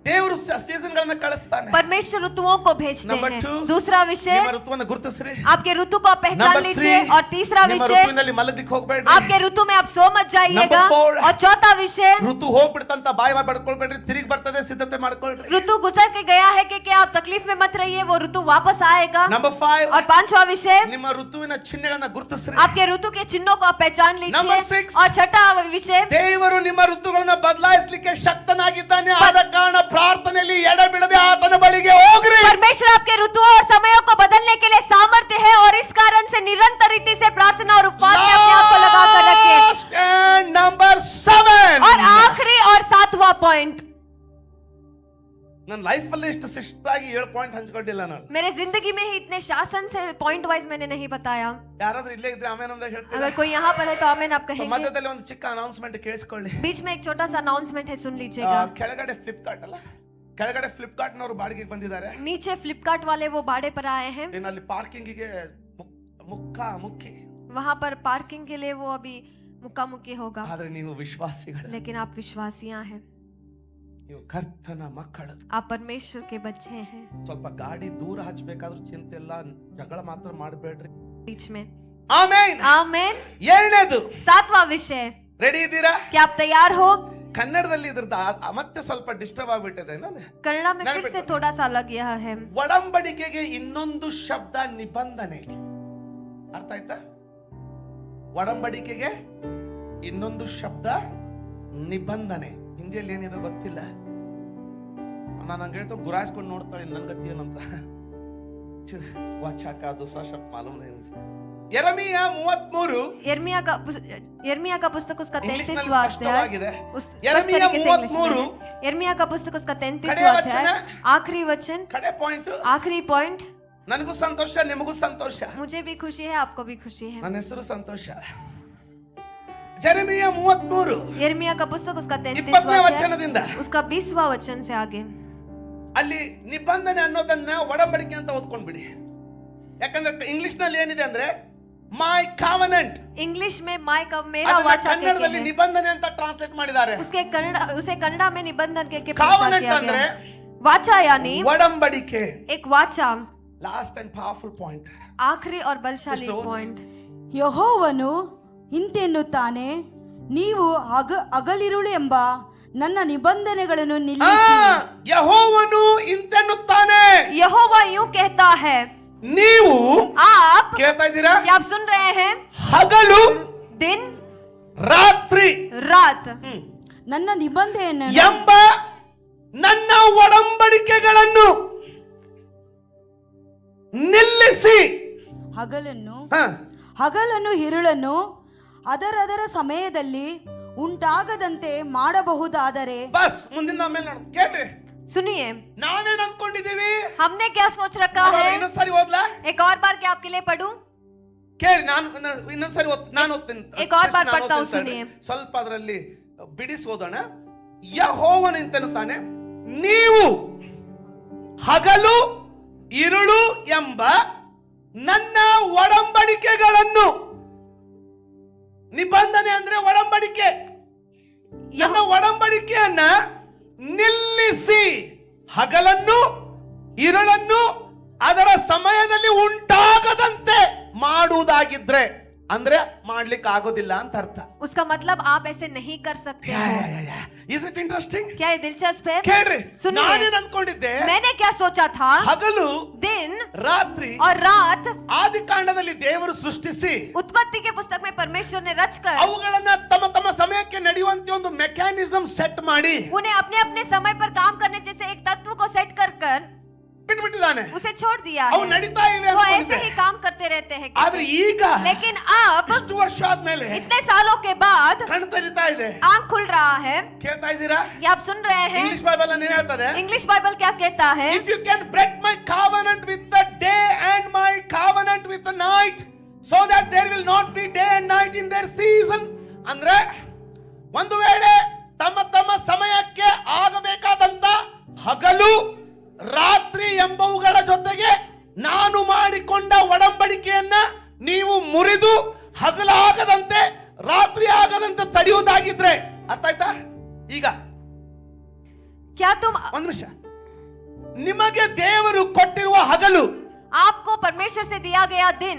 ದೇವರು ಸೀಸನ್ ಗಳನ್ನ ಕಳಿಸ್ತಾನೆ. परमेश्वर ऋतुओं को भेजते Number हैं. 2, दूसरा विषय, ನಿಮ್ಮ ಋತುವನ್ನು ಗುರುತಿಸ್ರಿ. आपके ऋतु को आप पहचान Number लीजिए. 3, और तीसरा ನಿಮ್ಮ विषय, ಋತುವಿನಲ್ಲಿ ಮಲಗಲಿಕ್ಕೆ ಹೋಗಬೇಡ್ರಿ. आपके ऋतु में आप सो मत जाइएगा. Number 4, और चौथा विषय, ಋತು ಹೋಗ್ಬಿಡ್ತಂತ ಬಾಯಿ ಬಡ್ಕೊಳ್ಬೇಡ್ರಿ, ತಿರುಗಿ ಬರ್ತದೆ ಸಿದ್ಧತೆ ಮಾಡ್ಕೊಳ್ರಿ. ऋतु गुजर के गया है कि क्या आप तकलीफ में मत रहिए, वो ऋतु वापस आएगा. ನಂಬರ್ 5, और पांचवा विषय, ನಿಮ್ಮ ಋತುವಿನ ಚಿಹ್ನೆಗಳನ್ನ ಗುರುತಿಸ್ರಿ. आपके ऋतु के चिन्हों को आप पहचान Number लीजिए. 6, और छठा विषय, ದೇವರು ನಿಮ್ಮ ಋತುಗಳನ್ನ ಬದಲಾಯಿಸಲಿಕ್ಕೆ ಶಕ್ತನಾಗಿದ್ದಾನೆ. ಆದ ಕಾರಣ ಪ್ರಾರ್ಥನೆಯಲ್ಲಿ ಎಡಬಿಡದೆ ಆತನ ಬಳಿಗೆ ಹೋಗ್ರಿ. परमेश्वर आपके ऋतुओं और समयों को बदलने के लिए सामर्थ्य है, और इस कारण से निरंतर रीति से प्रार्थना और उपवास में अपने आप को लगा कर रखिए. Last and number 7, और आखिरी और 7वां पॉइंट, ನನ್ನ ಲೈಫ್ ಅಲ್ಲಿ ಇಷ್ಟು ಶಿಸ್ತಾಗಿ 7 ಪಾಯಿಂಟ್ ಹಂಚ್ಕೊಂಡಿಲ್ಲ ನಾನು. मेरे जिंदगी में ही इतने शासन से पॉइंट वाइज मैंने नहीं बताया. ಯಾರಾದ್ರೂ ಇಲ್ಲೇ ಇದ್ರೆ ಆಮೇಲೆ ನಮ್ದಾಗ ಹೇಳ್ತೀನಿ. अगर कोई यहाँ पर है तो आमेन आप कहेंगे. ಮಧ್ಯದಲ್ಲಿ ಒಂದು ಚಿಕ್ಕ ಅನೌನ್ಸ್ಮೆಂಟ್ ಕೇಳಿಸ್ಕೊಳ್ಳಿ. बीच में एक छोटा सा अनाउंसमेंट है, सुन लीजिएगा. ಕೆಳಗಡೆ ಫ್ಲಿಪ್ಕಾರ್ಟ್ ಅಲ್ಲ, ಕೆಳಗಡೆ ಫ್ಲಿಪ್ಕಾರ್ಟ್ ನವರು ಬಾಡಿಗೆಗೆ ಬಂದಿದ್ದಾರೆ. नीचे फ्लिपकार्ट वाले वो भाड़े पर आए हैं. ಅಲ್ಲಿ ಪಾರ್ಕಿಂಗಿಗೆ ಮುಕ್ಕಿ. वहाँ पर पार्किंग के लिए वो अभी मुक्का मुक्की होगा. ಆದ್ರೆ ನೀವು ವಿಶ್ವಾಸಿಗಳು, लेकिन आप विश्वासियां हैं, ನೀವು ಕರ್ತನ ಮಕ್ಕಳು. आप परमेश्वर के बच्चे हैं. ಸ್ವಲ್ಪ ಗಾಡಿ ದೂರ ಹಚ್ಚಬೇಕಾದ್ರೂ ಚಿಂತೆ ಇಲ್ಲ, ಜಗಳ ಮಾತ್ರ ಮಾಡಬೇಡ್ರಿ. बीच में ಆಮೇನ್. आमेन. 7ನೇದು, 7वां विषय, ರೆಡಿ ಇದ್ದೀರಾ? क्या आप तैयार हो? ಕನ್ನಡದಲ್ಲಿ ಇದ್ರದ್ದು ಮತ್ತೆ ಸ್ವಲ್ಪ ಡಿಸ್ಟರ್ಬ್ ಆಗ್ಬಿಟ್ಟಿದೆ. ನಾನು कन्नड़ा में फिर से थोड़ा सा अलग यह है. ಒಡಂಬಡಿಕೆಗೆ ಇನ್ನೊಂದು ಶಬ್ದ ನಿಬಂಧನೆ. ಅರ್ಥ ಆಯ್ತಾ? ಒಡಂಬಡಿಕೆಗೆ ಇನ್ನೊಂದು ಶಬ್ದ ನಿಬಂಧನೆ. ಹಿಂದಿಯಲ್ಲಿ ಏನಿದೆ ಗೊತ್ತಿಲ್ಲ. ನಾನು ಹಂಗೆ ಹೇಳ್ತಾ ಗುರಾಯಿಸ್ಕೊಂಡು ನೋಡ್ತಾಳೆ ನನ್ನ ಗತಿ ಏನಂತ. ವಾಚಾಕ दूसरा शब्द मालूम नहीं मुझे. ಯೆರೆಮೀಯ 33, यिर्मयाह का पुस्तक उसका ಇಂಗ್ಲಿಷ್ ನಲ್ಲಿ 33वां ಸ್ಪಷ್ಟವಾಗಿದೆ. अध्याय. ಯೆರೆಮೀಯ 33, यिर्मयाह का पुस्तक उसका 33वां ಕಡೆಯ अध्याय. ವಚನ. आखिरी वचन, ಕಡೆ ಪಾಯಿಂಟ್. आखिरी पॉइंट. ನನಗೂ ಸಂತೋಷ, ನಿಮಗೂ ಸಂತೋಷ. मुझे भी खुशी है, आपको भी खुशी है. ನನ್ನ ಹೆಸರು ಸಂತೋಷ. ಯೆರೆಮೀಯ 33, यिर्मयाह का पुस्तक उसका 20ನೇ 33वां अध्याय, ವಚನದಿಂದ उसका 20वां वचन से आगे. ಅಲ್ಲಿ ನಿಬಂಧನೆ ಅನ್ನೋದನ್ನ ಒಡಂಬಡಿಕೆ ಅಂತ ಓದ್ಕೊಂಡ್ಬಿಡಿ. ಯಾಕಂದ್ರೆ ಇಂಗ್ಲಿಷ್ ನಲ್ಲಿ ಏನಿದೆ ಅಂದ್ರೆ ಮೈ ಕಾವನೆಂಟ್. इंग्लिश में माय का मेरा ಅದನ್ನ वाचा ಕನ್ನಡದಲ್ಲಿ कहते हैं. ನಿಬಂಧನೆ ಅಂತ ಟ್ರಾನ್ಸ್ಲೇಟ್ ಮಾಡಿದ್ದಾರೆ. उसे कन्नड़ा में निबंधन के प्रचार ಕಾವನೆಂಟ್ किया ಅಂದ್ರೆ गया. वाचा यानी ಒಡಂಬಡಿಕೆ. एक वाचा. ಲಾಸ್ಟ್ ಅಂಡ್ ಪವರ್ಫುಲ್ ಪಾಯಿಂಟ್, आखिरी और बलशाली Sister, पॉइंट. ಯೆಹೋವನು ಇಂತೆನ್ನುತ್ತಾನೆ, ನೀವು ಹಗಲಿರುಳು ಎಂಬ ನನ್ನ ನಿಬಂಧನೆಗಳನ್ನು ಆ, ನಿಲ್ಲಿಸಿ ಯೆಹೋವನು ಇಂತೆನ್ನುತ್ತಾನೆ, यहोवा यूं कहता है, ನೀವು आप ಕೇಳ್ತಾ ಇದ್ದೀರಾ, क्या आप सुन रहे हैं? ಹಗಲು दिन ರಾತ್ರಿ रात ನನ್ನ ನಿಬಂಧನೆಯನ್ನು ಎಂಬ ನನ್ನ ಒಡಂಬಡಿಕೆಗಳನ್ನು ನಿಲ್ಲಿಸಿ, ಹಗಲನ್ನು ಹ, ಹಗಲನ್ನು ಇರುಳನ್ನು ಅದರದರ ಸಮಯದಲ್ಲಿ ಉಂಟಾಗದಂತೆ ಮಾಡಬಹುದಾದರೆ ಬಸ್ ಮುಂದಿನ ಆಮೇಲೆ ನೋಡು. ಕೇಳ್ರಿ, सुनिए, ನಾವೇನ್ ಅಂದ್ಕೊಂಡಿದೀವಿ? हमने क्या सोच रखा है? ಇನ್ನೊಂದ್ಸರಿ ಓದ್ಲಾ? एक और बार क्या आपके लिए पढ़ूं? ಕೇಳಿ, ಇನ್ನೊಂದ್ಸರಿ ನಾನು ಓದ್ತೀನಿ. एक और बार ನಾನು पढ़ता हूं, ಓದ್ತೀನಿ सुनिए. ತಡ್ರಿ. ಸ್ವಲ್ಪ ಅದರಲ್ಲಿ ಬಿಡಿಸಿ ಓದೋಣ. ಯೆಹೋವನು ಇಂತೆನ್ನುತ್ತಾನೆ, ನೀವು ಹಗಲು ಇರುಳು ಎಂಬ ನನ್ನ ಒಡಂಬಡಿಕೆಗಳನ್ನು, ನಿಬಂಧನೆ ಅಂದ್ರೆ ಒಡಂಬಡಿಕೆ, ನನ್ನ ಒಡಂಬಡಿಕೆಯನ್ನ ನಿಲ್ಲಿಸಿ, ಹಗಲನ್ನು ಇರುಳನ್ನು ಅದರ ಸಮಯದಲ್ಲಿ ಉಂಟಾಗದಂತೆ ಮಾಡುವುದಾಗಿದ್ರೆ, ಅಂದ್ರೆ ಮಾಡ್ಲಿಕ್ಕೆ ಆಗೋದಿಲ್ಲ ಅಂತ ಅರ್ಥ. उसका मतलब आप ऐसे नहीं कर सकते हो। Is it interesting? क्या ये दिलचस्प है? ಕೇಳ್ರಿ, सुनिए, ನಾನೇನ್ ಅನ್ಕೊಂಡಿದ್ದೆ, मैंने क्या सोचा था? ಹಗಲು दिन ರಾತ್ರಿ और रात ಆದಿಕಾಂಡದಲ್ಲಿ ದೇವರು ಸೃಷ್ಟಿಸಿ उत्पत्ति के पुस्तक में परमेश्वर ने रचकर ಅವುಗಳನ್ನ ತಮ್ಮ ತಮ್ಮ ಸಮಯಕ್ಕೆ ನಡೆಯುವಂತೆ ಒಂದು ಮೆಕ್ಯಾನಿಸಮ್ ಸೆಟ್ ಮಾಡಿ उन्हें अपने अपने समय पर काम करने जैसे एक तत्व को सेट कर कर ಬಿಟ್ಬಿಟ್ಟಿದ್ದಾನೆ. उसे छोड़ दिया ಅವು है। ನಡೀತಾ ಇವೆ वो ऐसे ಅನ್ಕೊಂಡಿದ್ದೆ. ही काम करते रहते हैं। ಆದ್ರೆ ಈಗ लेकिन अब ಇಷ್ಟು ವರ್ಷ ಆದ್ಮೇಲೆ इतने सालों के बाद ಕಣ್ಣು ತೆರಿತಾ ಇದೆ. आंख खुल रहा है। ಕೇಳ್ತಾ ಇದ್ದೀರಾ? ये आप सुन रहे हैं? ಇಂಗ್ಲಿಷ್ ಬೈಬಲ್ ಅನ್ನು ಹೇಳ್ತದೆ, इंग्लिश बाइबल क्या कहता है? if you can break my covenant with the day and my covenant with the night, so that there will not be day and night in their season. ಅಂದ್ರೆ ಒಂದು ವೇಳೆ ತಮ್ಮ ತಮ್ಮ ಸಮಯಕ್ಕೆ ಆಗಬೇಕಾದಂತ ಹಗಲು ರಾತ್ರಿ ಎಂಬವುಗಳ ಜೊತೆಗೆ ನಾನು ಮಾಡಿಕೊಂಡ ಒಡಂಬಡಿಕೆಯನ್ನ ನೀವು ಮುರಿದು ಹಗಲಾಗದಂತೆ ರಾತ್ರಿ ಆಗದಂತೆ ತಡೆಯುವುದಾಗಿದ್ರೆ, ಅರ್ಥ ಆಯ್ತಾ? ಈಗ क्या तुम ಒಂದು ನಿಮಿಷ, ನಿಮಗೆ ದೇವರು ಕೊಟ್ಟಿರುವ ಹಗಲು, आपको परमेश्वर से दिया गया दिन,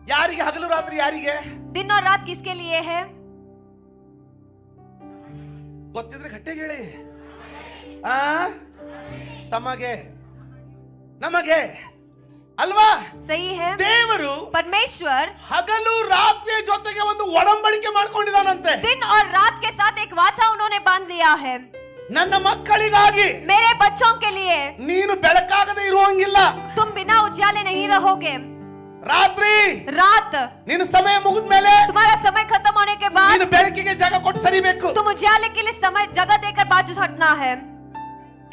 ಯಾರಿಗೆ ಹಗಲು ರಾತ್ರಿ? ಯಾರಿಗೆ दिन और रात किसके लिए है? ಗೊತ್ತಿದ್ರೆ ಗಟ್ಟಿಗೆ ಹೇಳಿ. ಆ ತಮಗೆ, ನಮಗೆ ಅಲ್ವಾ? सही है। ದೇವರು परमेश्वर ಹಗಲು ರಾತ್ರಿಯ ಜೊತೆಗೆ ಒಂದು ಒಡಂಬಡಿಕೆ ಮಾಡ್ಕೊಂಡಿದ್ದಾನಂತೆ. दिन और रात के साथ एक वाचा उन्होंने बांध लिया है। ನನ್ನ ಮಕ್ಕಳಿಗಾಗಿ मेरे बच्चों के लिए ನೀನು ಬೆಳಕಾಗದೆ ಇರುವಂಗಿಲ್ಲ. तुम बिना उजाले नहीं रहोगे। ರಾತ್ರಿ रात ನಿನ್ನ ಸಮಯ ಮುಗಿದ್ಮೇಲೆ तुम्हारा समय खत्म होने के बाद ನೀನು ಬೆಳಕಿಗೆ ಜಾಗ ಕೊಟ್ಟು ಸರಿಬೇಕು. तुम उजाले के लिए समय जगह देकर बाजू हटना है।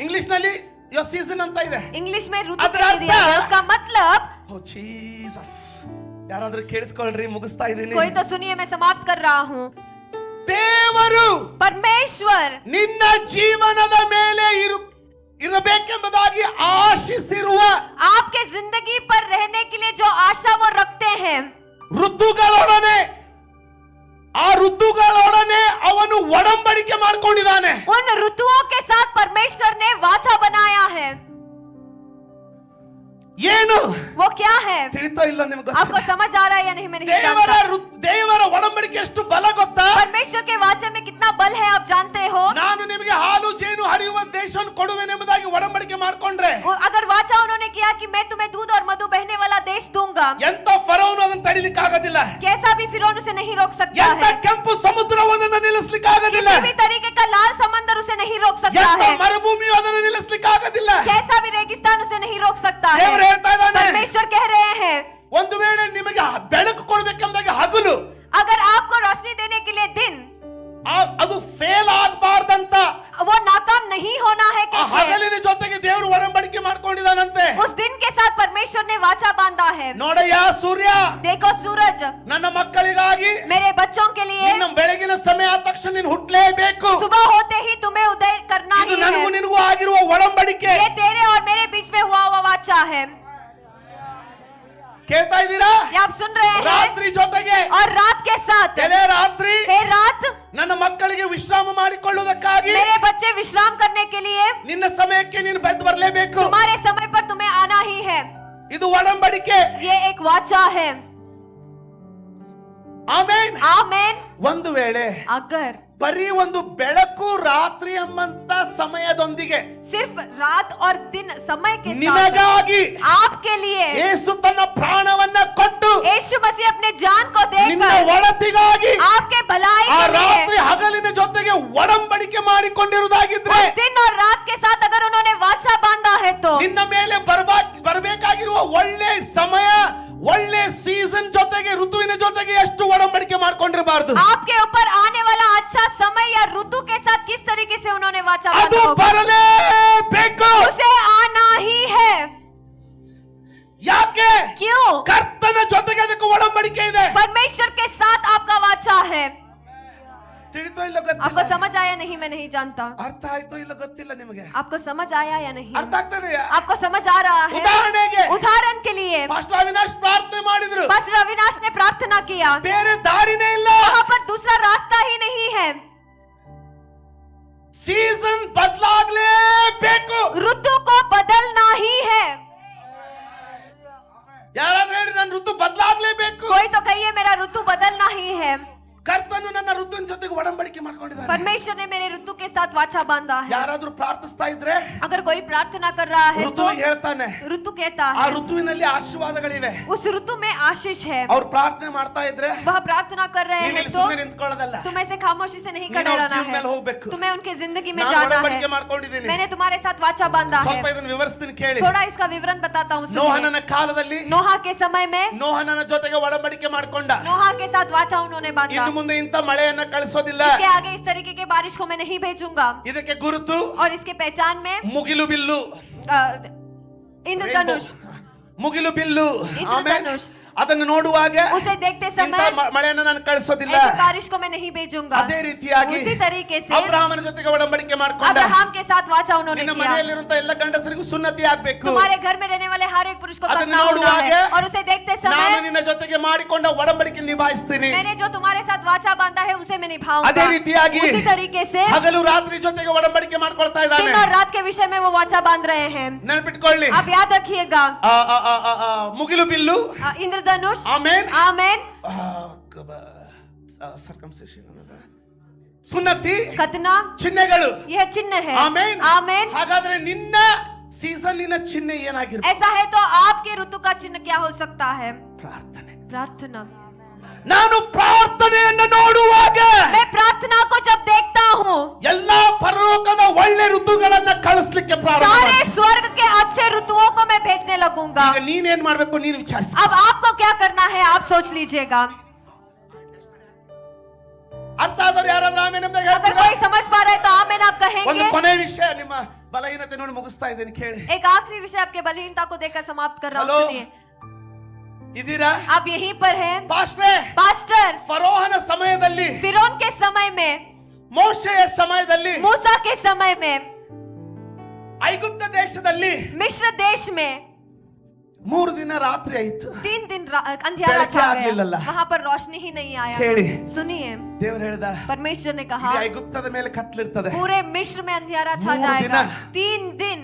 ಇಂಗ್ಲಿಷ್ ನಲ್ಲಿ ಯೋ ಸೀಸನ್ ಅಂತ ಇದೆ. इंग्लिश में ऋतु अदर कह दिया है। अर्थ- उसका मतलब, ಓ ಜೀಸಸ್, ಯಾರಾದ್ರೂ ಕೇಳಿಸ್ಕೊಳ್ರಿ, ಮುಗಿಸ್ತಾ ಇದ್ದೀನಿ. कोई तो सुनिए, मैं समाप्त कर रहा हूँ। ದೇವರು परमेश्वर ನಿನ್ನ ಜೀವನದ ಮೇಲೆ ಇರಬೇಕೆಂಬುದಾಗಿ ಆಶಿಸಿರುವ आपके जिंदगी पर रहने के लिए जो आशा वो रखते हैं, ಋತುಗಳೊಡನೆ, ಆ ಋತುಗಳೊಡನೆ ಅವನು ಒಡಂಬಡಿಕೆ ಮಾಡ್ಕೊಂಡಿದ್ದಾನೆ. उन ऋतुओं के साथ परमेश्वर ने वाचा बनाया है। ಏನು वो क्या है? ತಿಳಿತಾ ಇಲ್ಲ ನಿಮ್ಗೆ? आपको समझ आ रहा है या नहीं? मैं नहीं ದೇವರ जानता। ದೇವರ ಒಡಂಬಡಿಕೆ ಎಷ್ಟು ಬಲ ಗೊತ್ತಾ? परमेश्वर के वाचा में कितना बल है आप जानते हो? ನಾನು ನಿಮಗೆ ಹಾಲು ಜೇನು ಹರಿಯುವ ದೇಶವನ್ನು ಕೊಡುವೆನೆಂಬುದಾಗಿ ಒಡಂಬಡಿಕೆ ಮಾಡ್ಕೊಂಡ್ರೆ, अगर वाचा उन्होंने किया कि मैं तुम्हें दूध और मधु बहने वाला देश दूंगा, ಎಂತ ಫರೋನು ಅದನ್ನು ತಡಿಲಿಕ್ಕೆ ಆಗೋದಿಲ್ಲ. कैसा भी फिरौन उसे नहीं रोक सकता ಎಂತ है। ಕೆಂಪು ಸಮುದ್ರವು ಅದನ್ನು ನಿಲ್ಲಿಸಲಿಕ್ಕೆ ಆಗೋದಿಲ್ಲ. किसी भी तरीके का लाल समंदर उसे नहीं रोक सकता ಎಂತ है। ಮರುಭೂಮಿಯು ಅದನ್ನು ನಿಲ್ಲಿಸಲಿಕ್ಕೆ ಆಗೋದಿಲ್ಲ. कैसा भी रेगिस्तान उसे नहीं रोक सकता है। ದೇವರು ಹೇಳ್ತಾ ಇದ್ದಾನೆ, परमेश्वर कह रहे हैं, ಒಂದು ವೇಳೆ ನಿಮಗೆ ಬೆಳಕು ಕೊಡಬೇಕೆಂಬುದಾಗಿ ಹಗಲು, अगर आपको रोशनी देने के लिए दिन, ಅದು ಫೇಲ್ ಆಗಬಾರ್ದಂತ वो नाकाम नहीं होना है। ಆ कैसे? ಹಗಲಿನ ಜೊತೆಗೆ ದೇವರು ಒಡಂಬಡಿಕೆ ಮಾಡ್ಕೊಂಡಿದ್ದಾನಂತೆ. उस दिन के साथ परमेश्वर ने वाचा बांधा है। ನೋಡಯ್ಯ ಸೂರ್ಯ, देखो सूरज, ನನ್ನ ಮಕ್ಕಳಿಗಾಗಿ मेरे बच्चों के लिए ನಿನ್ನ ಬೆಳಗಿನ ಸಮಯ ಆದ ತಕ್ಷಣ ನೀನು ಹುಟ್ಟಲೇಬೇಕು. सुबह होते ही तुम्हें उदय करना ಇದು ही ನನಗೂ है। ನಿನಗೂ ಆಗಿರುವ ಒಡಂಬಡಿಕೆ. ये तेरे और मेरे बीच में हुआ हुआ वाचा है। ಕೇಳ್ತಾ ಇದ್ದೀರಾ? ये आप सुन रहे हैं? ರಾತ್ರಿ ಜೊತೆಗೆ और रात के साथ, ಎಲೆ ರಾತ್ರಿ हे रात, ನನ್ನ ಮಕ್ಕಳಿಗೆ ವಿಶ್ರಾಮ ಮಾಡಿಕೊಳ್ಳುವುದಕ್ಕಾಗಿ मेरे बच्चे विश्राम करने के लिए ನಿನ್ನ ಸಮಯಕ್ಕೆ ನೀನು ಬೆದ್ದು ಬರಲೇಬೇಕು. तुम्हारे समय पर तुम्हें आना ही है। ಇದು ಒಡಂಬಡಿಕೆ. ये एक वाचा है। ಆಮೆನ್. आमेन। ಒಂದು ವೇಳೆ अगर ಬರೀ ಒಂದು ಬೆಳಕು ರಾತ್ರಿ ಎಂಬಂತ ಸಮಯದೊಂದಿಗೆ सिर्फ रात और दिन समय के साथ ನಿನಗಾಗಿ आपके लिए ಯೇಸು ತನ್ನ ಪ್ರಾಣವನ್ನ ಕೊಟ್ಟು यीशु मसीह अपने जान को ನಿನ್ನ देकर ಒಳತಿಗಾಗಿ आपके भलाई ಆ के ರಾತ್ರಿ लिए ಹಗಲಿನ ಜೊತೆಗೆ ಒಡಂಬಡಿಕೆ ಮಾಡಿಕೊಂಡಿರುವುದಾಗಿದ್ರೆ दिन और रात के साथ अगर उन्होंने वाचा बांधा है तो ನಿನ್ನ ಮೇಲೆ ಬರಬೇಕಾಗಿರುವ ಒಳ್ಳೆ ಸಮಯ ಒಳ್ಳೆ ಸೀಸನ್ ಜೊತೆಗೆ ಋತುವಿನ ಜೊತೆಗೆ ಎಷ್ಟು ಒಡಂಬಡಿಕೆ ಮಾಡ್ಕೊಂಡಿರಬಾರದು आपके ऊपर आने वाला अच्छा समय या ऋतु के साथ किस तरीके से उन्होंने वाचा ಅದು बांधा होगा, ಬರಲೇಬೇಕು उसे आना ही है। ಯಾಕೆ क्यों? ಕರ್ತನ ಜೊತೆಗೆ ಅದಕ್ಕೆ ಒಡಂಬಡಿಕೆ ಇದೆ परमेश्वर के साथ आपका वाचा है। ತಿಳಿತೋ ಇಲ್ಲ आपको ಗೊತ್ತಿಲ್ಲ समझ आया नहीं मैं नहीं जानता, ಅರ್ಥ ಆಯ್ತೋ ಇಲ್ಲ ಗೊತ್ತಿಲ್ಲ ನಿಮಗೆ आपको समझ आया या नहीं, ಅರ್ಥ ಆಗ್ತದೆಯಾ आपको समझ आ रहा है? ಉದಾಹರಣೆಗೆ उदाहरण के लिए ಪಾಸ್ಟರ್ ಅವಿನಾಶ್ ಪ್ರಾರ್ಥನೆ ಮಾಡಿದ್ರು पास्टर अविनाश ने प्रार्थना किया, ಬೇರೆ ದಾರಿನೇ ಇಲ್ಲ वहाँ पर दूसरा रास्ता ही नहीं है, ಸೀಸನ್ ಬದಲಾಗ್ಲೇಬೇಕು ऋतु को बदलना ही है। ಯಾರಾದ್ರೂ ಹೇಳಿ ನನ್ನ ಋತು ಬದಲಾಗ್ಲೇಬೇಕು कोई तो कहिए मेरा ऋतु बदलना ही है। ಕರ್ತನು ನನ್ನ ಋತುವಿನ ಜೊತೆಗೆ ಒಡಂಬಡಿಕೆ ಮಾಡ್ಕೊಂಡಿದ್ದಾನೆ परमेश्वर ने मेरे ऋतु के साथ वाचा बांधा है। ಯಾರಾದ್ರೂ ಪ್ರಾರ್ಥಿಸ್ತಾ ಇದ್ರೆ अगर कोई प्रार्थना कर रहा है तो ಋತು ಹೇಳ್ತಾನೆ ऋतु कहता ಆ है ಋತುವಿನಲ್ಲಿ ಆಶೀರ್ವಾದಗಳಿವೆ उस ऋतु में आशीष है। ಅವ್ರು ಪ್ರಾರ್ಥನೆ ಮಾಡ್ತಾ ಇದ್ರೆ वह प्रार्थना कर रहे ನೀನು हैं ಇಲ್ಲಿ तो ಸುಮ್ಮನೆ ನಿಂತ್ಕೊಳ್ಳೋದಲ್ಲ तुम्हें से खामोशी से नहीं ನೀನು खड़े ಅವ್ರ रहना ಜೀವನ ಮೇಲೆ है, ಹೋಗ್ಬೇಕು तुम्हें उनके जिंदगी में ನಾನು जाना ಒಡಂಬಡಿಕೆ है। ಮಾಡ್ಕೊಂಡಿದ್ದೀನಿ मैंने तुम्हारे साथ वाचा बांधा है। ಸ್ವಲ್ಪ ಇದನ್ನು ವಿವರಿಸ್ತೀನಿ ಕೇಳಿ थोड़ा इसका विवरण बताता हूँ, सुनिए। ನೋಹನನ ಕಾಲದಲ್ಲಿ नोहा के समय में ನೋಹನನ ಜೊತೆಗೆ ಒಡಂಬಡಿಕೆ ಮಾಡ್ಕೊಂಡ नोहा के साथ वाचा उन्होंने बांधा, ಇನ್ನು ಮುಂದೆ ಇಂಥ ಮಳೆಯನ್ನ ಕಳಿಸೋದಿಲ್ಲ इसके आगे इस तरीके के बारिश को मैं नहीं भेजूंगा। ಇದಕ್ಕೆ ಗುರುತು और इसके पहचान में ಮುಗಿಲು ಬಿಲ್ಲು इंद्रधनुष, ಮುಗಿಲು ಬಿಲ್ಲು ಆಮೇಲೆ इंद्रधनुष, ಅದನ್ನು ನೋಡುವಾಗ उसे देखते ಇಂಥ समय ಮಳೆಯನ್ನ ನಾನು ಕಳಿಸೋದಿಲ್ಲ ऐसी बारिश को मैं नहीं भेजूंगा। ಅದೇ ರೀತಿಯಾಗಿ उसी तरीके से ಅಬ್ರಹಾಮನ ಜೊತೆಗೆ ಒಡಂಬಡಿಕೆ ಮಾಡ್ಕೊಂಡ अब्राहम के साथ वाचा उन्होंने ನಿನ್ನ किया, ಮನೆಯಲ್ಲಿರುವಂತ ಎಲ್ಲ ಗಂಡಸರಿಗೂ ಸುನ್ನತಿ ಆಗ್ಬೇಕು तुम्हारे घर में रहने वाले हर एक पुरुष को ಅದನ್ನು करना होना है। ನೋಡುವಾಗ और उसे देखते ನಾನು समय ನಿನ್ನ ಜೊತೆಗೆ ಮಾಡಿಕೊಂಡ ಒಡಂಬಡಿಕೆ ನಿಭಾಯಿಸ್ತೀನಿ मैंने जो तुम्हारे साथ वाचा बांधा है उसे मैं निभाऊंगा। ಅದೇ ರೀತಿಯಾಗಿ उसी तरीके से ಹಗಲು ರಾತ್ರಿ ಜೊತೆಗೆ ಒಡಂಬಡಿಕೆ ಮಾಡ್ಕೊಳ್ತಾ ಇದ್ದಾನೆ दिन और रात के विषय में वो वाचा बांध रहे हैं। ನೆನಪಿಟ್ಕೊಳ್ಳಿ आप याद रखिएगा, ಮುಗಿಲು ಬಿಲ್ಲು इंद्रधनुष, ಆಮೇನ್ आमेन, ಸರ್ಕಮ್ಸಿಷನ್ ಸುನ್ನತಿ खतना, ಚಿಹ್ನೆಗಳು यह चिन्ह है। ಆಮೇನ್ आमेन। ಹಾಗಾದ್ರೆ ನಿನ್ನ ಸೀಸನ್ನಿನ ಚಿಹ್ನೆ ಏನಾಗಿರ್ಬೇಕು ऐसा है तो आपके ऋतु का चिन्ह क्या हो सकता है? ಪ್ರಾರ್ಥನೆ प्रार्थना। ನಾನು ಪ್ರಾರ್ಥನೆಯನ್ನು ನೋಡುವಾಗ मैं प्रार्थना को जब देखता हूँ ಎಲ್ಲಾ ಪರಲೋಕದ ಒಳ್ಳೆ ಋತುಗಳನ್ನ ಕಳಿಸ್ಲಿಕ್ಕೆ ಪ್ರಾರಂಭ सारे ಮಾಡ್ತೀನಿ. स्वर्ग के अच्छे ऋतुओं को मैं भेजने लगूंगा। ಈಗ ನೀನೇನ್ ಮಾಡ್ಬೇಕು ನೀನು ವಿಚಾರಿಸಿ अब आपको क्या करना है आप सोच लीजिएगा। ಅರ್ಥ ಆದವ್ರು ಯಾರಾದ್ರೂ ಆಮೇಲೆ ನಮ್ಗೆ अगर ಹೇಳ್ತೀರಾ? कोई समझ पा रहा है तो आमेन आप ಒಂದು कहेंगे। ಕೊನೆ ವಿಷಯ ನಿಮ್ಮ ಬಲಹೀನತೆ ನೋಡಿ ಮುಗಿಸ್ತಾ ಇದ್ದೀನಿ ಕೇಳಿ एक आखिरी विषय आपके बलहीनता को देखकर समाप्त कर रहा हूँ, हेलो। सुनिए। ಇದೀರಾ आप यहीं पर हैं ಪಾಸ್ಟ್ರೇ पास्टर। ಫರೋಹನ ಸಮಯದಲ್ಲಿ फिरौन के समय में, ಮೋಶೆಯ ಸಮಯದಲ್ಲಿ मूसा के समय में, ಐಗುಪ್ತ ದೇಶದಲ್ಲಿ मिस्र देश में 3 ದಿನ ರಾತ್ರಿ ಆಯ್ತು 3 दिन अंधियारा ಬೆಳಕೆ छा ಆಗ್ಲಿಲ್ಲಲ್ಲ. गया, वहां पर रोशनी ही नहीं आया। ಕೇಳಿ सुनिए, ದೇವರು ಹೇಳ್ದ परमेश्वर ने कहा ಇಡೀ ಐಗುಪ್ತದ ಮೇಲೆ ಕತ್ಲಿರ್ತದೆ पूरे मिस्र में अंधियारा छा 3 जाएगा। दिन। 3 दिन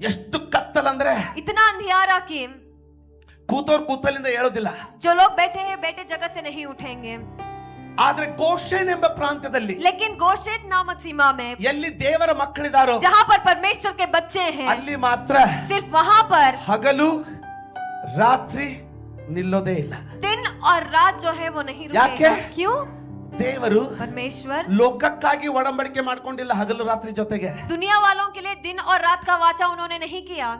ಎಷ್ಟು ಕತ್ತಲಂದ್ರೆ इतना अंधियारा कि ಕೂತೋರ್ ಕೂತಲಿಂದ ಹೇಳೋದಿಲ್ಲ जो लोग बैठे हैं बैठे जगह से नहीं उठेंगे। ಆದ್ರೆ ಗೋಷೇನ್ ಎಂಬ ಪ್ರಾಂತ್ಯದಲ್ಲಿ लेकिन गोशेत नामक सीमा में ಎಲ್ಲಿ ದೇವರ ಮಕ್ಕಳಿದಾರೋ जहाँ पर परमेश्वर के बच्चे हैं ಅಲ್ಲಿ ಮಾತ್ರ सिर्फ वहाँ पर ಹಗಲು ರಾತ್ರಿ ನಿಲ್ಲೋದೇ ಇಲ್ಲ दिन और रात जो है वो नहीं ಯಾಕೆ? रुकेगा। क्यों? ದೇವರು परमेश्वर ಲೋಕಕ್ಕಾಗಿ ಒಡಂಬಡಿಕೆ ಮಾಡ್ಕೊಂಡಿಲ್ಲ ಹಗಲು ರಾತ್ರಿ ಜೊತೆಗೆ दुनिया वालों के लिए दिन और रात का वाचा उन्होंने नहीं किया,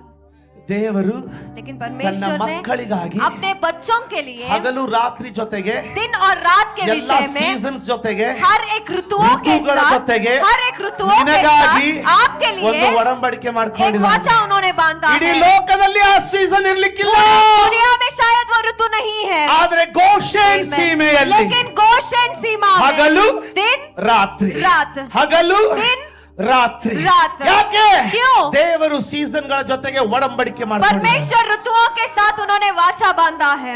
ದೇವರು लेकिन ತನ್ನ परमेश्वर ने ಮಕ್ಕಳಿಗಾಗಿ अपने बच्चों के लिए ಹಗಲು ರಾತ್ರಿ ಜೊತೆಗೆ दिन और रात के ಎಲ್ಲ विषय में ಸೀಸನ್ಸ್ ಜೊತೆಗೆ हर एक ऋतुओं के ಋತುಗಳ साथ, ಜೊತೆಗೆ हर एक ऋतुओं के ನಿನಗಾಗಿ साथ आपके ಒಂದು लिए ಒಡಂಬಡಿಕೆ एक ಮಾಡ್ಕೊಂಡಿಲ್ಲ वाचा उन्होंने बांधा ಇಡೀ है। ಲೋಕದಲ್ಲಿ ಆ ಸೀಸನ್ ಇರ್ಲಿಕ್ಕಿಲ್ಲ दुनिया में शायद वो ऋतु नहीं है, ಆದ್ರೆ ಗೋಷೇನ್ ಸೀಮೆಯಲ್ಲಿ लेकिन गोशेन सीमा में ಹಗಲು दिन ರಾತ್ರಿ रात, ಹಗಲು दिन ರಾತ್ರಿ रात। ಯಾಕೆ क्यों? ದೇವರು ಸೀಸನ್ ಗಳ ಜೊತೆಗೆ ಒಡಂಬಡಿಕೆ ಮಾಡ್ತಾರೆ परमेश्वर ऋतुओं के साथ उन्होंने वाचा बांधा है।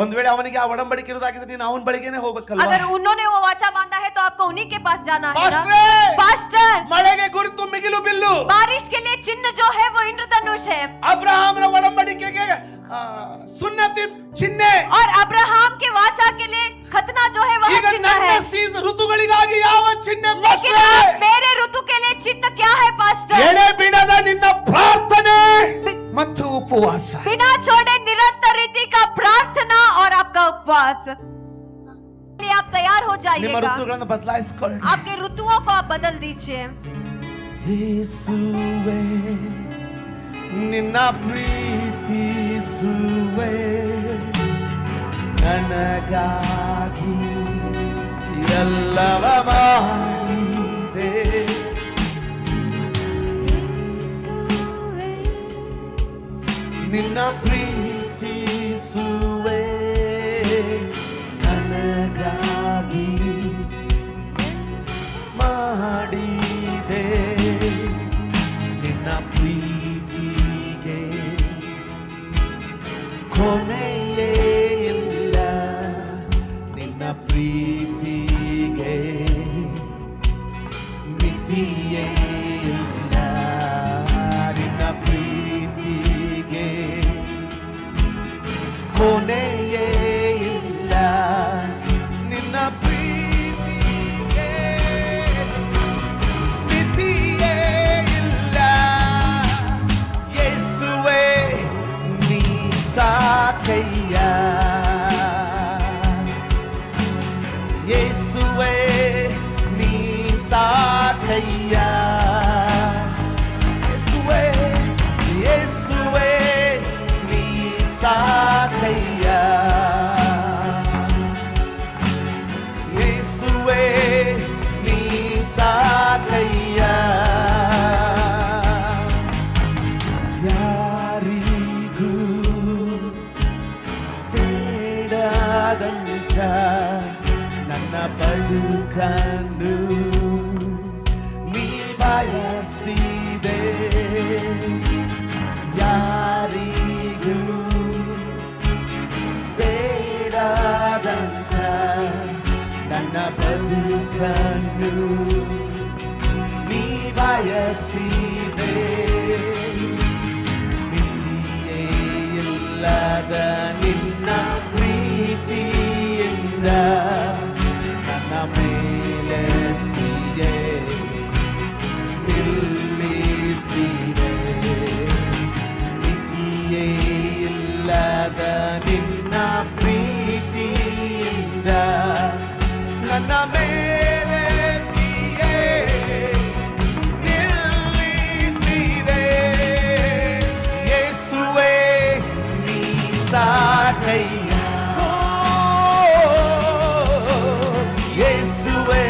ಒಂದ್ ವೇಳೆ ಅವನಿಗೆ ಆ ಒಡಂಬಡಿಕೆ ಇರೋದಾಗಿದ್ರೆ ನೀನು ಅವನ ಬಳಿಗೆನೆ ಹೋಗ್ಬೇಕಲ್ವಾ अगर उन्होंने वो वाचा बांधा है तो आपको उन्हीं के पास जाना है ना। ಪಾಸ್ಟ್ರೇ, पास्टर, ಮಳೆಗೆ ಗುರುತು ಮಿಗಿಲು ಬಿಲ್ಲು बारिश के लिए चिन्ह जो है वो इंद्रधनुष है, ಅಬ್ರಹಾಮನ ಒಡಂಬಡಿಕೆಗೆ ಸುನ್ನತಿ ಚಿಹ್ನೆ और अब्राहम के वाचा के लिए खतना जो है वह ಈಗ चिन्ह ನನ್ನ है। ಸೀಸನ್ ಋತುಗಳಿಗಾಗಿ ಯಾವ ಚಿಹ್ನೆ लेकिन ಪಾಸ್ಟರ್? आज मेरे ऋतु के लिए चिन्ह क्या है पास्टर? ಎಡೆ ಬಿಡದ ನಿನ್ನ ಪ್ರಾರ್ಥನೆ ಮತ್ತು ಉಪವಾಸ. बिना छोड़े निरंतर रीति का प्रार्थना और आपका उपवास। लिए आप तैयार हो ನಿಮ್ಮ जाइएगा। ಋತುಗಳನ್ನು ಬದಲಾಯಿಸಿಕೊಳ್ಳಿ. आपके ऋतुओं को आप बदल दीजिए। ಯೇಸುವೆ ನಿನ್ನ ಪ್ರೀತಿಸುವೆ ನನಗಾಗಿ ಎಲ್ಲವ ಮಾಡಿದೆ ನಿನ್ನ ಪ್ರೀತಿಸುವೆ ನನಗಾಗಿ ಮಾಡಿದೆ ನಿನ್ನ ಪ್ರೀತಿಗೆ ಕೊನೆಯೇ ಇಲ್ಲ ನಿನ್ನ ಪ್ರೀತಿಗೆ ಮಿತಿಯೇ ಇಲ್ಲ ನಿನ್ನ ಪ್ರೀತಿಗೆ ಕೊನೆಯೇ ಇಲ್ಲ ನಿನ್ನ ಪ್ರೀತಿಗೆ ಮಿತಿಯೇ ಇಲ್ಲ ಯೇಸುವೇ ನೀ ಸಾಕಯ್ಯ ಯೇಸುವೇ ನೀ ಸಾಕಯ್ಯ ಯೇಸುವೇ ಯೇಸುವೇ ನೀ ಸಾಕಯ್ಯ ಯೇಸುವೇ ನೀ ಸಾಕಯ್ಯ ಯಾರಿಗೂ ಬೇಡದಂತ ನನ್ನ ಬದುಕನ್ನು ನೀ ಬಯಸಿದೆ ಯಾರಿಗೂ ಬೇಡದಂತ ನನ್ನ ಬದುಕನ್ನು ನೀ ಬಯಸಿದೆ ಮಿತಿಯೇ ಇಲ್ಲದ ನಿನ್ನ ಪ್ರೀತಿಯಿಂದ ನನ್ನ ಮೇಲೆ ನೀಯೇ ನಿಲ್ಲಿಸಿದೆ ಮಿತಿಯೇ ಇಲ್ಲದ ನಿನ್ನ ಪ್ರೀತಿಯಿಂದ ನನ್ನ ಮೇಲೆ ನೀಯೇ ನಿಲ್ಲಿಸಿದೆ ಯೇಸುವೇ ನೀ ಸಾಕಯ್ಯ ಯೇಸುವೇ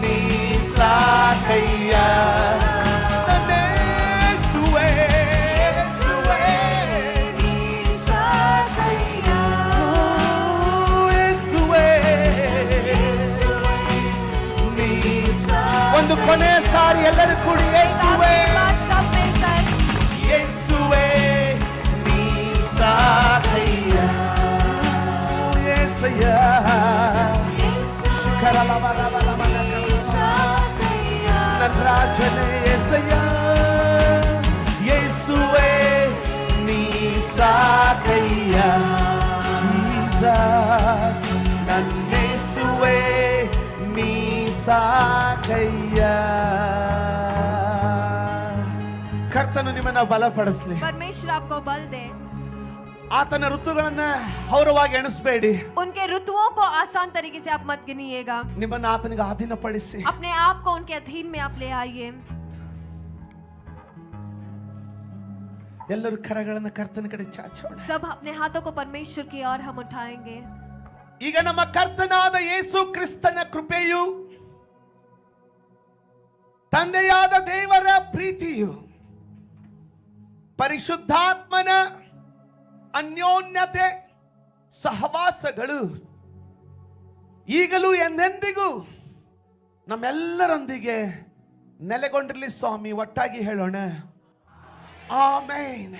ನೀ ಸಾಕಯ್ಯ ನನ್ನ ಯೇಸುವೇ ಯೇಸುವೇ ನೀ ಸಾಕಯ್ಯ ಯೇಸುವೇ ನೀ ಒಂದು ಕೊನೆ ಸಾರಿ ಎಲ್ಲರೂ ಕೂಡಿ ಯೇಸುವೇ ಯೇಸುವೇ ನೀ ಸಾಕಯ್ಯ ಯೇಸಯ್ಯ ನನ್ನ ರಾಜನೇ ಯೇಸಯ್ಯ ಯೇಸುವೇ ನೀ ಸಾಕಯ್ಯ ಜೀಸಸ್ ನನ್ನ ಯೇಸುವೇ ನೀ ಸಾಕಯ್ಯ ಕರ್ತನು ನಿಮ್ಮನ್ನ ಬಲಪಡಿಸ್ಲಿ परमेश्वर आपको बल दे। ಆತನ ಋತುಗಳನ್ನ ಹೌರವಾಗಿ ಎಣಿಸಬೇಡಿ उनके ऋतुओं को आसान तरीके से आप मत गिनिएगा। ನಿಮ್ಮನ್ನ ಆತನಿಗೆ ಅಧೀನಪಡಿಸಿ अपने आप को उनके अधीन में आप ले आइए। ಎಲ್ಲರೂ ಕರಗಳನ್ನು ಕರ್ತನ ಕಡೆ ಚಾಚೋಣ सब अपने हाथों को परमेश्वर की ओर हम उठाएंगे। ಈಗ ನಮ್ಮ ಕರ್ತನಾದ ಯೇಸು ಕ್ರಿಸ್ತನ ಕೃಪೆಯು ತಂದೆಯಾದ ದೇವರ ಪ್ರೀತಿಯು ಪರಿಶುದ್ಧಾತ್ಮನ ಅನ್ಯೋನ್ಯತೆ ಸಹವಾಸಗಳು ಈಗಲೂ ಎಂದೆಂದಿಗೂ ನಮ್ಮೆಲ್ಲರೊಂದಿಗೆ ನೆಲೆಗೊಂಡಿರಲಿ ಸ್ವಾಮಿ. ಒಟ್ಟಾಗಿ ಹೇಳೋಣ ಆಮೇನ್.